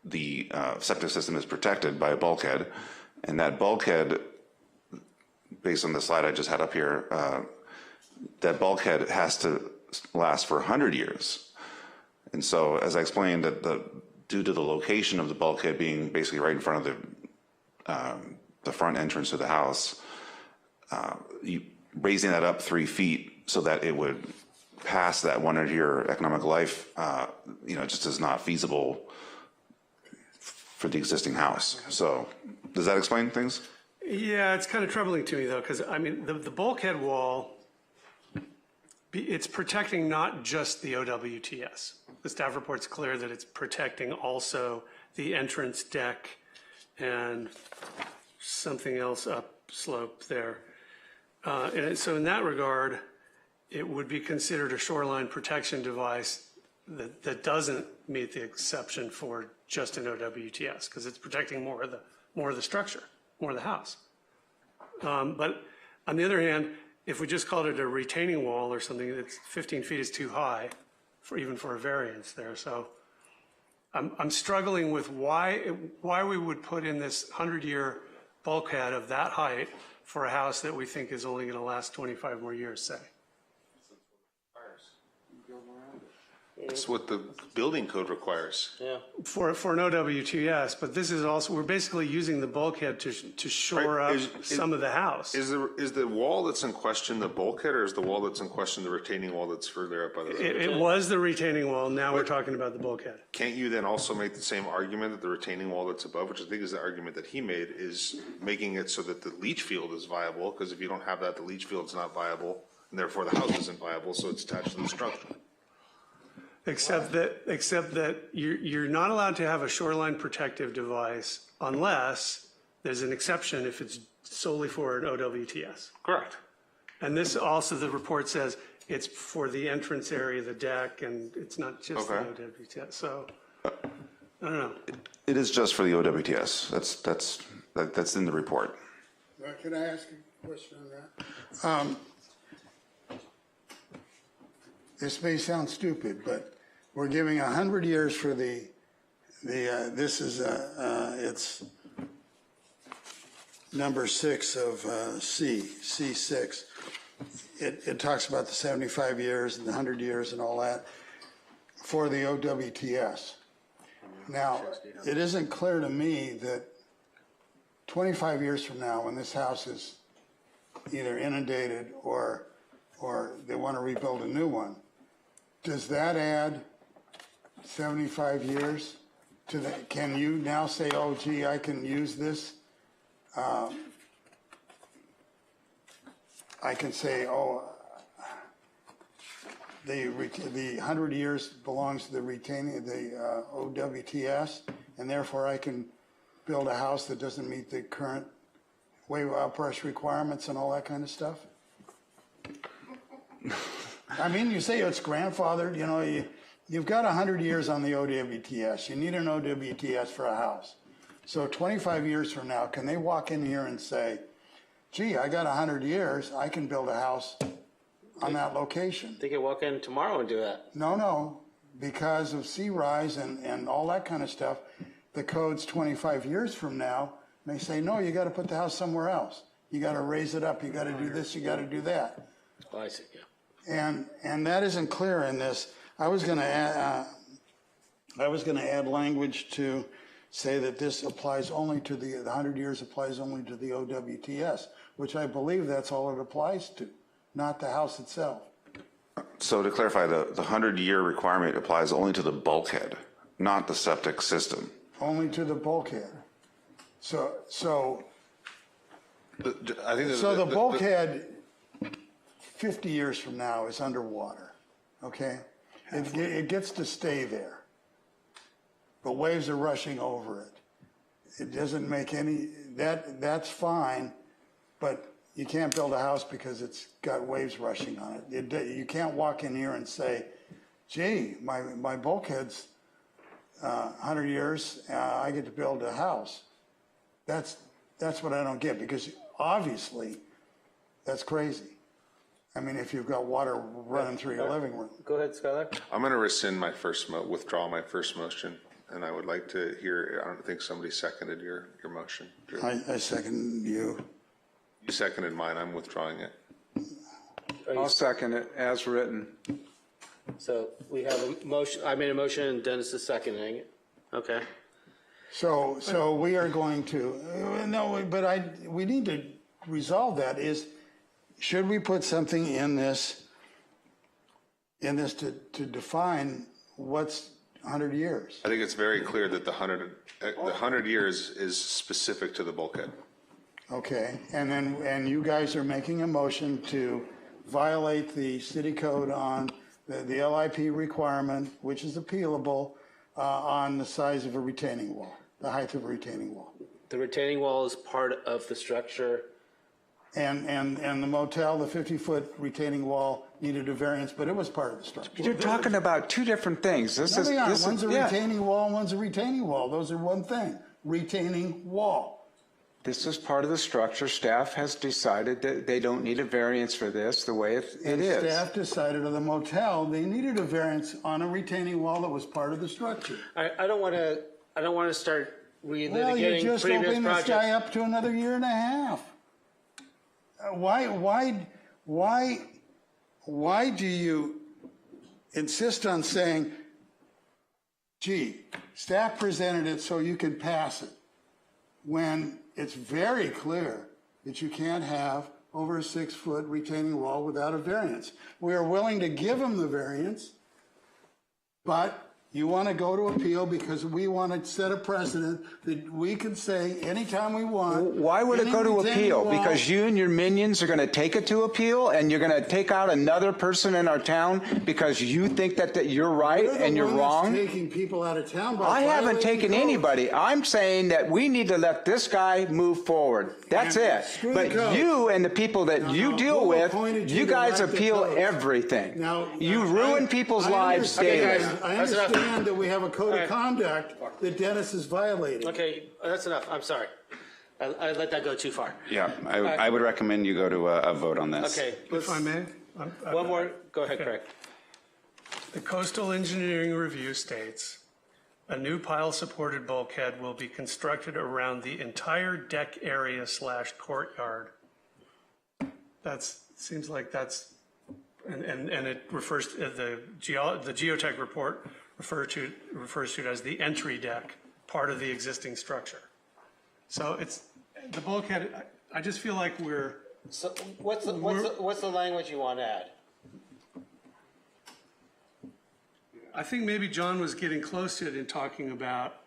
[SPEAKER 12] the septic system is protected by a bulkhead, and that bulkhead, based on the slide I just had up here, that bulkhead has to last for 100 years. And so, as I explained, due to the location of the bulkhead being basically right in front of the front entrance to the house, raising that up 3 feet so that it would pass that 100-year economic life, just is not feasible for the existing house. So, does that explain things?
[SPEAKER 9] Yeah, it's kind of troubling to me though, because I mean, the bulkhead wall, it's protecting not just the OWTS. The staff report's clear that it's protecting also the entrance deck and something else upslope there. So in that regard, it would be considered a shoreline protection device that doesn't meet the exception for just an OWTS, because it's protecting more of the structure, more of the house. But on the other hand, if we just called it a retaining wall or something, that's 15 feet is too high even for a variance there. So I'm struggling with why we would put in this 100-year bulkhead of that height for a house that we think is only going to last 25 more years, say.
[SPEAKER 4] That's what the building code requires.
[SPEAKER 17] Yeah.
[SPEAKER 9] For an OWTS, but this is also, we're basically using the bulkhead to shore
[SPEAKER 4] Right,
[SPEAKER 9] up some of the house.
[SPEAKER 4] Is the wall that's in question the bulkhead, or is the wall that's in question the retaining wall that's further up by the road?
[SPEAKER 9] It was the retaining wall, now we're talking about the bulkhead.
[SPEAKER 4] Can't you then also make the same argument that the retaining wall that's above, which I think is the argument that he made, is making it so that the leach field is viable? Because if you don't have that, the leach field's not viable, and therefore the house isn't viable, so it's attached to the structure.
[SPEAKER 9] Except that you're not allowed to have a shoreline protective device unless there's an exception if it's solely for an OWTS.
[SPEAKER 4] Correct.
[SPEAKER 9] And this also, the report says it's for the entrance area, the deck, and it's not just the OWTS. So, I don't know.
[SPEAKER 12] It is just for the OWTS. That's in the report.
[SPEAKER 3] Can I ask a question on that? This may sound stupid, but we're giving 100 years for this is, it's number 6 of C6. It talks about the 75 years and the 100 years and all that for the OWTS. Now, it isn't clear to me that 25 years from now, when this house is either inundated or they want to rebuild a new one, does that add 75 years to the, can you now say, oh, gee, I can use this? I can say, oh, the 100 years belongs to the OWTS, and therefore I can build a house that doesn't meet the current wave outburst requirements and all that kind of stuff? I mean, you say it's grandfathered, you know, you've got 100 years on the OWTS. You need an OWTS for a house. So 25 years from now, can they walk in here and say, gee, I got 100 years, I can build a house on that location?
[SPEAKER 17] They can walk in tomorrow and do that.
[SPEAKER 3] No, because of sea rise and all that kind of stuff, the codes 25 years from now may say, no, you got to put the house somewhere else. You got to raise it up. You got to do this. You got to do that.
[SPEAKER 17] Oh, I see, yeah.
[SPEAKER 3] And that isn't clear in this. I was going to add language to say that this applies only to the 100 years applies only to the OWTS, which I believe that's all it applies to, not the house itself.
[SPEAKER 12] So to clarify, the 100-year requirement applies only to the bulkhead, not the septic system.
[SPEAKER 3] Only to the bulkhead. So
[SPEAKER 4] I think
[SPEAKER 3] the bulkhead 50 years from now is underwater, okay? It gets to stay there, but waves are rushing over it. It doesn't make any, that's fine, but you can't build a house because it's got waves rushing on it. You can't walk in here and say, gee, my bulkhead's 100 years, I get to build a house. That's what I don't get, because obviously that's crazy. I mean, if you've got water running through your living room.
[SPEAKER 17] Go ahead, Skylar.
[SPEAKER 4] I'm going to rescind my withdraw my first motion, and I would like to hear, I don't think somebody seconded your motion.
[SPEAKER 3] I second you.
[SPEAKER 4] You seconded mine, I'm withdrawing it.
[SPEAKER 10] I'll second it as written.
[SPEAKER 17] So we have a motion, I made a motion and Dennis is seconding it. Okay.
[SPEAKER 3] So we are going to, no, but we need to resolve that is, should we put something in this to define what's 100 years?
[SPEAKER 4] I think it's very clear that the 100 years is specific to the bulkhead.
[SPEAKER 3] Okay, and you guys are making a motion to violate the city code on the LIP requirement, which is appealable, on the size of a retaining wall, the height of a retaining wall.
[SPEAKER 17] The retaining wall is part of the structure.
[SPEAKER 3] And the motel, the 50-foot retaining wall needed a variance, but it was part of the structure.
[SPEAKER 10] You're talking about two different things.
[SPEAKER 3] One's a retaining wall, one's a retaining wall. Those are one thing, retaining wall.
[SPEAKER 10] This is part of the structure. Staff has decided that they don't need a variance for this the way it is.
[SPEAKER 3] Staff decided on the motel, they needed a variance on a retaining wall that was part of the structure.
[SPEAKER 17] I don't want to start relitigating
[SPEAKER 3] Well, you're just
[SPEAKER 17] previous
[SPEAKER 3] opening this
[SPEAKER 17] projects.
[SPEAKER 3] guy up to another year and a half. Why do you, insist on saying, gee, staff presented it so you can pass it, when it's very clear that you can't have over a 6-foot retaining wall without a variance. We are willing to give them the variance, but you want to go to appeal because we want to set a precedent that we can say anytime we want.
[SPEAKER 10] Why would it go to appeal? Because you and your minions are going to take it to appeal, and you're going to take out another person in our town because you think that you're right and you're wrong?
[SPEAKER 3] Taking people out of town by
[SPEAKER 10] I haven't
[SPEAKER 3] violating
[SPEAKER 10] taken
[SPEAKER 3] codes.
[SPEAKER 10] anybody. I'm saying that we need to let this guy move forward. That's it.
[SPEAKER 3] Screw
[SPEAKER 10] But
[SPEAKER 3] the code.
[SPEAKER 10] you and the people that you deal
[SPEAKER 3] who
[SPEAKER 10] with,
[SPEAKER 3] appointed
[SPEAKER 10] you
[SPEAKER 3] you to
[SPEAKER 10] guys
[SPEAKER 3] write the
[SPEAKER 10] appeal
[SPEAKER 3] code?
[SPEAKER 10] everything.
[SPEAKER 3] Now,
[SPEAKER 10] You ruin people's lives daily.
[SPEAKER 3] I understand that we have a code of conduct that Dennis is violating.
[SPEAKER 1] Okay, that's enough. I'm sorry. I let that go too far.
[SPEAKER 15] Yeah, I would recommend you go to a vote on this.
[SPEAKER 1] Okay.
[SPEAKER 9] If I may?
[SPEAKER 1] One more. Go ahead, Craig.
[SPEAKER 9] The Coastal Engineering Review states, a new pile-supported bulkhead will be constructed around the entire deck area / courtyard. Seems like that's, and it refers to the geotech report refers to it as the entry deck, part of the existing structure. So it's the bulkhead. I just feel like we're.
[SPEAKER 1] So what's the language you want to add?
[SPEAKER 9] I think maybe John was getting close to it in talking about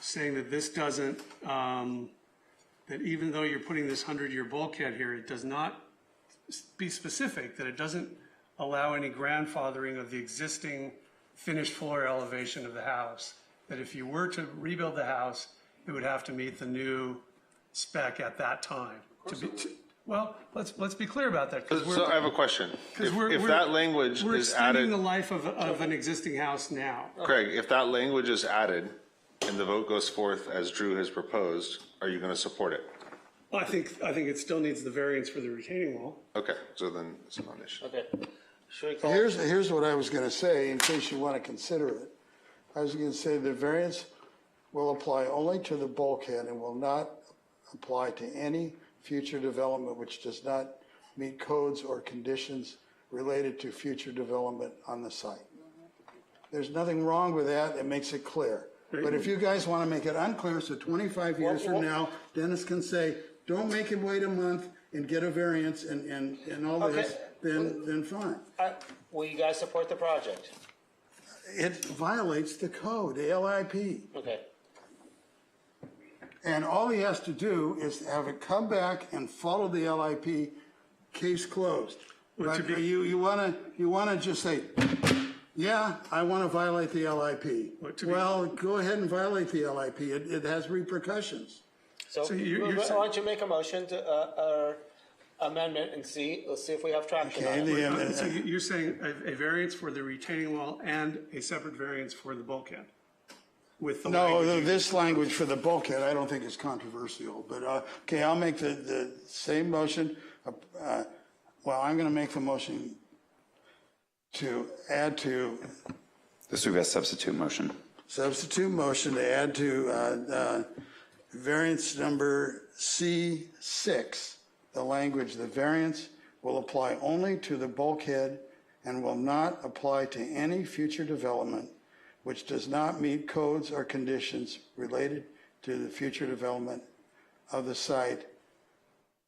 [SPEAKER 9] saying that this doesn't, that even though you're putting this 100-year bulkhead here, it does not be specific, that it doesn't allow any grandfathering of the existing finished floor elevation of the house, that if you were to rebuild the house, it would have to meet the new spec at that time. Well, let's be clear about that.
[SPEAKER 11] So I have a question. If that language
[SPEAKER 9] we're
[SPEAKER 11] is
[SPEAKER 9] extending
[SPEAKER 11] added,
[SPEAKER 9] the life of an existing house now.
[SPEAKER 11] Craig, if that language is added and the vote goes forth as Drew has proposed, are you going to support it?
[SPEAKER 9] Well, I think it still needs the variance for the retaining wall.
[SPEAKER 11] Okay, so then it's not an issue.
[SPEAKER 1] Okay. Should we call?
[SPEAKER 3] Here's what I was going to say, in case you want to consider it. I was going to say the variance will apply only to the bulkhead and will not apply to any future development which does not meet codes or conditions related to future development on the site. There's nothing wrong with that. It makes it clear. But if you guys want to make it unclear, so 25 years from now, Dennis can say, don't make him wait a month and get a variance and all this, then fine.
[SPEAKER 1] Will you guys support the project?
[SPEAKER 3] It violates the code, the LIP.
[SPEAKER 1] Okay.
[SPEAKER 3] And all he has to do is have it come back and follow the LIP, case closed. But you want to just say, yeah, I want to violate the LIP. Well, go ahead and violate the LIP. It has repercussions.
[SPEAKER 1] So why don't you make a motion to amendment and let's see if we have traction on it.
[SPEAKER 9] So you're saying a variance for the retaining wall and a separate variance for the bulkhead? With the language.
[SPEAKER 3] This language for the bulkhead, I don't think is controversial. But okay, I'll make the same motion. Well, I'm going to make the motion to add to.
[SPEAKER 15] This would be a substitute motion.
[SPEAKER 3] Substitute motion to add to variance number C6, the language, the variance will apply only to the bulkhead and will not apply to any future development which does not meet codes or conditions related to the future development of the site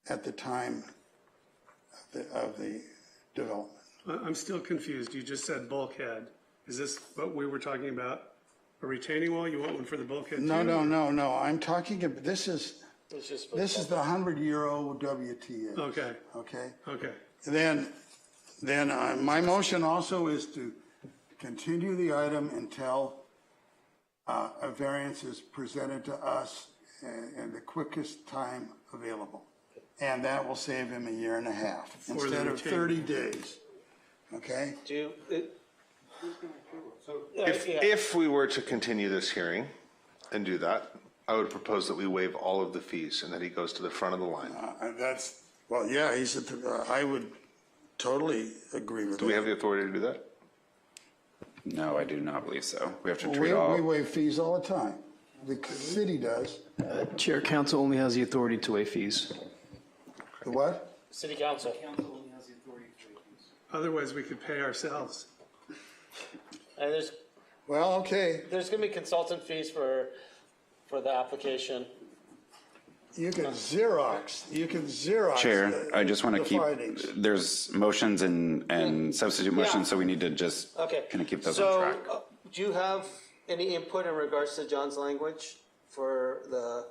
[SPEAKER 3] at the time of the development.
[SPEAKER 9] I'm still confused. You just said bulkhead. Is this what we were talking about? A retaining wall? You want one for the bulkhead too?
[SPEAKER 3] No. I'm talking about, this is the 100-year-old WTA.
[SPEAKER 9] Okay.
[SPEAKER 3] Then my motion also is to continue the item until a variance is presented to us in the quickest time available. And that will save him a year and a half instead of 30 days. Okay?
[SPEAKER 11] If we were to continue this hearing and do that, I would propose that we waive all of the fees and that he goes to the front of the line.
[SPEAKER 3] Well, yeah, I would totally agree with that.
[SPEAKER 11] Do we have the authority to do that?
[SPEAKER 15] No, I do not believe so. We have to treat all.
[SPEAKER 3] We waive fees all the time. The city does.
[SPEAKER 22] Chair, council only has the authority to waive fees.
[SPEAKER 3] The what?
[SPEAKER 1] City council.
[SPEAKER 9] Otherwise, we could pay ourselves.
[SPEAKER 17] And
[SPEAKER 3] Well, okay,
[SPEAKER 17] there's going to be consultant fees for the application.
[SPEAKER 3] you can Xerox.
[SPEAKER 15] Chair, I just want to
[SPEAKER 3] the
[SPEAKER 15] keep,
[SPEAKER 3] findings.
[SPEAKER 15] there's motions and substitute motions, so we need to just
[SPEAKER 17] Okay.
[SPEAKER 15] kind of keep those on track.
[SPEAKER 17] So, do you have any input in regards to John's language for the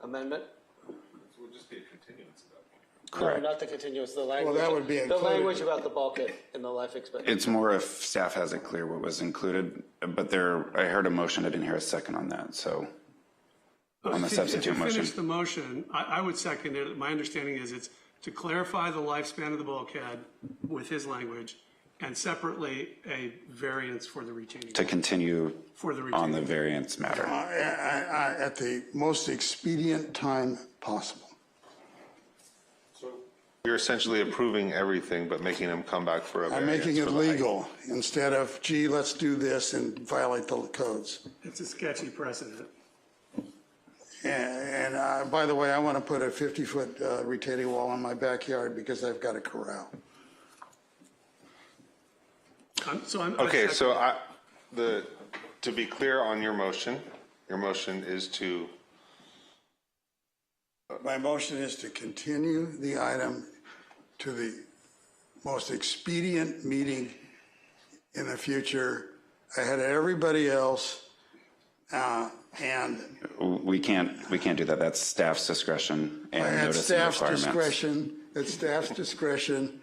[SPEAKER 17] amendment?
[SPEAKER 4] It would just be a continuance at that point.
[SPEAKER 15] Correct.
[SPEAKER 17] No, not the continuous, the language.
[SPEAKER 3] that would be
[SPEAKER 17] The
[SPEAKER 3] included.
[SPEAKER 17] language about the bulkhead and the life expectancy.
[SPEAKER 15] It's more if staff has it clear what was included, but I heard a motion, I didn't hear a second on that, so. On the substitute
[SPEAKER 9] If you
[SPEAKER 15] motion.
[SPEAKER 9] finish the motion, I would second it. My understanding is it's to clarify the lifespan of the bulkhead with his language, and separately, a variance for the retaining.
[SPEAKER 15] To continue
[SPEAKER 9] For the
[SPEAKER 15] on the
[SPEAKER 9] retaining.
[SPEAKER 15] variance matter.
[SPEAKER 3] At the most expedient time possible.
[SPEAKER 11] You're essentially approving everything, but making them come back for a
[SPEAKER 3] I'm
[SPEAKER 11] variance.
[SPEAKER 3] making it
[SPEAKER 11] for the height.
[SPEAKER 3] legal instead of, gee, let's do this and violate the codes.
[SPEAKER 9] It's a sketchy precedent.
[SPEAKER 3] And by the way, I want to put a 50-foot retaining wall in my backyard because I've got a corral.
[SPEAKER 11] Okay, so to be clear on your motion is to,
[SPEAKER 3] My motion is to continue the item to the most expedient meeting in the future ahead of everybody else. And
[SPEAKER 15] We can't do that. That's staff's discretion and
[SPEAKER 3] at
[SPEAKER 15] notice
[SPEAKER 3] staff's
[SPEAKER 15] requirements.
[SPEAKER 3] discretion,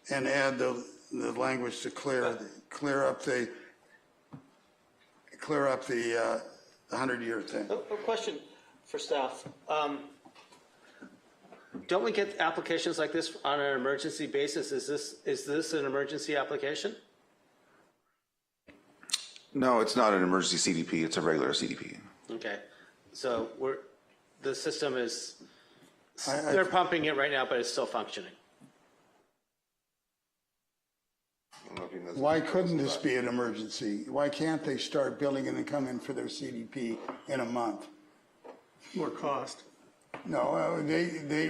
[SPEAKER 3] and add the language to clear up the 100-year thing.
[SPEAKER 17] A question for staff. Don't we get applications like this on an emergency basis? Is this an emergency application?
[SPEAKER 12] No, it's not an emergency CDP, it's a regular CDP.
[SPEAKER 17] Okay, so the system is, they're pumping it right now, but it's still functioning.
[SPEAKER 3] Why couldn't this be an emergency? Why can't they start building and then come in for their CDP in a month?
[SPEAKER 9] More cost.
[SPEAKER 3] No,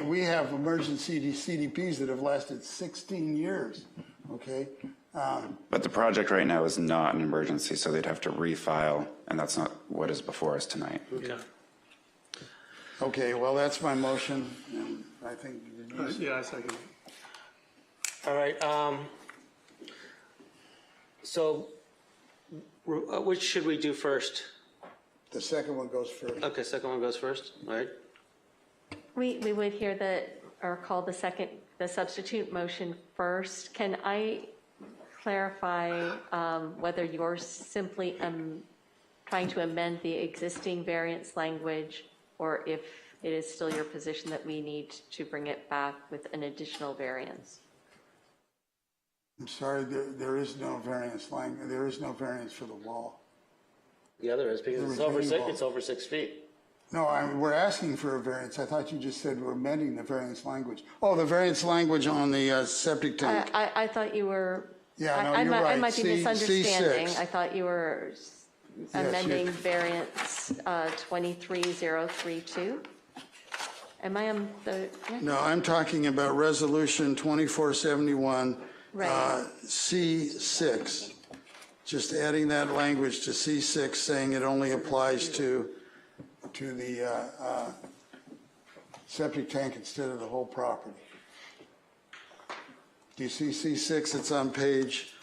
[SPEAKER 3] we have emergency CDPs that have lasted 16 years, okay?
[SPEAKER 15] But the project right now is not an emergency, so they'd have to refile, and that's not what is before us tonight.
[SPEAKER 3] Okay, well, that's my motion, and I think.
[SPEAKER 9] Yeah, I second it.
[SPEAKER 17] All right, so which should we do first?
[SPEAKER 3] The second one goes first.
[SPEAKER 17] Okay, second one goes first, all right?
[SPEAKER 2] We would hear call the substitute motion first. Can I clarify whether you're simply trying to amend the existing variance language, or if it is still your position that we need to bring it back with an additional variance?
[SPEAKER 3] I'm sorry, there is no variance language. There is no variance for the wall.
[SPEAKER 17] Yeah, there is, because it's over 6 feet.
[SPEAKER 3] No, we're asking for a variance. I thought you just said we're amending the variance language. Oh, the variance language on the septic tank.
[SPEAKER 2] I thought you were.
[SPEAKER 3] Yeah, no, you're right.
[SPEAKER 2] I might be misunderstanding.
[SPEAKER 3] C6.
[SPEAKER 2] I thought you were amending variance 23032. Am I on the?
[SPEAKER 3] No, I'm talking about resolution 2471,
[SPEAKER 2] Right.
[SPEAKER 3] C6. Just adding that language to C6, saying it only applies to the septic tank instead of the whole property. Do you see C6? It's on page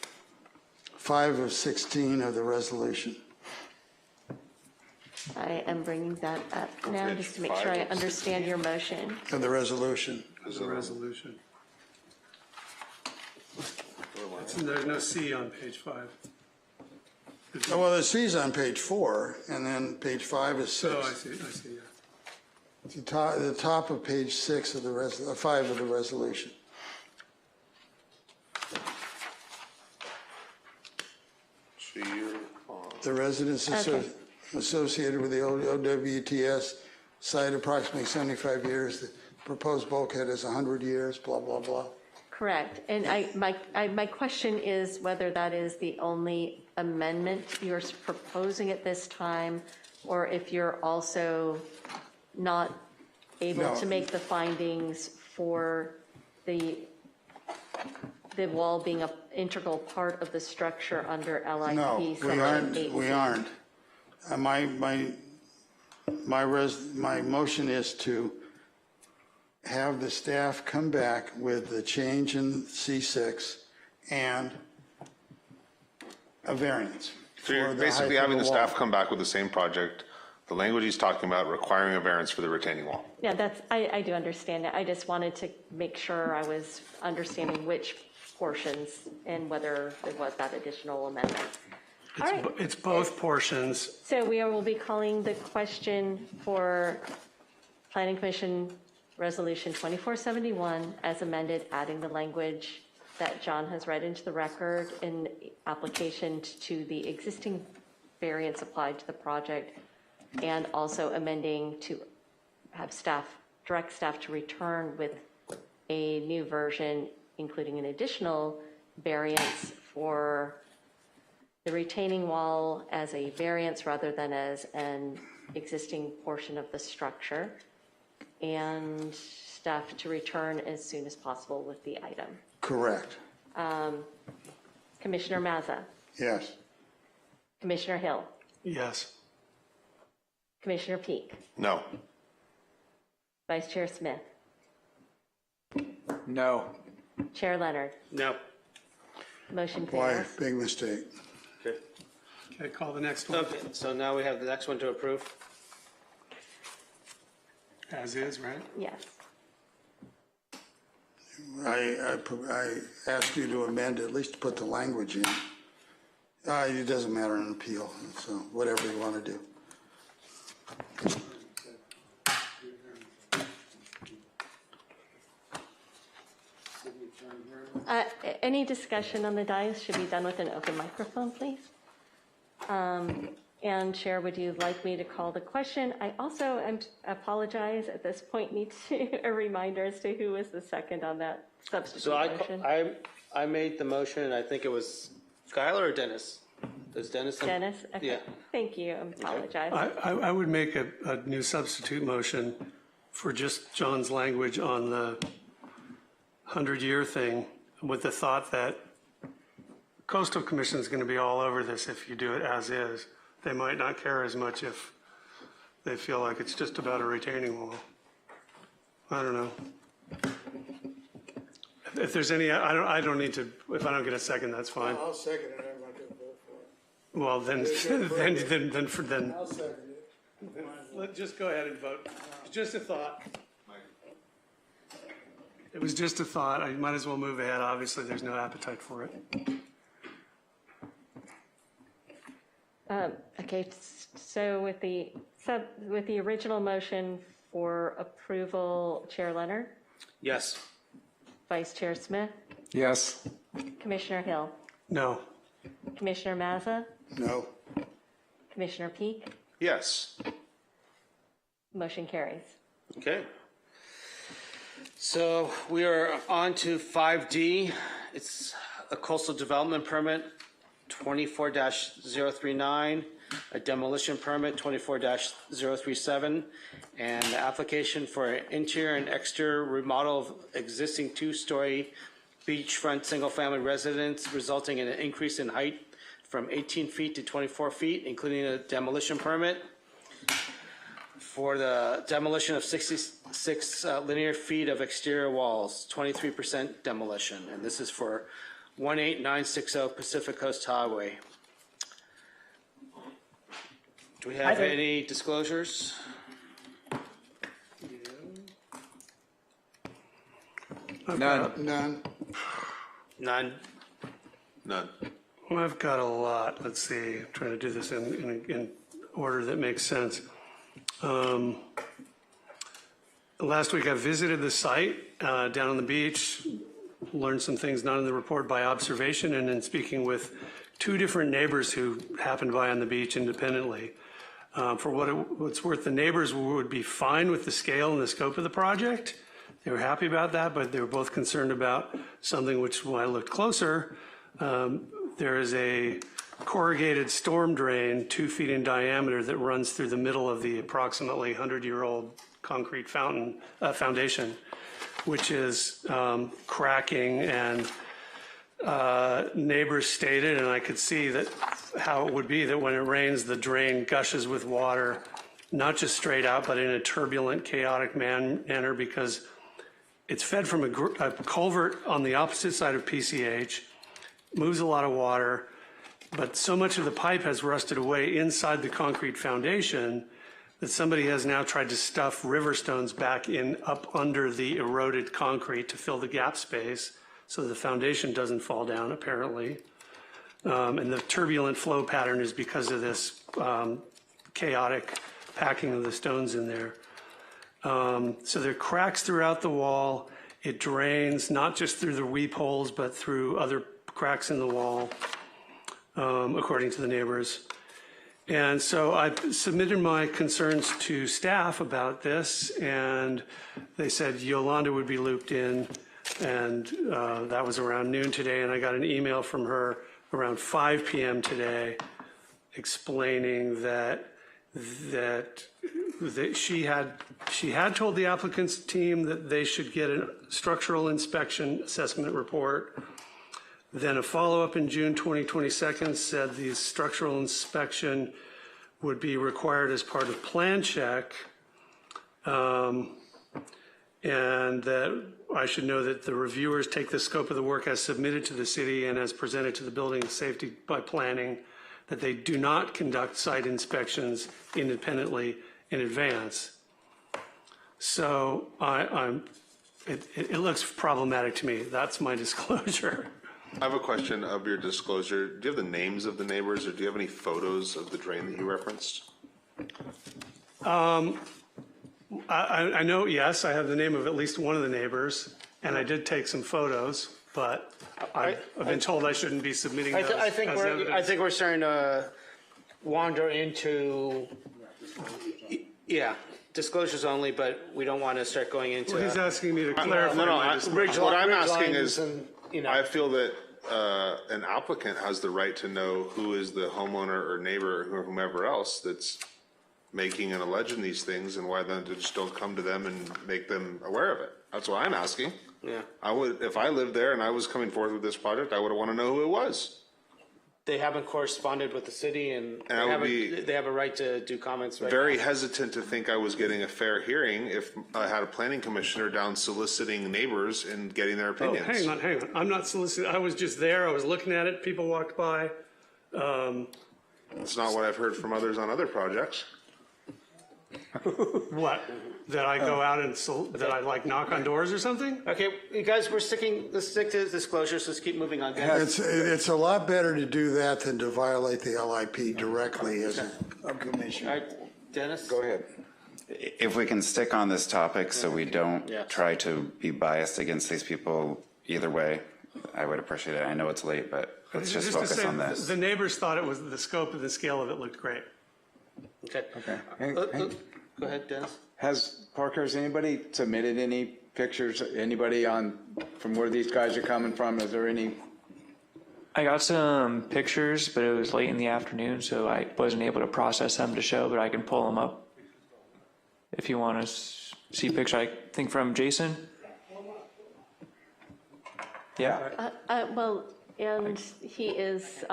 [SPEAKER 3] 5 of 16 of the resolution.
[SPEAKER 2] I am bringing that up now just to make sure I understand your motion.
[SPEAKER 3] Of the resolution.
[SPEAKER 9] There's a resolution. There's no C on page 5.
[SPEAKER 3] Oh, well, the C's on page 4, and then page 5 is 6.
[SPEAKER 9] Oh, I see, yeah.
[SPEAKER 3] It's the top of page 6 of the 5 of the resolution. The residents associated with the OWTS site approximately 75 years. The proposed bulkhead is 100 years, blah, blah, blah.
[SPEAKER 2] Correct. And my question is whether that is the only amendment you're proposing at this time, or if you're also not able to make the findings for the the wall being an integral part of the structure under LIP
[SPEAKER 3] No, we
[SPEAKER 2] section
[SPEAKER 3] aren't,
[SPEAKER 2] 8C.
[SPEAKER 3] we aren't. My motion is to have the staff come back with the change in C6 and a variance.
[SPEAKER 11] So you're
[SPEAKER 3] for the
[SPEAKER 11] basically
[SPEAKER 3] height of
[SPEAKER 11] having the
[SPEAKER 3] wall.
[SPEAKER 11] staff come back with the same project, the language he's talking about requiring a variance for the retaining wall.
[SPEAKER 2] Yeah, I do understand it. I just wanted to make sure I was understanding which portions and whether there was that additional amendment. All right.
[SPEAKER 9] It's both portions.
[SPEAKER 2] So we will be calling the question for Planning Commission Resolution 2471 as amended, adding the language that John has read into the record in application to the existing variance applied to the project, and also amending to have staff, direct staff to return with a new version, including an additional variance for the retaining wall as a variance rather than as an existing portion of the structure, and staff to return as soon as possible with the item.
[SPEAKER 3] Correct.
[SPEAKER 2] Commissioner Mazza,
[SPEAKER 3] Yes.
[SPEAKER 2] Commissioner Hill,
[SPEAKER 9] Yes.
[SPEAKER 2] Commissioner Peak,
[SPEAKER 11] No.
[SPEAKER 2] Vice Chair Smith,
[SPEAKER 10] No.
[SPEAKER 2] Chair Leonard.
[SPEAKER 17] No.
[SPEAKER 2] Motion
[SPEAKER 3] Why?
[SPEAKER 2] fails.
[SPEAKER 3] Big mistake.
[SPEAKER 17] Okay.
[SPEAKER 9] Okay, call the next one.
[SPEAKER 17] Okay, so now we have the next one to approve.
[SPEAKER 9] As is, right?
[SPEAKER 2] Yes.
[SPEAKER 3] I asked you to amend, at least put the language in. It doesn't matter in appeal, so whatever you want to do.
[SPEAKER 2] Any discussion on the dais should be done with an open microphone, please. And Chair, would you like me to call the question? I also apologize at this point, need a reminder as to who was the second on that substitute
[SPEAKER 17] So
[SPEAKER 2] motion.
[SPEAKER 17] I made the motion, and I think it was Skylar or Dennis? Does Dennis?
[SPEAKER 2] Dennis? Okay.
[SPEAKER 17] Yeah.
[SPEAKER 2] Thank you, I apologize.
[SPEAKER 9] I would make a new substitute motion for just John's language on the 100-year thing, with the thought that Coastal Commission is going to be all over this if you do it as is. They might not care as much if they feel like it's just about a retaining wall. I don't know. If there's any, I don't need to, if I don't get a second, that's fine.
[SPEAKER 3] I'll second it, I'm not going to vote for it.
[SPEAKER 9] Well, then, then,
[SPEAKER 3] I'll second it.
[SPEAKER 9] just go ahead and vote. Just a thought. It was just a thought. I might as well move ahead. Obviously, there's no appetite for it.
[SPEAKER 2] Okay, so with the original motion for approval, Chair Leonard,
[SPEAKER 17] Yes.
[SPEAKER 2] Vice Chair Smith,
[SPEAKER 10] Yes.
[SPEAKER 2] Commissioner Hill,
[SPEAKER 9] No.
[SPEAKER 2] Commissioner Mazza,
[SPEAKER 3] No.
[SPEAKER 2] Commissioner Peak,
[SPEAKER 11] Yes.
[SPEAKER 2] motion carries.
[SPEAKER 17] Okay. So we are on to 5D. It's a coastal development permit, 24-039, a demolition permit, 24-037, and the application for an interior and exterior remodel of existing two-story beachfront single-family residence, resulting in an increase in height from 18 feet to 24 feet, including a demolition permit for the demolition of 66 linear feet of exterior walls, 23% demolition, and this is for 18960 Pacific Coast Highway. Do we have any disclosures?
[SPEAKER 10] None.
[SPEAKER 3] None.
[SPEAKER 17] None.
[SPEAKER 11] None.
[SPEAKER 9] Well, I've got a lot. Let's see. I'm trying to do this in order that makes sense. Last week I visited the site down on the beach, learned some things not in the report by observation, and in speaking with two different neighbors who happened by on the beach independently. For what it's worth, the neighbors would be fine with the scale and the scope of the project. They were happy about that, but they were both concerned about something which, when I looked closer, there is a corrugated storm drain 2 feet in diameter that runs through the middle of the approximately 100-year-old concrete foundation, which is cracking and neighbors stated, and I could see that how it would be that when it rains, the drain gushes with water, not just straight out, but in a turbulent, chaotic manner, because it's fed from a culvert on the opposite side of PCH, moves a lot of water, but so much of the pipe has rusted away inside the concrete foundation that somebody has now tried to stuff river stones back in up under the eroded concrete to fill the gap space so the foundation doesn't fall down, apparently. And the turbulent flow pattern is because of this chaotic packing of the stones in there. So there are cracks throughout the wall. It drains not just through the weep holes, but through other cracks in the wall, according to the neighbors. And so I submitted my concerns to staff about this, and they said Yolanda would be looped in, and that was around noon today, and I got an email from her around 5 p.m. today explaining that she had told the applicant's team that they should get a structural inspection assessment report. Then a follow-up in June 2022 said the structural inspection would be required as part of plan check, and that I should know that the reviewers take the scope of the work as submitted to the city and as presented to the building safety by planning, that they do not conduct site inspections independently in advance. So it looks problematic to me. That's my disclosure.
[SPEAKER 11] I have a question of your disclosure. Do you have the names of the neighbors, or do you have any photos of the drain that you referenced?
[SPEAKER 9] I know, yes, I have the name of at least one of the neighbors, and I did take some photos, but I've been told I shouldn't be submitting those
[SPEAKER 17] I think
[SPEAKER 9] as evidence.
[SPEAKER 17] I think we're starting to wander into, disclosures only, but we don't want to start going into.
[SPEAKER 9] Well, he's asking me to clarify.
[SPEAKER 11] What I'm asking is,
[SPEAKER 17] and,
[SPEAKER 11] I feel that an applicant has the right to know who is the homeowner or neighbor or whomever else that's making and alleging these things, and why then just don't come to them and make them aware of it. That's what I'm asking.
[SPEAKER 17] Yeah.
[SPEAKER 11] I would, if I lived there and I was coming forward with this project, I would want to know who it was.
[SPEAKER 17] They haven't corresponded with the city, and they have a right to do comments. Right
[SPEAKER 11] Very
[SPEAKER 17] now.
[SPEAKER 11] hesitant to think I was getting a fair hearing if I had a planning commissioner down soliciting neighbors and getting their opinions.
[SPEAKER 9] Hang on. I'm not soliciting. I was just there. I was looking at it. People walked by.
[SPEAKER 11] It's not what I've heard from others on other projects.
[SPEAKER 9] What? That I go out and that I like knock on doors or something?
[SPEAKER 17] Okay, you guys, let's stick to disclosures. Let's keep moving on.
[SPEAKER 3] It's a lot better to do that than to violate the LIP directly as a commission.
[SPEAKER 17] All right, Dennis?
[SPEAKER 10] Go ahead.
[SPEAKER 15] If we can stick on this topic so we don't
[SPEAKER 17] Yes.
[SPEAKER 15] try to be biased against these people either way, I would appreciate it. I know it's late, but let's just
[SPEAKER 9] to
[SPEAKER 15] focus
[SPEAKER 9] say,
[SPEAKER 15] on this.
[SPEAKER 9] The neighbors thought it was the scope and the scale of it looked great.
[SPEAKER 17] Okay.
[SPEAKER 10] Okay.
[SPEAKER 17] Go ahead, Dennis.
[SPEAKER 10] Has anybody submitted any pictures? Anybody from where these guys are coming from? Is there any?
[SPEAKER 6] I got some pictures, but it was late in the afternoon, so I wasn't able to process them to show, but I can pull them up if you want to see pictures. I think from Jason. Yeah.
[SPEAKER 2] Well, and he is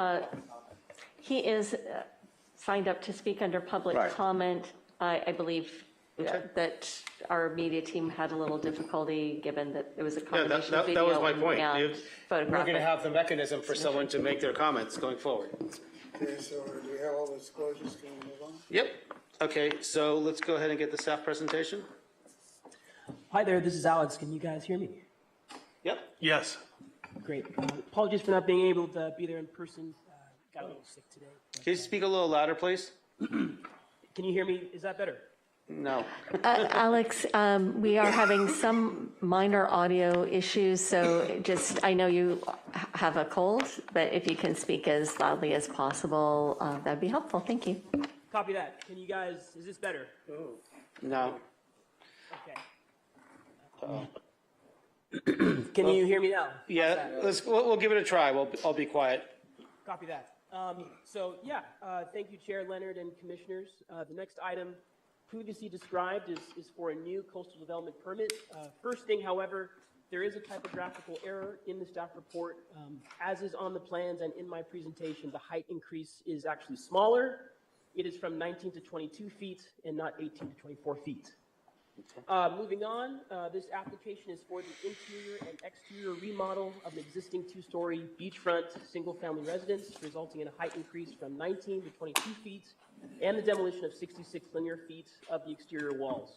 [SPEAKER 2] signed up to speak under public comment. I believe that our media team had a little difficulty given that it was a combination of video
[SPEAKER 17] that was my point.
[SPEAKER 2] and
[SPEAKER 17] We're
[SPEAKER 2] photographic.
[SPEAKER 17] going to have the mechanism for someone to make their comments going forward.
[SPEAKER 3] Okay, so do we have all the disclosures? Can we move on?
[SPEAKER 17] Yep. Okay, so let's go ahead and get the staff presentation.
[SPEAKER 13] Hi there, this is Alex. Can you guys hear me?
[SPEAKER 17] Yep.
[SPEAKER 9] Yes.
[SPEAKER 13] Great. Apologies for not being able to be there in person. Got a little sick today.
[SPEAKER 17] Can you speak a little louder, please?
[SPEAKER 13] Can you hear me? Is that better?
[SPEAKER 17] No.
[SPEAKER 2] Alex, we are having some minor audio issues, so I know you have a cold, but if you can speak as loudly as possible, that'd be helpful. Thank you.
[SPEAKER 13] Copy that. Can you guys, is this better?
[SPEAKER 17] No.
[SPEAKER 13] Okay. Can you hear me now?
[SPEAKER 17] Yeah, we'll give it a try. I'll be quiet.
[SPEAKER 13] Copy that. Thank you, Chair Leonard and Commissioners. The next item previously described is for a new coastal development permit. First thing, however, there is a typographical error in the staff report. As is on the plans and in my presentation, the height increase is actually smaller. It is from 19 to 22 feet and not 18 to 24 feet. Moving on, this application is for the interior and exterior remodel of an existing two-story beachfront single-family residence, resulting in a height increase from 19 to 22 feet and the demolition of 66 linear feet of the exterior walls.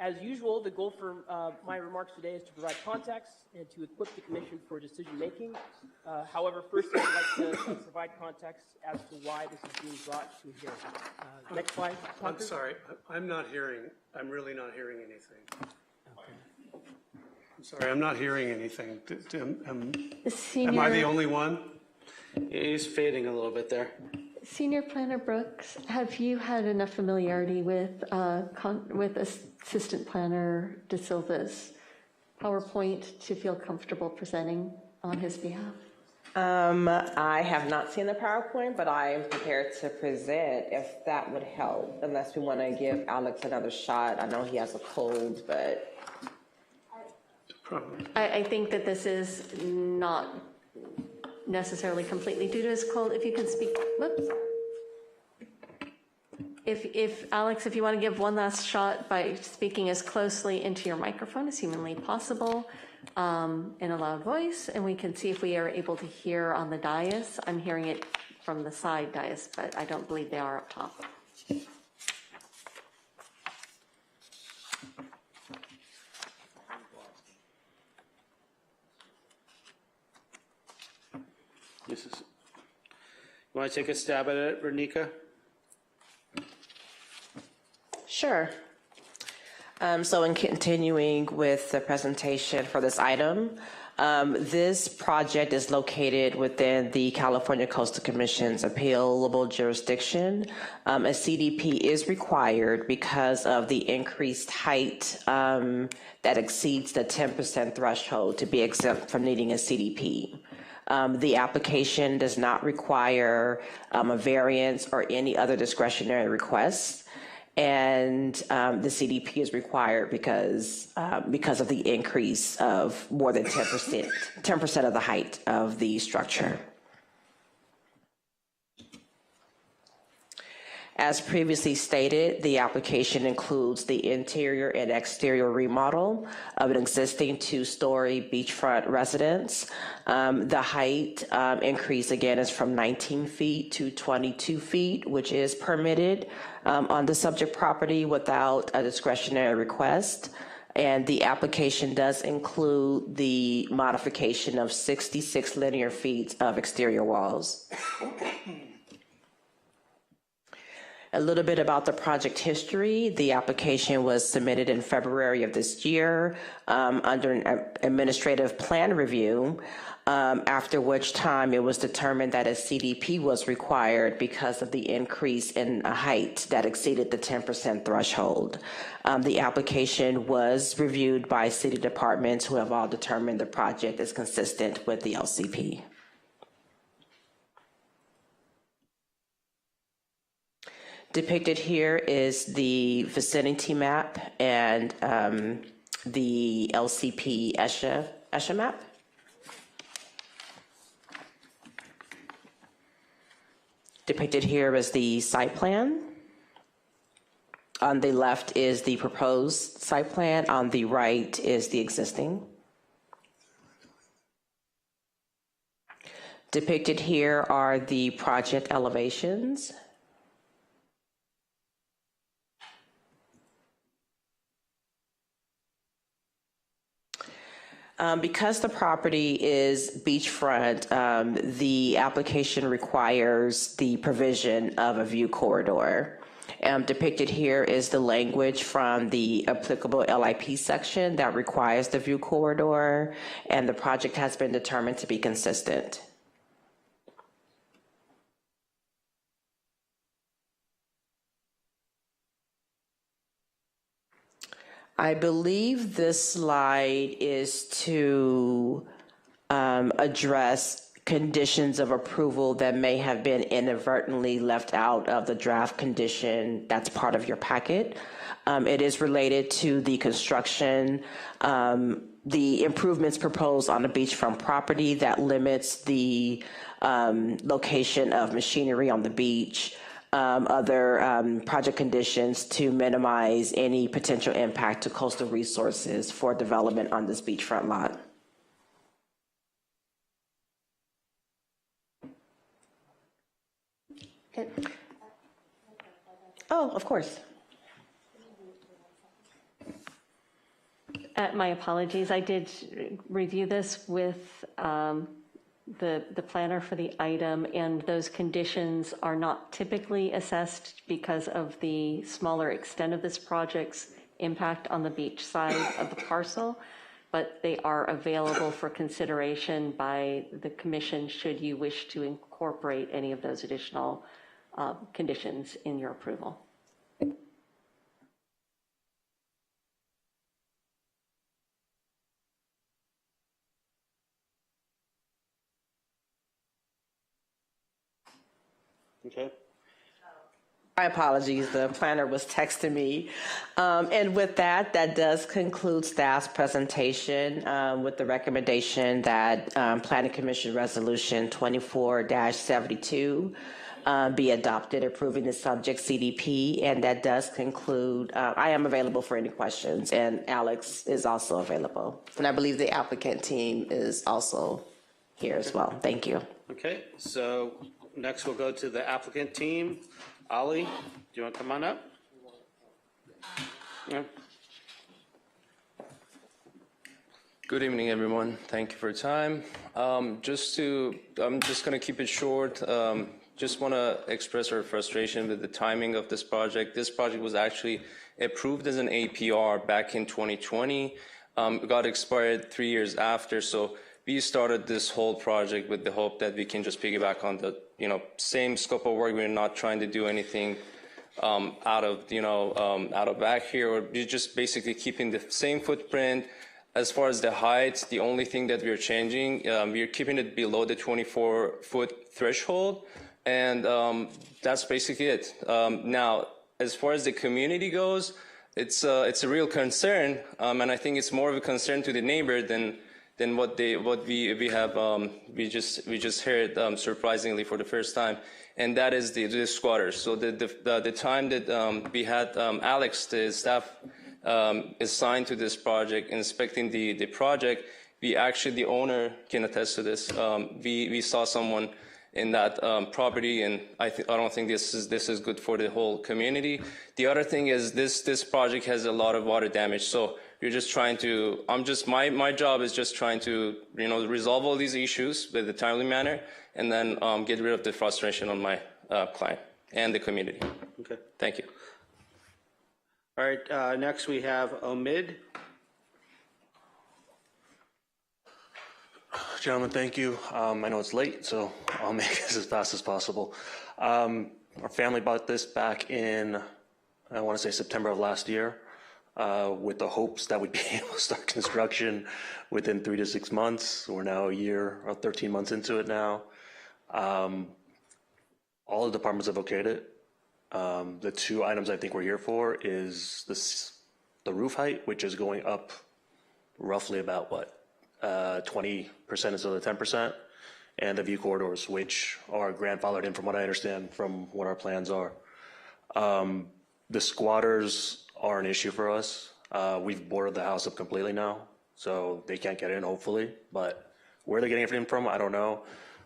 [SPEAKER 13] As usual, the goal for my remarks today is to provide context and to equip the Commission for decision-making. However, first I'd like to provide context as to why this is being brought to a hearing. Next slide.
[SPEAKER 9] I'm sorry, I'm not hearing, I'm really not hearing anything. I'm sorry, I'm not hearing anything. Am I the only one?
[SPEAKER 17] He's fading a little bit there.
[SPEAKER 2] Senior Planner Brooks, have you had enough familiarity with Assistant Planner De Silva's PowerPoint to feel comfortable presenting on his behalf?
[SPEAKER 14] I have not seen the PowerPoint, but I am prepared to present if that would help, unless we want to give Alex another shot. I know he has a cold, but.
[SPEAKER 2] I think that this is not necessarily completely due to his cold. If you can speak, whoops. If Alex, if you want to give one last shot by speaking as closely into your microphone as humanly possible in a loud voice, and we can see if we are able to hear on the dais. I'm hearing it from the side dais, but I don't believe they are up top.
[SPEAKER 17] This is. You want to take a stab at it, Renika?
[SPEAKER 14] Sure. So in continuing with the presentation for this item, this project is located within the California Coastal Commission's appealable jurisdiction. A CDP is required because of the increased height that exceeds the 10% threshold to be exempt from needing a CDP. The application does not require a variance or any other discretionary requests. And the CDP is required because of the increase of more than 10% of the height of the structure. As previously stated, the application includes the interior and exterior remodel of an existing two-story beachfront residence. The height increase, again, is from 19 feet to 22 feet, which is permitted on the subject property without a discretionary request. And the application does include the modification of 66 linear feet of exterior walls. A little bit about the project history. The application was submitted in February of this year under an administrative plan review, after which time it was determined that a CDP was required because of the increase in a height that exceeded the 10% threshold. The application was reviewed by city departments who have all determined the project is consistent with the LCP. Depicted here is the vicinity map and the LCP ESHA map. Depicted here is the site plan. On the left is the proposed site plan. On the right is the existing. Depicted here are the project elevations. Because the property is beachfront, the application requires the provision of a view corridor. Depicted here is the language from the applicable LIP section that requires the view corridor, and the project has been determined to be consistent. I believe this slide is to address conditions of approval that may have been inadvertently left out of the draft condition that's part of your packet. It is related to the construction the improvements proposed on the beachfront property that limits the location of machinery on the beach, other project conditions to minimize any potential impact to coastal resources for development on this beachfront lot. Oh, of course.
[SPEAKER 2] My apologies. I did review this with the planner for the item, and those conditions are not typically assessed because of the smaller extent of this project's impact on the beach side of the parcel, but they are available for consideration by the commission should you wish to incorporate any of those additional conditions in your approval.
[SPEAKER 1] Okay.
[SPEAKER 14] My apologies, the planner was texting me. And with that, that does conclude staff's presentation with the recommendation that Planning Commission Resolution 24-72 be adopted, approving the subject CDP. And that does conclude, I am available for any questions, and Alex is also available. And I believe the applicant team is also here as well. Thank you.
[SPEAKER 1] Okay, so next we'll go to the applicant team. Ali, do you want to come on up? Yeah.
[SPEAKER 7] Good evening, everyone. Thank you for your time. I'm just going to keep it short. Just want to express our frustration with the timing of this project. This project was actually approved as an APR back in 2020. It got expired 3 years after. So we started this whole project with the hope that we can just piggyback on the same scope of work. We're not trying to do anything out of back here, or we're just basically keeping the same footprint. As far as the height, the only thing that we're changing, we're keeping it below the 24-foot threshold, and that's basically it. Now, as far as the community goes, it's a real concern, and I think it's more of a concern to the neighbor than what we just heard surprisingly for the first time, and that is the squatters. So the time that we had Alex, the staff, assigned to this project, inspecting the project, the owner can attest to this. We saw someone in that property, and I don't think this is good for the whole community. The other thing is this project has a lot of water damage, so we're just trying to. My job is just trying to resolve all these issues with a timely manner, and then get rid of the frustration on my client and the community.
[SPEAKER 1] Okay.
[SPEAKER 7] Thank you.
[SPEAKER 1] All right. Next we have Omid.
[SPEAKER 20] Gentlemen, thank you. I know it's late, so I'll make this as fast as possible. Our family bought this back in, I want to say September of last year, with the hopes that we'd be able to start construction within 3 to 6 months. We're now a year or 13 months into it now. All the departments have okayed it. The two items I think we're here for is the roof height, which is going up roughly about 20% instead of 10%, and the view corridors, which are grandfathered in from what I understand from what our plans are. The squatters are an issue for us. We've boarded the house up completely now, so they can't get in, hopefully, but where they're getting it from, I don't know.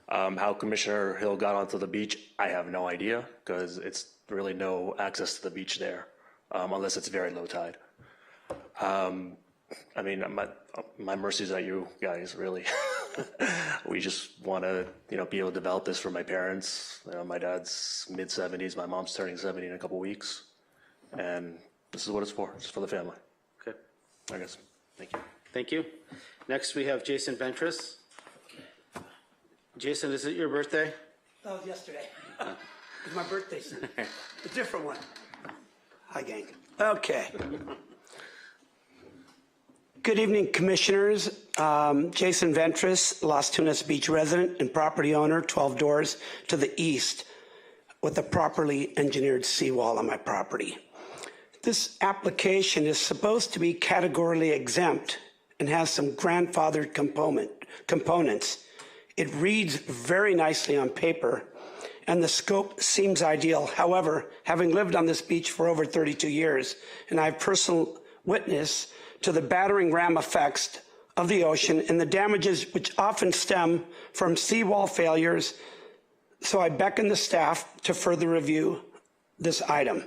[SPEAKER 20] How Commissioner Hill got onto the beach, I have no idea, because it's really no access to the beach there, unless it's very low tide. I mean, my mercy's at you guys, really. We just want to, be able to develop this for my parents. My dad's mid-70s, my mom's turning 70 in a couple weeks, and this is what it's for. It's for the family.
[SPEAKER 1] Okay.
[SPEAKER 20] I guess. Thank you.
[SPEAKER 1] Thank you. Next we have Jason Ventris. Jason, is it your birthday?
[SPEAKER 23] That was yesterday. It's my birthday, son. A different one. Hi, gang. Okay. Good evening, commissioners. Jason Ventris, Las Tunas Beach resident and property owner, 12 doors to the east, with a properly engineered seawall on my property. This application is supposed to be categorically exempt and has some grandfathered components. It reads very nicely on paper, and the scope seems ideal. However, having lived on this beach for over 32 years, and I have personal witness to the battering ram effects of the ocean and the damages which often stem from seawall failures, so I beckon the staff to further review this item.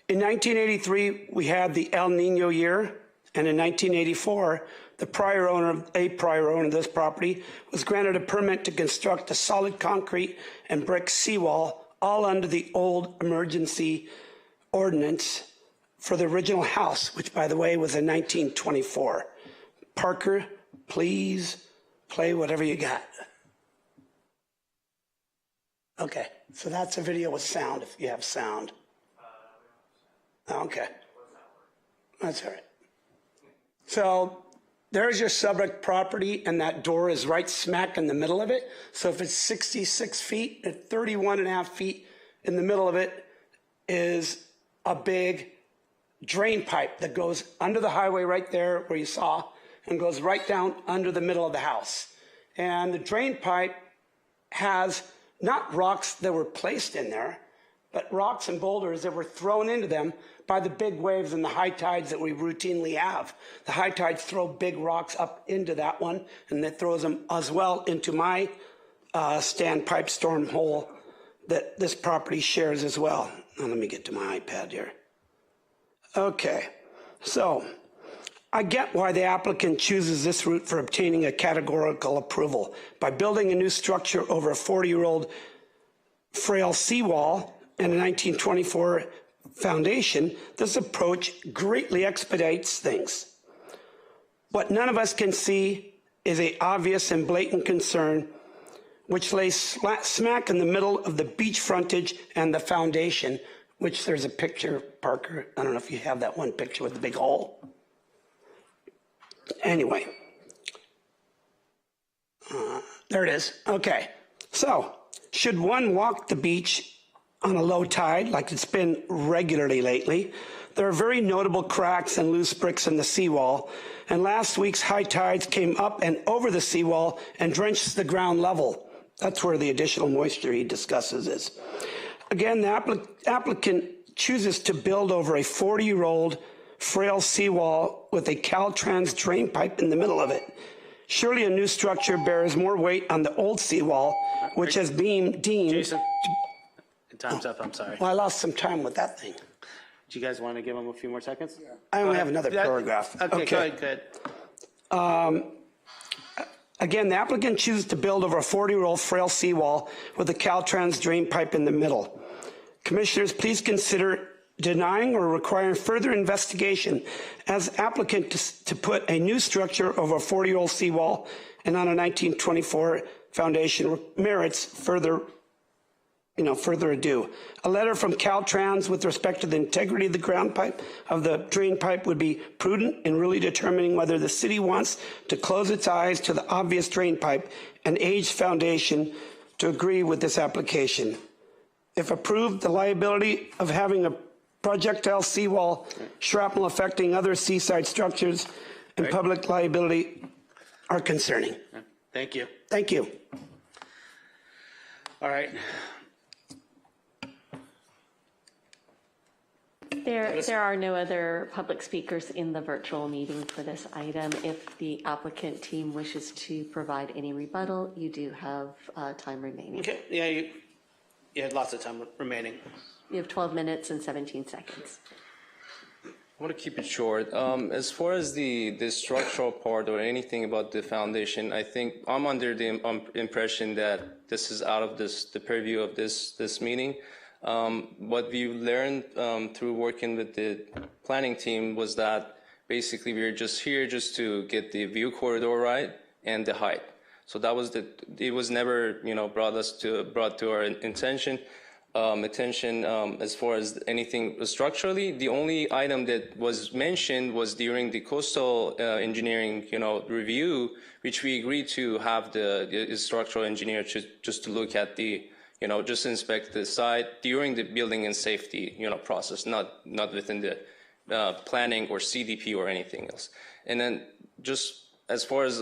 [SPEAKER 23] In 1983, we had the El Nino year, and in 1984, a prior owner of this property was granted a permit to construct a solid concrete and brick seawall, all under the old emergency ordinance for the original house, which, by the way, was in 1924. Parker, please play whatever you got. Okay, so that's a video with sound, if you have sound. Okay, that's all right. So there's your subject property, and that door is right smack in the middle of it. So if it's 66 feet, at 31.5 feet in the middle of it is a big drain pipe that goes under the highway right there where you saw, and goes right down under the middle of the house. And the drain pipe has not rocks that were placed in there, but rocks and boulders that were thrown into them by the big waves and the high tides that we routinely have. The high tides throw big rocks up into that one, and that throws them as well into my standpipe storm hole that this property shares as well. Now let me get to my iPad here. Okay, so I get why the applicant chooses this route for obtaining a categorical approval. By building a new structure over a 40-year-old frail seawall and a 1924 foundation, this approach greatly expedites things. What none of us can see is an obvious and blatant concern which lays smack in the middle of the beach frontage and the foundation, which there's a picture, Parker. I don't know if you have that one picture with the big hole. Anyway, there it is. Okay, so should one walk the beach on a low tide, like it's been regularly lately? There are very notable cracks and loose bricks in the seawall, and last week's high tides came up and over the seawall and drenched the ground level. That's where the additional moisture he discusses is. Again, the applicant chooses to build over a 40-year-old frail seawall with a Caltrans drain pipe in the middle of it. Surely a new structure bears more weight on the old seawall, which has been deemed...
[SPEAKER 17] Jason, time's up, I'm sorry.
[SPEAKER 23] Well, I lost some time with that thing.
[SPEAKER 17] Do you guys want to give him a few more seconds? Yeah.
[SPEAKER 23] I only have another paragraph.
[SPEAKER 17] Okay, go ahead.
[SPEAKER 23] Again, the applicant chooses to build over a 40-year-old frail seawall with a Caltrans drain pipe in the middle. Commissioners, please consider denying or requiring further investigation as applicant to put a new structure over a 40-year-old seawall and on a 1924 foundation merits further ado. A letter from Caltrans with respect to the integrity of the ground pipe of the drain pipe would be prudent in really determining whether the city wants to close its eyes to the obvious drain pipe and aged foundation to agree with this application. If approved, the liability of having a projectile seawall shrapnel affecting other seaside structures and public liability are concerning.
[SPEAKER 17] Thank you.
[SPEAKER 23] Thank you.
[SPEAKER 17] All right.
[SPEAKER 2] There are no other public speakers in the virtual meeting for this item. If the applicant team wishes to provide any rebuttal, you do have time remaining.
[SPEAKER 17] Okay, yeah, you had lots of time remaining.
[SPEAKER 2] You have 12 minutes and 17 seconds.
[SPEAKER 7] I want to keep it short. As far as the structural part or anything about the foundation, I think I'm under the impression that this is out of the purview of this meeting. What we learned through working with the planning team was that basically we were just here just to get the view corridor right and the height. So that was it was never brought to our attention as far as anything structurally. The only item that was mentioned was during the coastal engineering review, which we agreed to have the structural engineer just to look at the just inspect the site during the building and safety process, not within the planning or CDP or anything else. And then just as far as,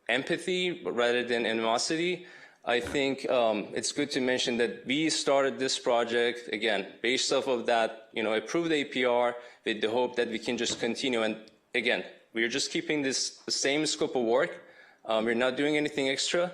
[SPEAKER 7] empathy rather than animosity, I think it's good to mention that we started this project, again, based off of that, approved APR with the hope that we can just continue. And again, we're just keeping the same scope of work. We're not doing anything extra.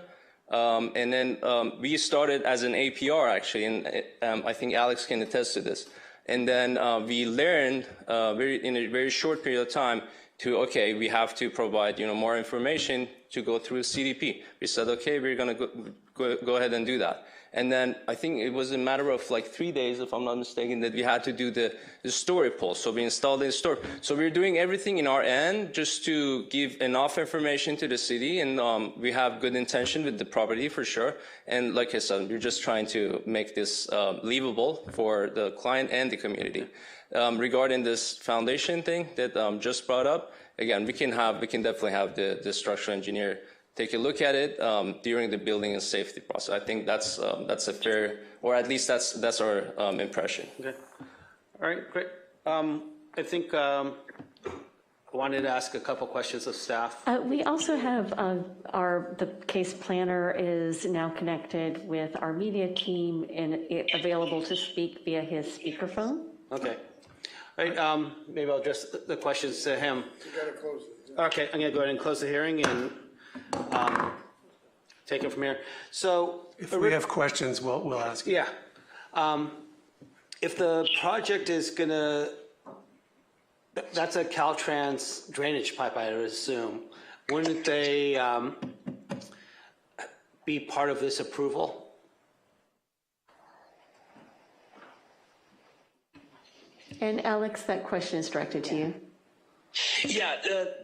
[SPEAKER 7] And then we started as an APR, actually, and I think Alex can attest to this. And then we learned in a very short period of time okay, we have to provide, more information to go through CDP. We said, okay, we're going to go ahead and do that. And then I think it was a matter of like 3 days, if I'm not mistaken, that we had to do the story poll. So we installed the story. So we're doing everything in our end just to give enough information to the city. And we have good intention with the property for sure. And like I said, we're just trying to make this livable for the client and the community. Regarding this foundation thing that just brought up, again, we can definitely have the structural engineer take a look at it during the building and safety process. I think that's a fair, or at least that's our impression.
[SPEAKER 17] Okay. All right, great. I think I wanted to ask a couple questions of staff.
[SPEAKER 2] We also have the case planner is now connected with our media team and available to speak via his speakerphone.
[SPEAKER 17] Okay. All right, maybe I'll address the questions to him.
[SPEAKER 3] You got to close it.
[SPEAKER 17] Okay, I'm going to go ahead and close the hearing and take it from here. So
[SPEAKER 9] if we have questions, we'll ask.
[SPEAKER 17] Yeah. If the project is going to, that's a Caltrans drainage pipe, I would assume. Wouldn't they be part of this approval?
[SPEAKER 2] And Alex, that question is directed to you.
[SPEAKER 13] Yeah,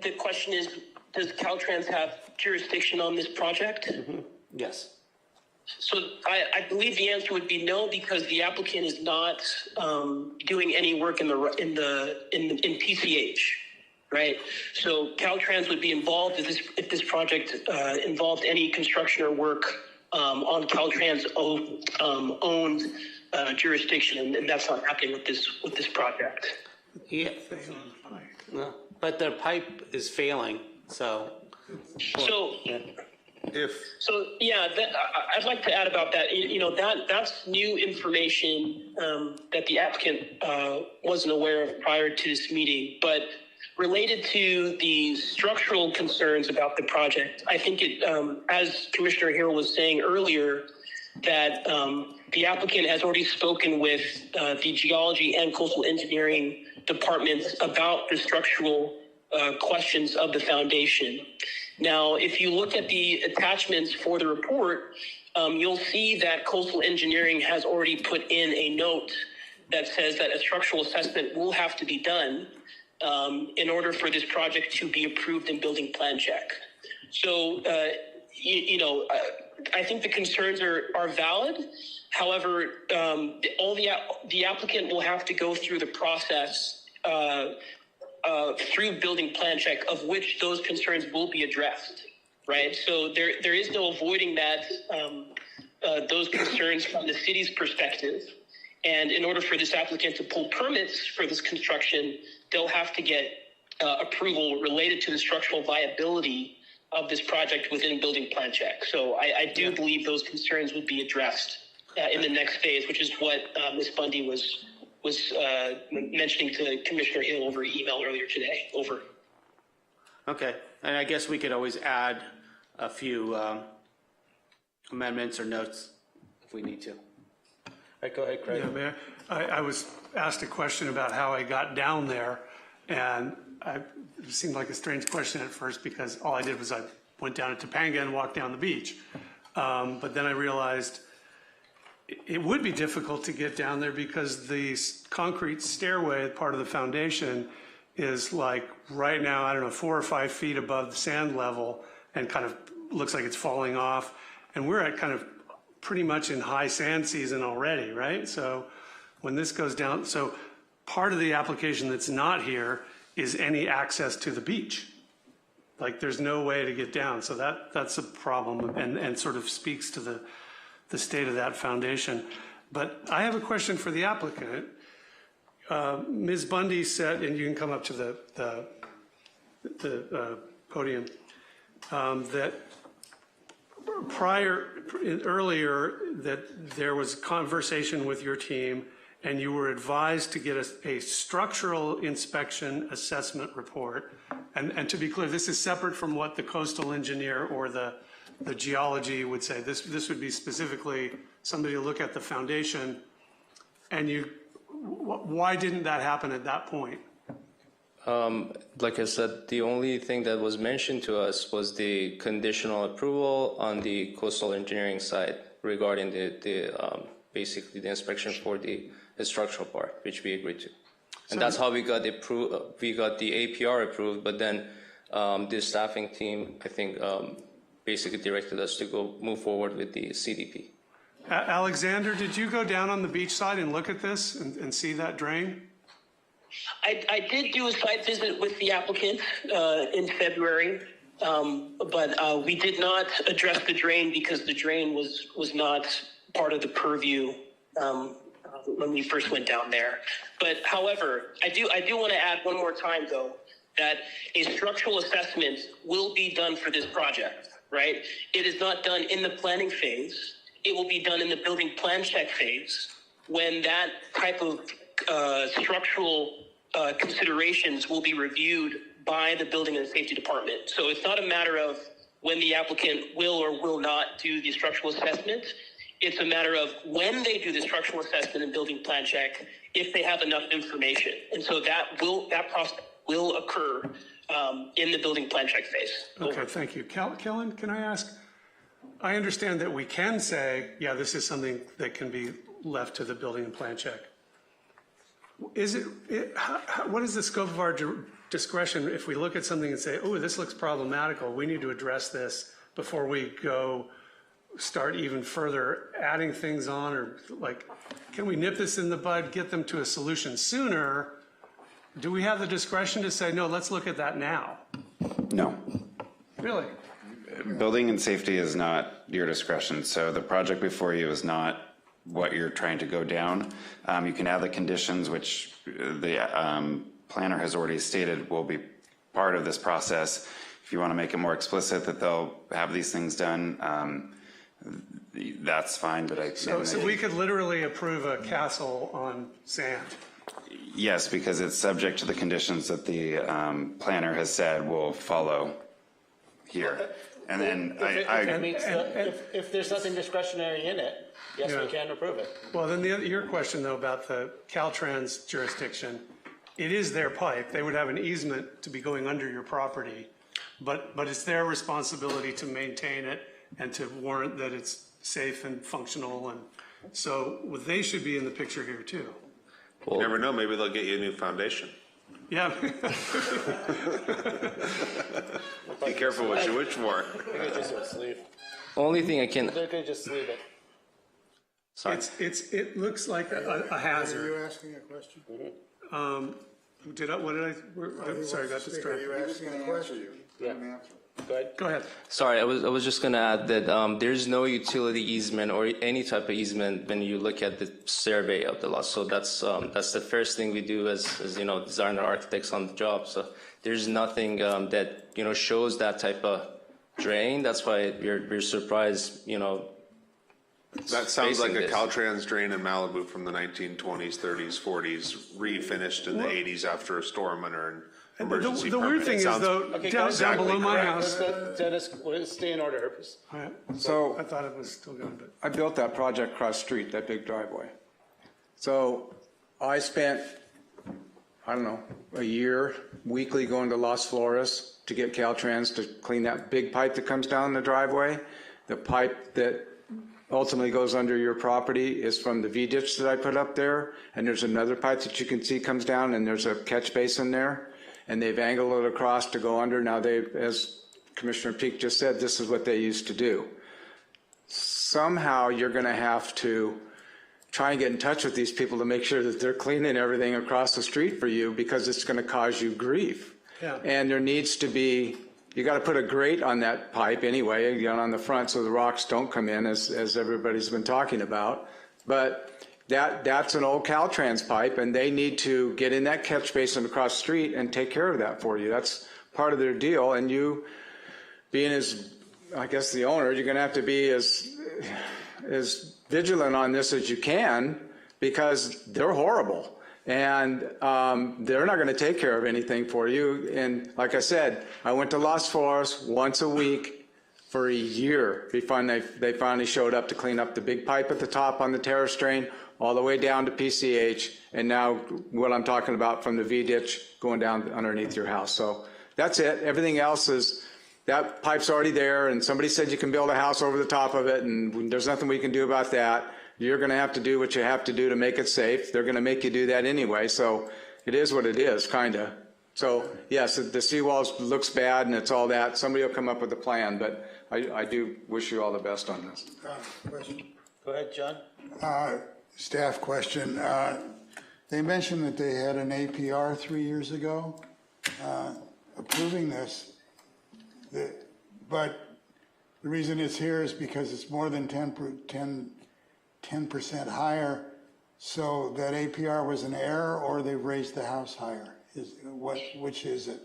[SPEAKER 13] the question is, does Caltrans have jurisdiction on this project?
[SPEAKER 17] Mm-hmm. Yes.
[SPEAKER 13] So I believe the answer would be no, because the applicant is not doing any work in PCH, right? So Caltrans would be involved if this project involved any construction or work on Caltrans owned jurisdiction, and that's not happening with this project.
[SPEAKER 17] Yeah. No, but the pipe is failing, so.
[SPEAKER 13] I'd like to add about that. That's new information that the applicant wasn't aware of prior to this meeting. But related to the structural concerns about the project, I think it, as Commissioner Hill was saying earlier, that the applicant has already spoken with the geology and coastal engineering departments about the structural questions of the foundation. Now, if you look at the attachments for the report, you'll see that coastal engineering has already put in a note that says that a structural assessment will have to be done in order for this project to be approved in building plan check. So, I think the concerns are valid. However, the applicant will have to go through the process through building plan check, of which those concerns will be addressed, right? So there is no avoiding that those concerns from the city's perspective. And in order for this applicant to pull permits for this construction, they'll have to get approval related to the structural viability of this project within building plan check. So I do believe those concerns would be addressed in the next phase, which is what Ms. Bundy was mentioning to Commissioner Hill over email earlier today. Over.
[SPEAKER 17] Okay, and I guess we could always add a few amendments or notes if we need to. All right, go ahead, Craig.
[SPEAKER 9] Yeah, Mayor, I was asked a question about how I got down there, and it seemed like a strange question at first because all I did was I went down to Topanga and walked down the beach. But then I realized it would be difficult to get down there because the concrete stairway, part of the foundation, is like right now, I don't know, 4 or 5 feet above the sand level and kind of looks like it's falling off. And we're at kind of pretty much in high sand season already, right? So when this goes down, so part of the application that's not here is any access to the beach. Like there's no way to get down. So that's a problem and sort of speaks to the state of that foundation. But I have a question for the applicant. Ms. Bundy said, and you can come up to the podium, that earlier that there was conversation with your team and you were advised to get a structural inspection assessment report. And to be clear, this is separate from what the coastal engineer or the geology would say. This would be specifically somebody to look at the foundation. And why didn't that happen at that point?
[SPEAKER 7] Like I said, the only thing that was mentioned to us was the conditional approval on the coastal engineering side regarding basically the inspection for the structural part, which we agreed to. And that's how we got the APR approved, but then the staffing team, I think, basically directed us to move forward with the CDP.
[SPEAKER 9] Alexander, did you go down on the beach side and look at this and see that drain?
[SPEAKER 13] I did do a site visit with the applicant in February, but we did not address the drain because the drain was not part of the purview when we first went down there. But however, I do want to add one more time though that a structural assessment will be done for this project, right? It is not done in the planning phase. It will be done in the building plan check phase when that type of structural considerations will be reviewed by the building and safety department. So it's not a matter of when the applicant will or will not do the structural assessment. It's a matter of when they do the structural assessment and building plan check, if they have enough information. And so that process will occur in the building plan check phase.
[SPEAKER 9] Okay, thank you. Kellen, can I ask, I understand that we can say, yeah, this is something that can be left to the building and plan check. What is the scope of our discretion if we look at something and say, oh, this looks problematical, we need to address this before we start even further adding things on, or like, can we nip this in the bud, get them to a solution sooner? Do we have the discretion to say, no, let's look at that now?
[SPEAKER 15] No.
[SPEAKER 9] Really?
[SPEAKER 15] Building and safety is not your discretion. So the project before you is not what you're trying to go down. You can add the conditions, which the planner has already stated will be part of this process. If you want to make it more explicit that they'll have these things done, that's fine. But
[SPEAKER 9] so we could literally approve a castle on sand.
[SPEAKER 15] Yes, because it's subject to the conditions that the planner has said will follow here. And then
[SPEAKER 1] if there's nothing discretionary in it, yes, we can approve it.
[SPEAKER 9] Well, then your question though about the Caltrans jurisdiction, it is their pipe. They would have an easement to be going under your property, but it's their responsibility to maintain it and to warrant that it's safe and functional, and so they should be in the picture here too.
[SPEAKER 11] You never know, maybe they'll get you a new foundation.
[SPEAKER 9] Yeah.
[SPEAKER 11] Be careful what you wish for.
[SPEAKER 7] Only thing I can.
[SPEAKER 1] They could just leave it.
[SPEAKER 7] Sorry.
[SPEAKER 9] It looks like a hazard.
[SPEAKER 3] Are you asking a question?
[SPEAKER 9] Sorry, I got distracted.
[SPEAKER 3] Are you asking a question?
[SPEAKER 1] Yeah.
[SPEAKER 9] Go ahead.
[SPEAKER 7] Sorry, I was just going to add that there's no utility easement or any type of easement when you look at the survey of the lot. So that's the first thing we do as designer architects on the job. So there's nothing that shows that type of drain. That's why we're surprised.
[SPEAKER 11] That sounds like a Caltrans drain in Malibu from the 1920s, 30s, 40s, refinished in the 80s after a storm under an emergency
[SPEAKER 9] The weird thing is, though, down below my house.
[SPEAKER 1] Dennis, stay in order.
[SPEAKER 3] So
[SPEAKER 9] I thought it was still going, but
[SPEAKER 3] I built that project across the street, that big driveway. So I spent, I don't know, a year weekly going to Las Flores to get Caltrans to clean that big pipe that comes down the driveway. The pipe that ultimately goes under your property is from the V-ditch that I put up there. And there's another pipe that you can see comes down, and there's a catch basin there. And they've angled it across to go under. Now as Commissioner Peak just said, this is what they used to do. Somehow you're going to have to try and get in touch with these people to make sure that they're cleaning everything across the street for you, because it's going to cause you grief.
[SPEAKER 9] Yeah.
[SPEAKER 3] And there needs to be, you got to put a grate on that pipe anyway, on the front, so the rocks don't come in, as everybody's been talking about. But
[SPEAKER 10] that's an old Caltrans pipe, and they need to get in that catch basin across the street and take care of that for you. That's part of their deal, and you, being as, I guess, the owner, you're going to have to be as vigilant on this as you can, because they're horrible. And they're not going to take care of anything for you. And like I said, I went to Las Flores once a week for a year. They finally showed up to clean up the big pipe at the top on the terrace drain, all the way down to PCH, and now what I'm talking about from the V-ditch going down underneath your house. So that's it. Everything else is, that pipe's already there, and somebody said you can build a house over the top of it, and there's nothing we can do about that. You're going to have to do what you have to do to make it safe. They're going to make you do that anyway, so it is what it is, kind of. So, yes, the seawall looks bad and it's all that. Somebody will come up with a plan, but I do wish you all the best on this.
[SPEAKER 3] Question.
[SPEAKER 17] Go ahead, John.
[SPEAKER 3] Staff question. They mentioned that they had an APR 3 years ago approving this, but the reason it's here is because it's more than 10% higher, so that APR was an error, or they've raised the house higher? Which is it?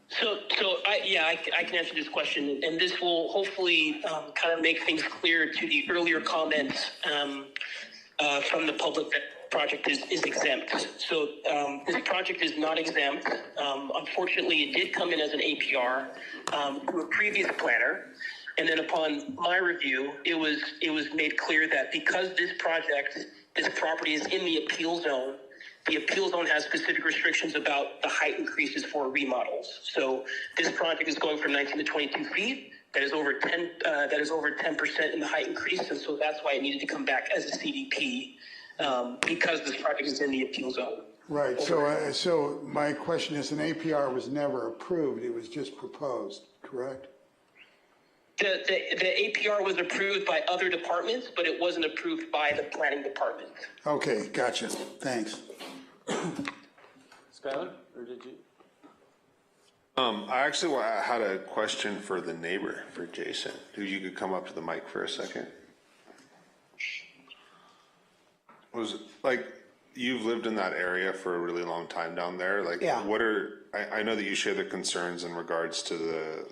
[SPEAKER 13] So I can answer this question, and this will hopefully kind of make things clear to the earlier comments from the public that project is exempt. So this project is not exempt. Unfortunately, it did come in as an APR to a previous planner. And then upon my review, it was made clear that because this property is in the appeal zone has specific restrictions about the height increases for remodels. So this project is going from 19 to 22 feet. That is over 10% in the height increase, and so that's why it needed to come back as a CDP because this project is in the appeal zone.
[SPEAKER 3] Right. So my question is, an APR was never approved; it was just proposed, correct?
[SPEAKER 13] The APR was approved by other departments, but it wasn't approved by the planning department.
[SPEAKER 3] Okay, gotcha. Thanks.
[SPEAKER 17] Skylar, or did you?
[SPEAKER 11] I actually had a question for the neighbor, for Jason. If you could come up to the mic for a second. Was like, you've lived in that area for a really long time down there. Like,
[SPEAKER 23] Yeah.
[SPEAKER 11] I know that you share the concerns in regards to the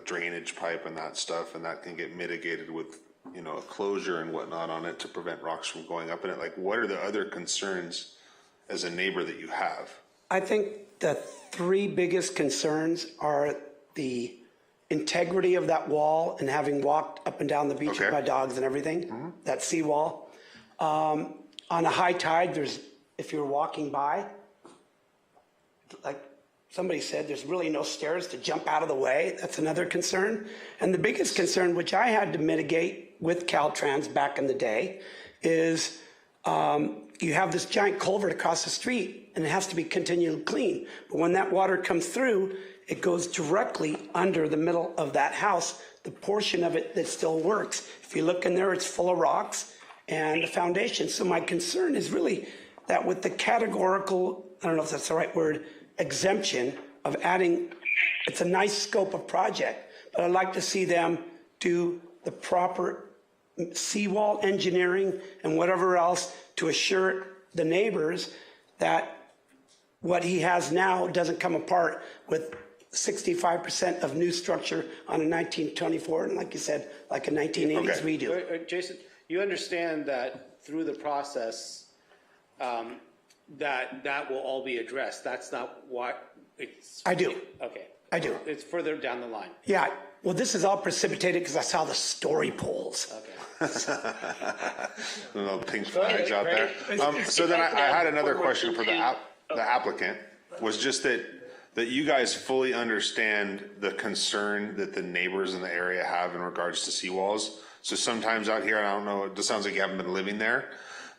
[SPEAKER 11] drainage pipe and that stuff, and that can get mitigated with, a closure and whatnot on it to prevent rocks from going up in it. Like, what are the other concerns as a neighbor that you have?
[SPEAKER 23] I think the three biggest concerns are the integrity of that wall, and having walked up and down the beach with my dogs and everything, that seawall. On a high tide, if you're walking by, like somebody said, there's really no stairs to jump out of the way. That's another concern. And the biggest concern, which I had to mitigate with Caltrans back in the day, is you have this giant culvert across the street, and it has to be continually clean. But when that water comes through, it goes directly under the middle of that house, the portion of it that still works. If you look in there, it's full of rocks and the foundation. So my concern is really that with the categorical, I don't know if that's the right word, exemption of adding, it's a nice scope of project, but I'd like to see them do the proper seawall engineering and whatever else to assure the neighbors that what he has now doesn't come apart with 65% of new structure on a 1924, and like you said, like a 1980s redo.
[SPEAKER 17] Jason, you understand that through the process, that will all be addressed. That's not what it's.
[SPEAKER 23] I do.
[SPEAKER 17] Okay.
[SPEAKER 23] I do.
[SPEAKER 17] It's further down the line.
[SPEAKER 23] Yeah. Well, this is all precipitated because I saw the story poles.
[SPEAKER 11] Little pink flags out there. So then I had another question for the applicant, was just that you guys fully understand the concern that the neighbors in the area have in regards to seawalls. So sometimes out here, I don't know, it sounds like you haven't been living there,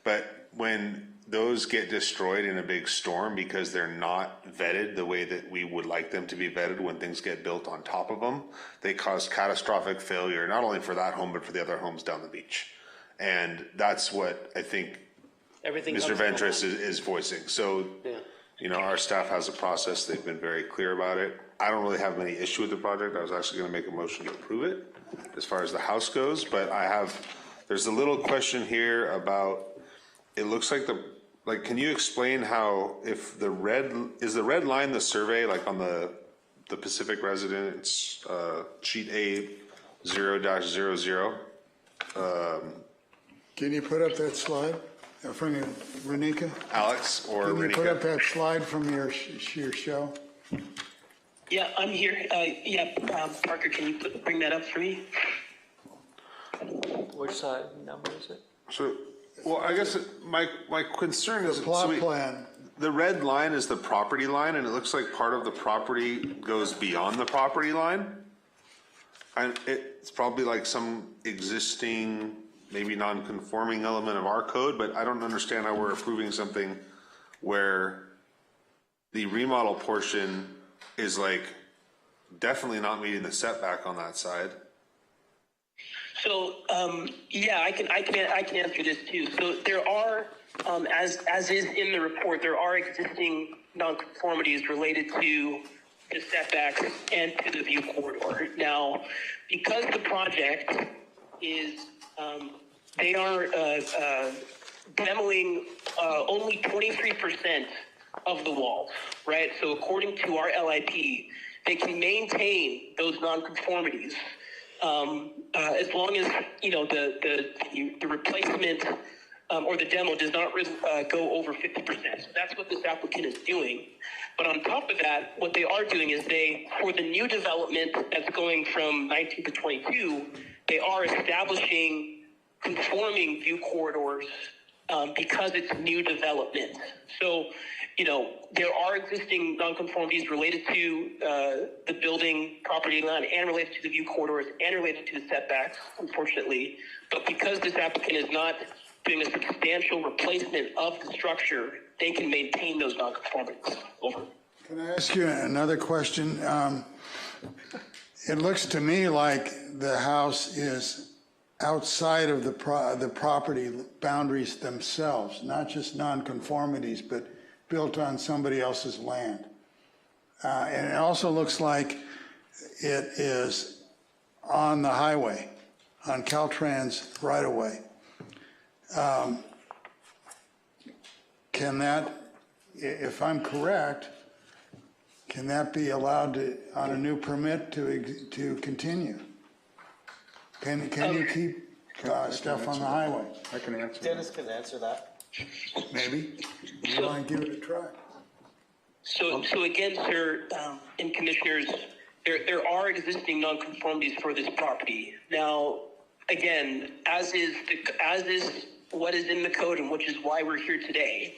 [SPEAKER 11] but when those get destroyed in a big storm because they're not vetted the way that we would like them to be vetted when things get built on top of them, they cause catastrophic failure, not only for that home, but for the other homes down the beach. And that's what I think Mr. Ventris is voicing. So, our staff has a process. They've been very clear about it. I don't really have any issue with the project. I was actually going to make a motion to approve it as far as the house goes, but there's a little question here about it looks like can you explain how, if the red line the survey, like on the Pacific Residence, sheet A 0-00?
[SPEAKER 3] Can you put up that slide from your, Renika?
[SPEAKER 11] Alex or
[SPEAKER 3] Can you
[SPEAKER 11] Renika?
[SPEAKER 3] put up that slide from your show?
[SPEAKER 13] Yeah, I'm here. Parker, can you bring that up for me?
[SPEAKER 6] Which side number is it?
[SPEAKER 11] So, well, I guess my concern is
[SPEAKER 3] The plot plan.
[SPEAKER 11] The red line is the property line, and it looks like part of the property goes beyond the property line. And it's probably like some existing, maybe non-conforming element of our code, but I don't understand how we're approving something where the remodel portion is like definitely not meeting the setback on that side.
[SPEAKER 13] So yeah, I can answer this too. So there are, as is in the report, there are existing nonconformities related to the setbacks and to the view corridor. Now, because the project is, they are demoing only 23% of the walls, right? So according to our LIP, they can maintain those nonconformities as long as the replacement or the demo does not go over 50%. So that's what this applicant is doing. But on top of that, what they are doing is for the new development that's going from 19 to 22, they are establishing conforming view corridors because it's new development. So, there are existing nonconformities related to the building property line and related to the view corridors and related to the setbacks, unfortunately. But because this applicant is not doing a substantial replacement of the structure, they can maintain those nonconformities. Over.
[SPEAKER 3] Can I ask you another question? It looks to me like the house is outside of the property boundaries themselves, not just nonconformities, but built on somebody else's land. And it also looks like it is on the highway, on Caltrans right-of-way. Can that, if I'm correct, can that be allowed to, on a new permit to continue? Can you keep stuff on the highway?
[SPEAKER 10] I can answer
[SPEAKER 5] Dennis can answer that.
[SPEAKER 3] Maybe. You want to give it a try?
[SPEAKER 13] So again, sir, and commissioners, there are existing nonconformities for this property. Now, again, as is what is in the code, and which is why we're here today,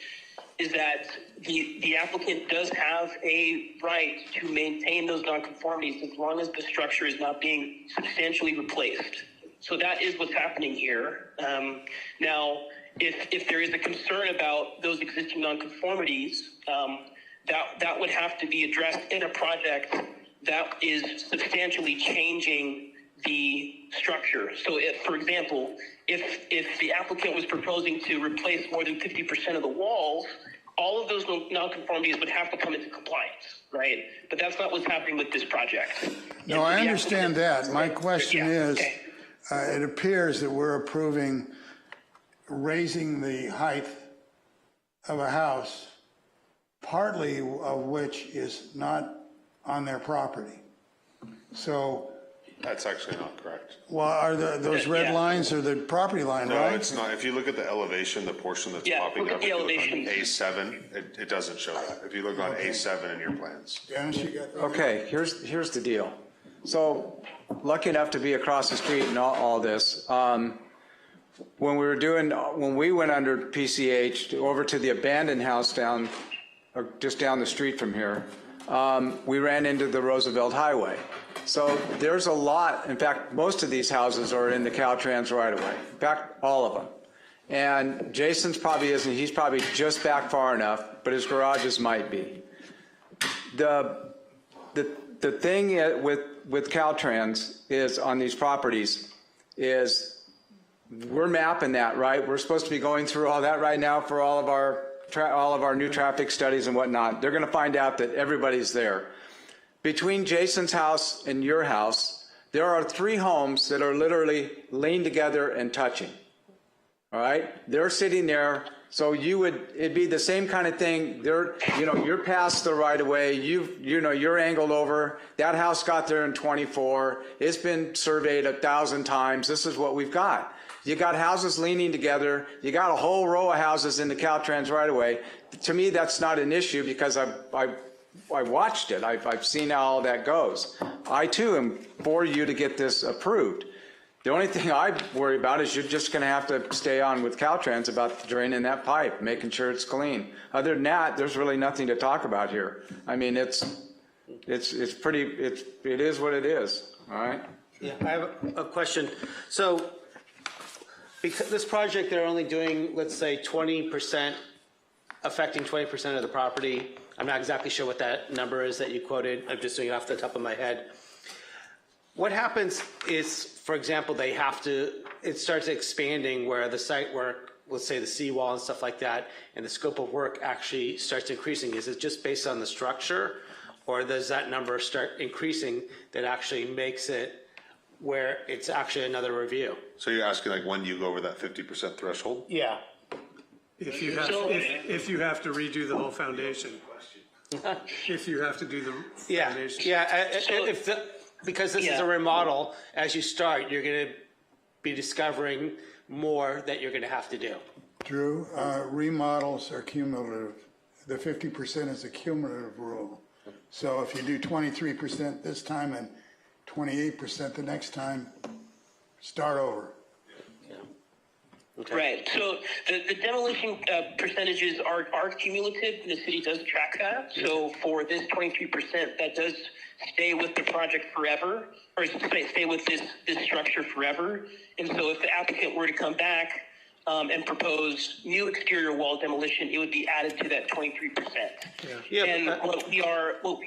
[SPEAKER 13] is that the applicant does have a right to maintain those nonconformities as long as the structure is not being substantially replaced. So that is what's happening here. Now, if there is a concern about those existing nonconformities, that would have to be addressed in a project that is substantially changing the structure. So if, for example, if the applicant was proposing to replace more than 50% of the walls, all of those nonconformities would have to come into compliance, right? But that's not what's happening with this project.
[SPEAKER 3] No, I understand that. My question is, it appears that we're approving raising the height of a house, partly of which is not on their property. So,
[SPEAKER 11] That's actually not correct.
[SPEAKER 3] well, are those red lines are the property line,
[SPEAKER 11] No,
[SPEAKER 3] right?
[SPEAKER 11] it's not. If you look at the elevation, the portion that's popping up, if you look on A7, it doesn't show that. If you look on A7 in your plans.
[SPEAKER 3] Dennis, you got that?
[SPEAKER 10] Okay, here's the deal. So, lucky enough to be across the street and all this. When we went under PCH over to the abandoned house just down the street from here, we ran into the Roosevelt Highway. So there's a lot. In fact, most of these houses are in the Caltrans right-of-way. In fact, all of them. And Jason's probably isn't. He's probably just back far enough, but his garages might be. The thing with Caltrans is on these properties is we're mapping that, right? We're supposed to be going through all that right now for all of our new traffic studies and whatnot. They're going to find out that everybody's there. Between Jason's house and your house, there are 3 homes that are literally laying together and touching. all right? They're sitting there, so it'd be the same kind of thing. You're past the right of way, you're angled over. That house got there in 24. It's been surveyed 1,000 times. This is what we've got. You got houses leaning together. You got a whole row of houses in the Caltrans right of way. To me, that's not an issue because I watched it. I've seen how all that goes. I too am for you to get this approved. The only thing I worry about is you're just going to have to stay on with Caltrans about draining that pipe, making sure it's clean. Other than that, there's really nothing to talk about here. I mean, it is what it is. All right.
[SPEAKER 17] Yeah, I have a question. So, because this project, they're only doing, let's say, 20%, affecting 20% of the property. I'm not exactly sure what that number is that you quoted. I'm just doing it off the top of my head. What happens is, for example, it starts expanding where the site work, let's say the seawall and stuff like that, and the scope of work actually starts increasing. Is it just based on the structure, or does that number start increasing that actually makes it where it's actually another review?
[SPEAKER 11] So you're asking like when you go over that 50% threshold?
[SPEAKER 17] Yeah.
[SPEAKER 9] If you have to redo the whole foundation. If you have to do the foundation.
[SPEAKER 17] Yeah, because this is a remodel, as you start, you're going to be discovering more that you're going to have to do.
[SPEAKER 3] Drew, remodels are cumulative. The 50% is a cumulative rule. So if you do 23% this time and 28% the next time, start over.
[SPEAKER 13] Okay. Right. So the demolition percentages are cumulative, and the city does track that. So for this 23%, that does stay with the project forever, or stay with this structure forever. And so if the applicant were to come back and propose new exterior wall demolition, it would be added to that 23%. And what we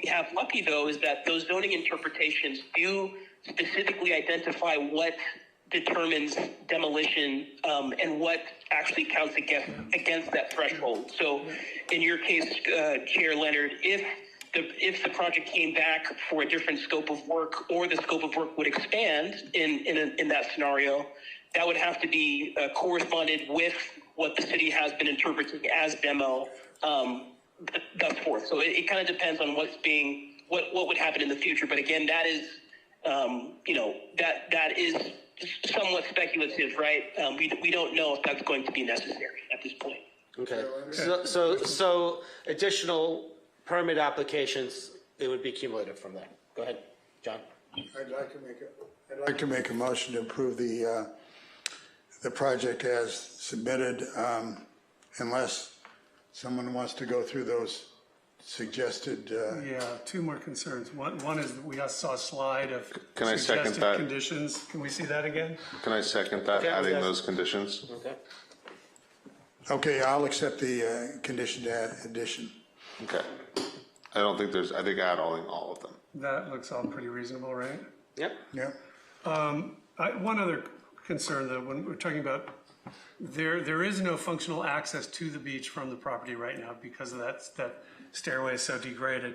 [SPEAKER 13] have lucky, though, is that those zoning interpretations do specifically identify what determines demolition and what actually counts against that threshold. So in your case, Chair Leonard, if the project came back for a different scope of work, or the scope of work would expand in that scenario, that would have to be corresponded with what the city has been interpreting as demo thus forth. So it kind of depends on what would happen in the future. But again, that is that is somewhat speculative, right? We don't know if that's going to be necessary at this point.
[SPEAKER 17] Okay. So additional permit applications, it would be cumulative from that. Go ahead, John.
[SPEAKER 3] I'd like to make a motion to approve the project as submitted, unless someone wants to go through those suggested.
[SPEAKER 9] Yeah, two more concerns. One is that we saw a slide of
[SPEAKER 11] Can I second
[SPEAKER 9] suggested
[SPEAKER 11] that?
[SPEAKER 9] conditions. Can we see that again?
[SPEAKER 11] Can I second that, adding those conditions?
[SPEAKER 17] Okay.
[SPEAKER 3] Okay, I'll accept the condition to add addition.
[SPEAKER 11] Okay. I think add all of them.
[SPEAKER 9] That looks all pretty reasonable, right?
[SPEAKER 17] Yep.
[SPEAKER 3] Yep.
[SPEAKER 9] One other concern, though, when we're talking about there is no functional access to the beach from the property right now because of that stairway is so degraded.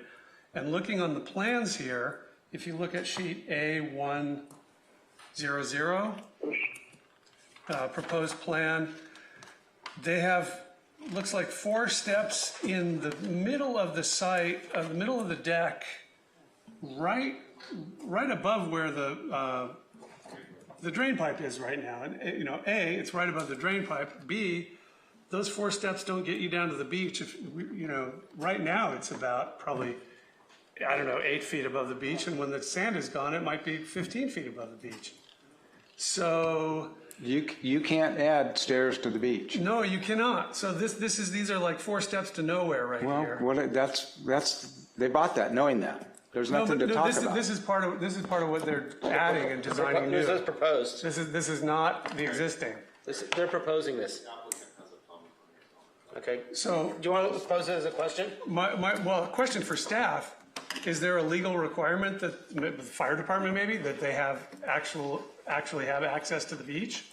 [SPEAKER 9] And looking on the plans here, if you look at sheet A100, proposed plan, they have, looks like 4 steps in the middle of the site, the middle of the deck, right above where the drain pipe is right now. And A, it's right above the drain pipe. B, those 4 steps don't get you down to the beach. If right now it's about probably, 8 feet above the beach, and when the sand is gone, it might be 15 feet above the beach. So
[SPEAKER 10] you can't add stairs to the beach.
[SPEAKER 9] No, you cannot. So these are like 4 steps to nowhere right here.
[SPEAKER 10] Well, that's they bought that knowing that. There's nothing to talk about.
[SPEAKER 9] This is part of what they're adding and designing new.
[SPEAKER 17] This is proposed.
[SPEAKER 9] This is not the existing.
[SPEAKER 17] They're proposing this. Okay.
[SPEAKER 9] So
[SPEAKER 17] do you want to pose it as a question?
[SPEAKER 9] Question for staff: is there a legal requirement that the fire department maybe that they have actually have access to the beach?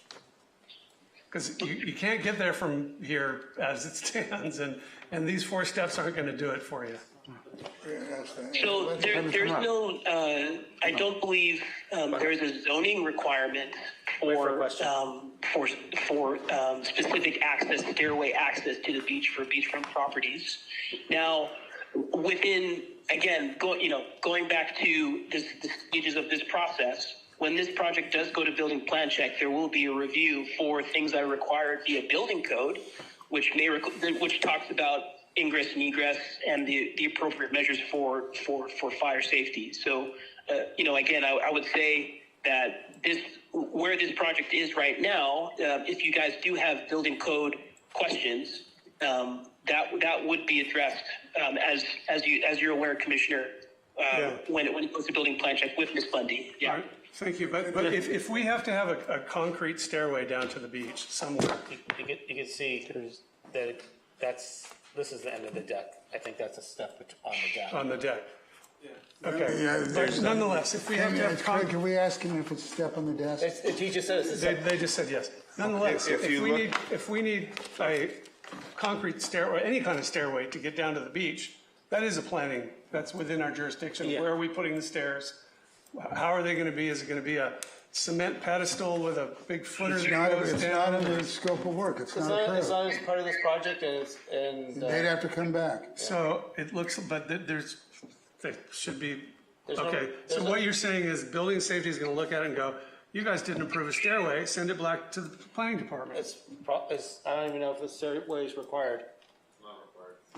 [SPEAKER 9] Because you can't get there from here as it stands, and these 4 steps aren't going to do it for you.
[SPEAKER 13] So there's no, I don't believe there is a zoning requirement for specific access, stairway access to the beach for beachfront properties. Now, within, again, going back to the stages of this process, when this project does go to building plan check, there will be a review for things that are required via building code, which talks about ingress and egress and the appropriate measures for fire safety. So, again, I would say that where this project is right now, if you guys do have building code questions, that would be addressed as you're aware, Commissioner, when it goes to building plan check with Ms. Bundy. Yeah.
[SPEAKER 9] All right, thank you. But if we have to have a concrete stairway down to the beach somewhere,
[SPEAKER 1] You can see that this is the end of the deck. I think that's a step on the deck.
[SPEAKER 9] on the deck. Okay,
[SPEAKER 3] Yeah,
[SPEAKER 9] but nonetheless, if we have to have
[SPEAKER 3] Craig, can we ask him if it's a step on the desk?
[SPEAKER 1] He just said it's a step.
[SPEAKER 9] They just said yes. Nonetheless,
[SPEAKER 4] If you look-
[SPEAKER 9] if we need a concrete stairway, any kind of stairway to get down to the beach, that is a planning, that's within our jurisdiction.
[SPEAKER 1] Yeah.
[SPEAKER 9] Where are we putting the stairs? How are they going to be? Is it going to be a cement pedestal with a big footer
[SPEAKER 3] It's
[SPEAKER 9] that
[SPEAKER 3] not,
[SPEAKER 9] goes
[SPEAKER 3] it's
[SPEAKER 9] down?
[SPEAKER 3] not in the scope of work, it's not approved.
[SPEAKER 1] as part of this project, and
[SPEAKER 3] They'd have to come back.
[SPEAKER 9] So it looks, but there should be,
[SPEAKER 1] There's no-
[SPEAKER 9] okay. So
[SPEAKER 1] there's
[SPEAKER 9] what
[SPEAKER 1] no-
[SPEAKER 9] you're saying is building safety is going to look at it and go, you guys didn't approve a stairway, send it back to the planning department.
[SPEAKER 1] I don't even know if the stairway is required.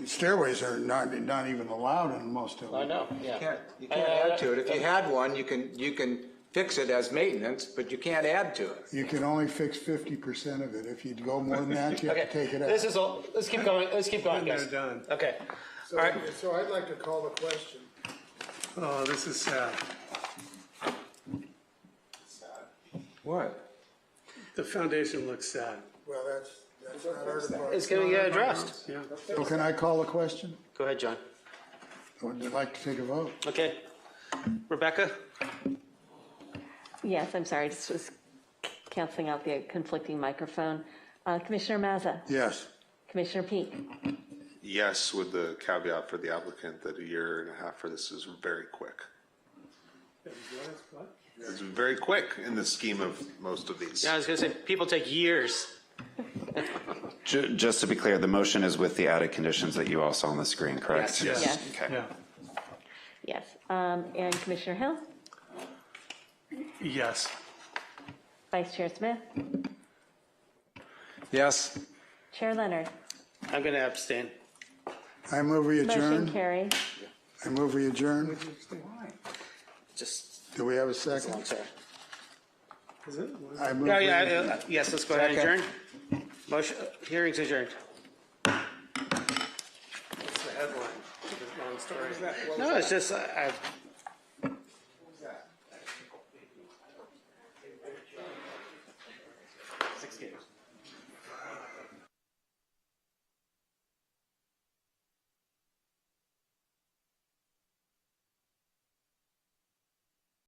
[SPEAKER 3] Stairways are not even allowed in most of them.
[SPEAKER 1] I know, yeah.
[SPEAKER 10] You can't add to it. If you had one, you can fix it as maintenance, but you can't add to it.
[SPEAKER 3] You can only fix 50% of it. If you go more than that, you have to take it out.
[SPEAKER 1] This is all, let's keep going,
[SPEAKER 9] And
[SPEAKER 1] guys.
[SPEAKER 9] they're done.
[SPEAKER 1] Okay.
[SPEAKER 3] So I'd like to call the question.
[SPEAKER 9] Oh, this is sad.
[SPEAKER 10] What?
[SPEAKER 9] The foundation looks sad.
[SPEAKER 3] Well, that's not our department.
[SPEAKER 1] It's going to get addressed.
[SPEAKER 9] Yeah.
[SPEAKER 3] So can I call the question?
[SPEAKER 1] Go ahead, John.
[SPEAKER 3] Would you like to take a vote?
[SPEAKER 1] Okay. Rebecca?
[SPEAKER 2] Yes, I'm sorry, just was canceling out the conflicting microphone. Commissioner Mazza?
[SPEAKER 3] Yes.
[SPEAKER 2] Commissioner Peak?
[SPEAKER 11] Yes, with the caveat for the applicant that a year and a half for this is very quick. It's very quick in the scheme of most of these.
[SPEAKER 1] Yeah, I was going to say, people take years.
[SPEAKER 15] Just to be clear, the motion is with the added conditions that you all saw on the screen, correct?
[SPEAKER 2] Yes. Yes.
[SPEAKER 15] Okay.
[SPEAKER 9] Yeah.
[SPEAKER 2] Yes. And Commissioner Hill?
[SPEAKER 9] Yes.
[SPEAKER 2] Vice Chair Smith?
[SPEAKER 10] Yes.
[SPEAKER 2] Chair Leonard?
[SPEAKER 1] I'm going to abstain.
[SPEAKER 3] I move we
[SPEAKER 2] Motion
[SPEAKER 3] adjourn.
[SPEAKER 2] carried.
[SPEAKER 3] I move we adjourn.
[SPEAKER 1] Just,
[SPEAKER 3] Do we have a second?
[SPEAKER 1] I'm sorry.
[SPEAKER 9] Is it?
[SPEAKER 3] I move
[SPEAKER 1] Yeah,
[SPEAKER 3] we
[SPEAKER 1] yeah,
[SPEAKER 3] adjourn.
[SPEAKER 1] yes, let's go ahead and adjourn. Motion, hearing's adjourned.
[SPEAKER 9] It's the headline. Long story.
[SPEAKER 1] No, it's just,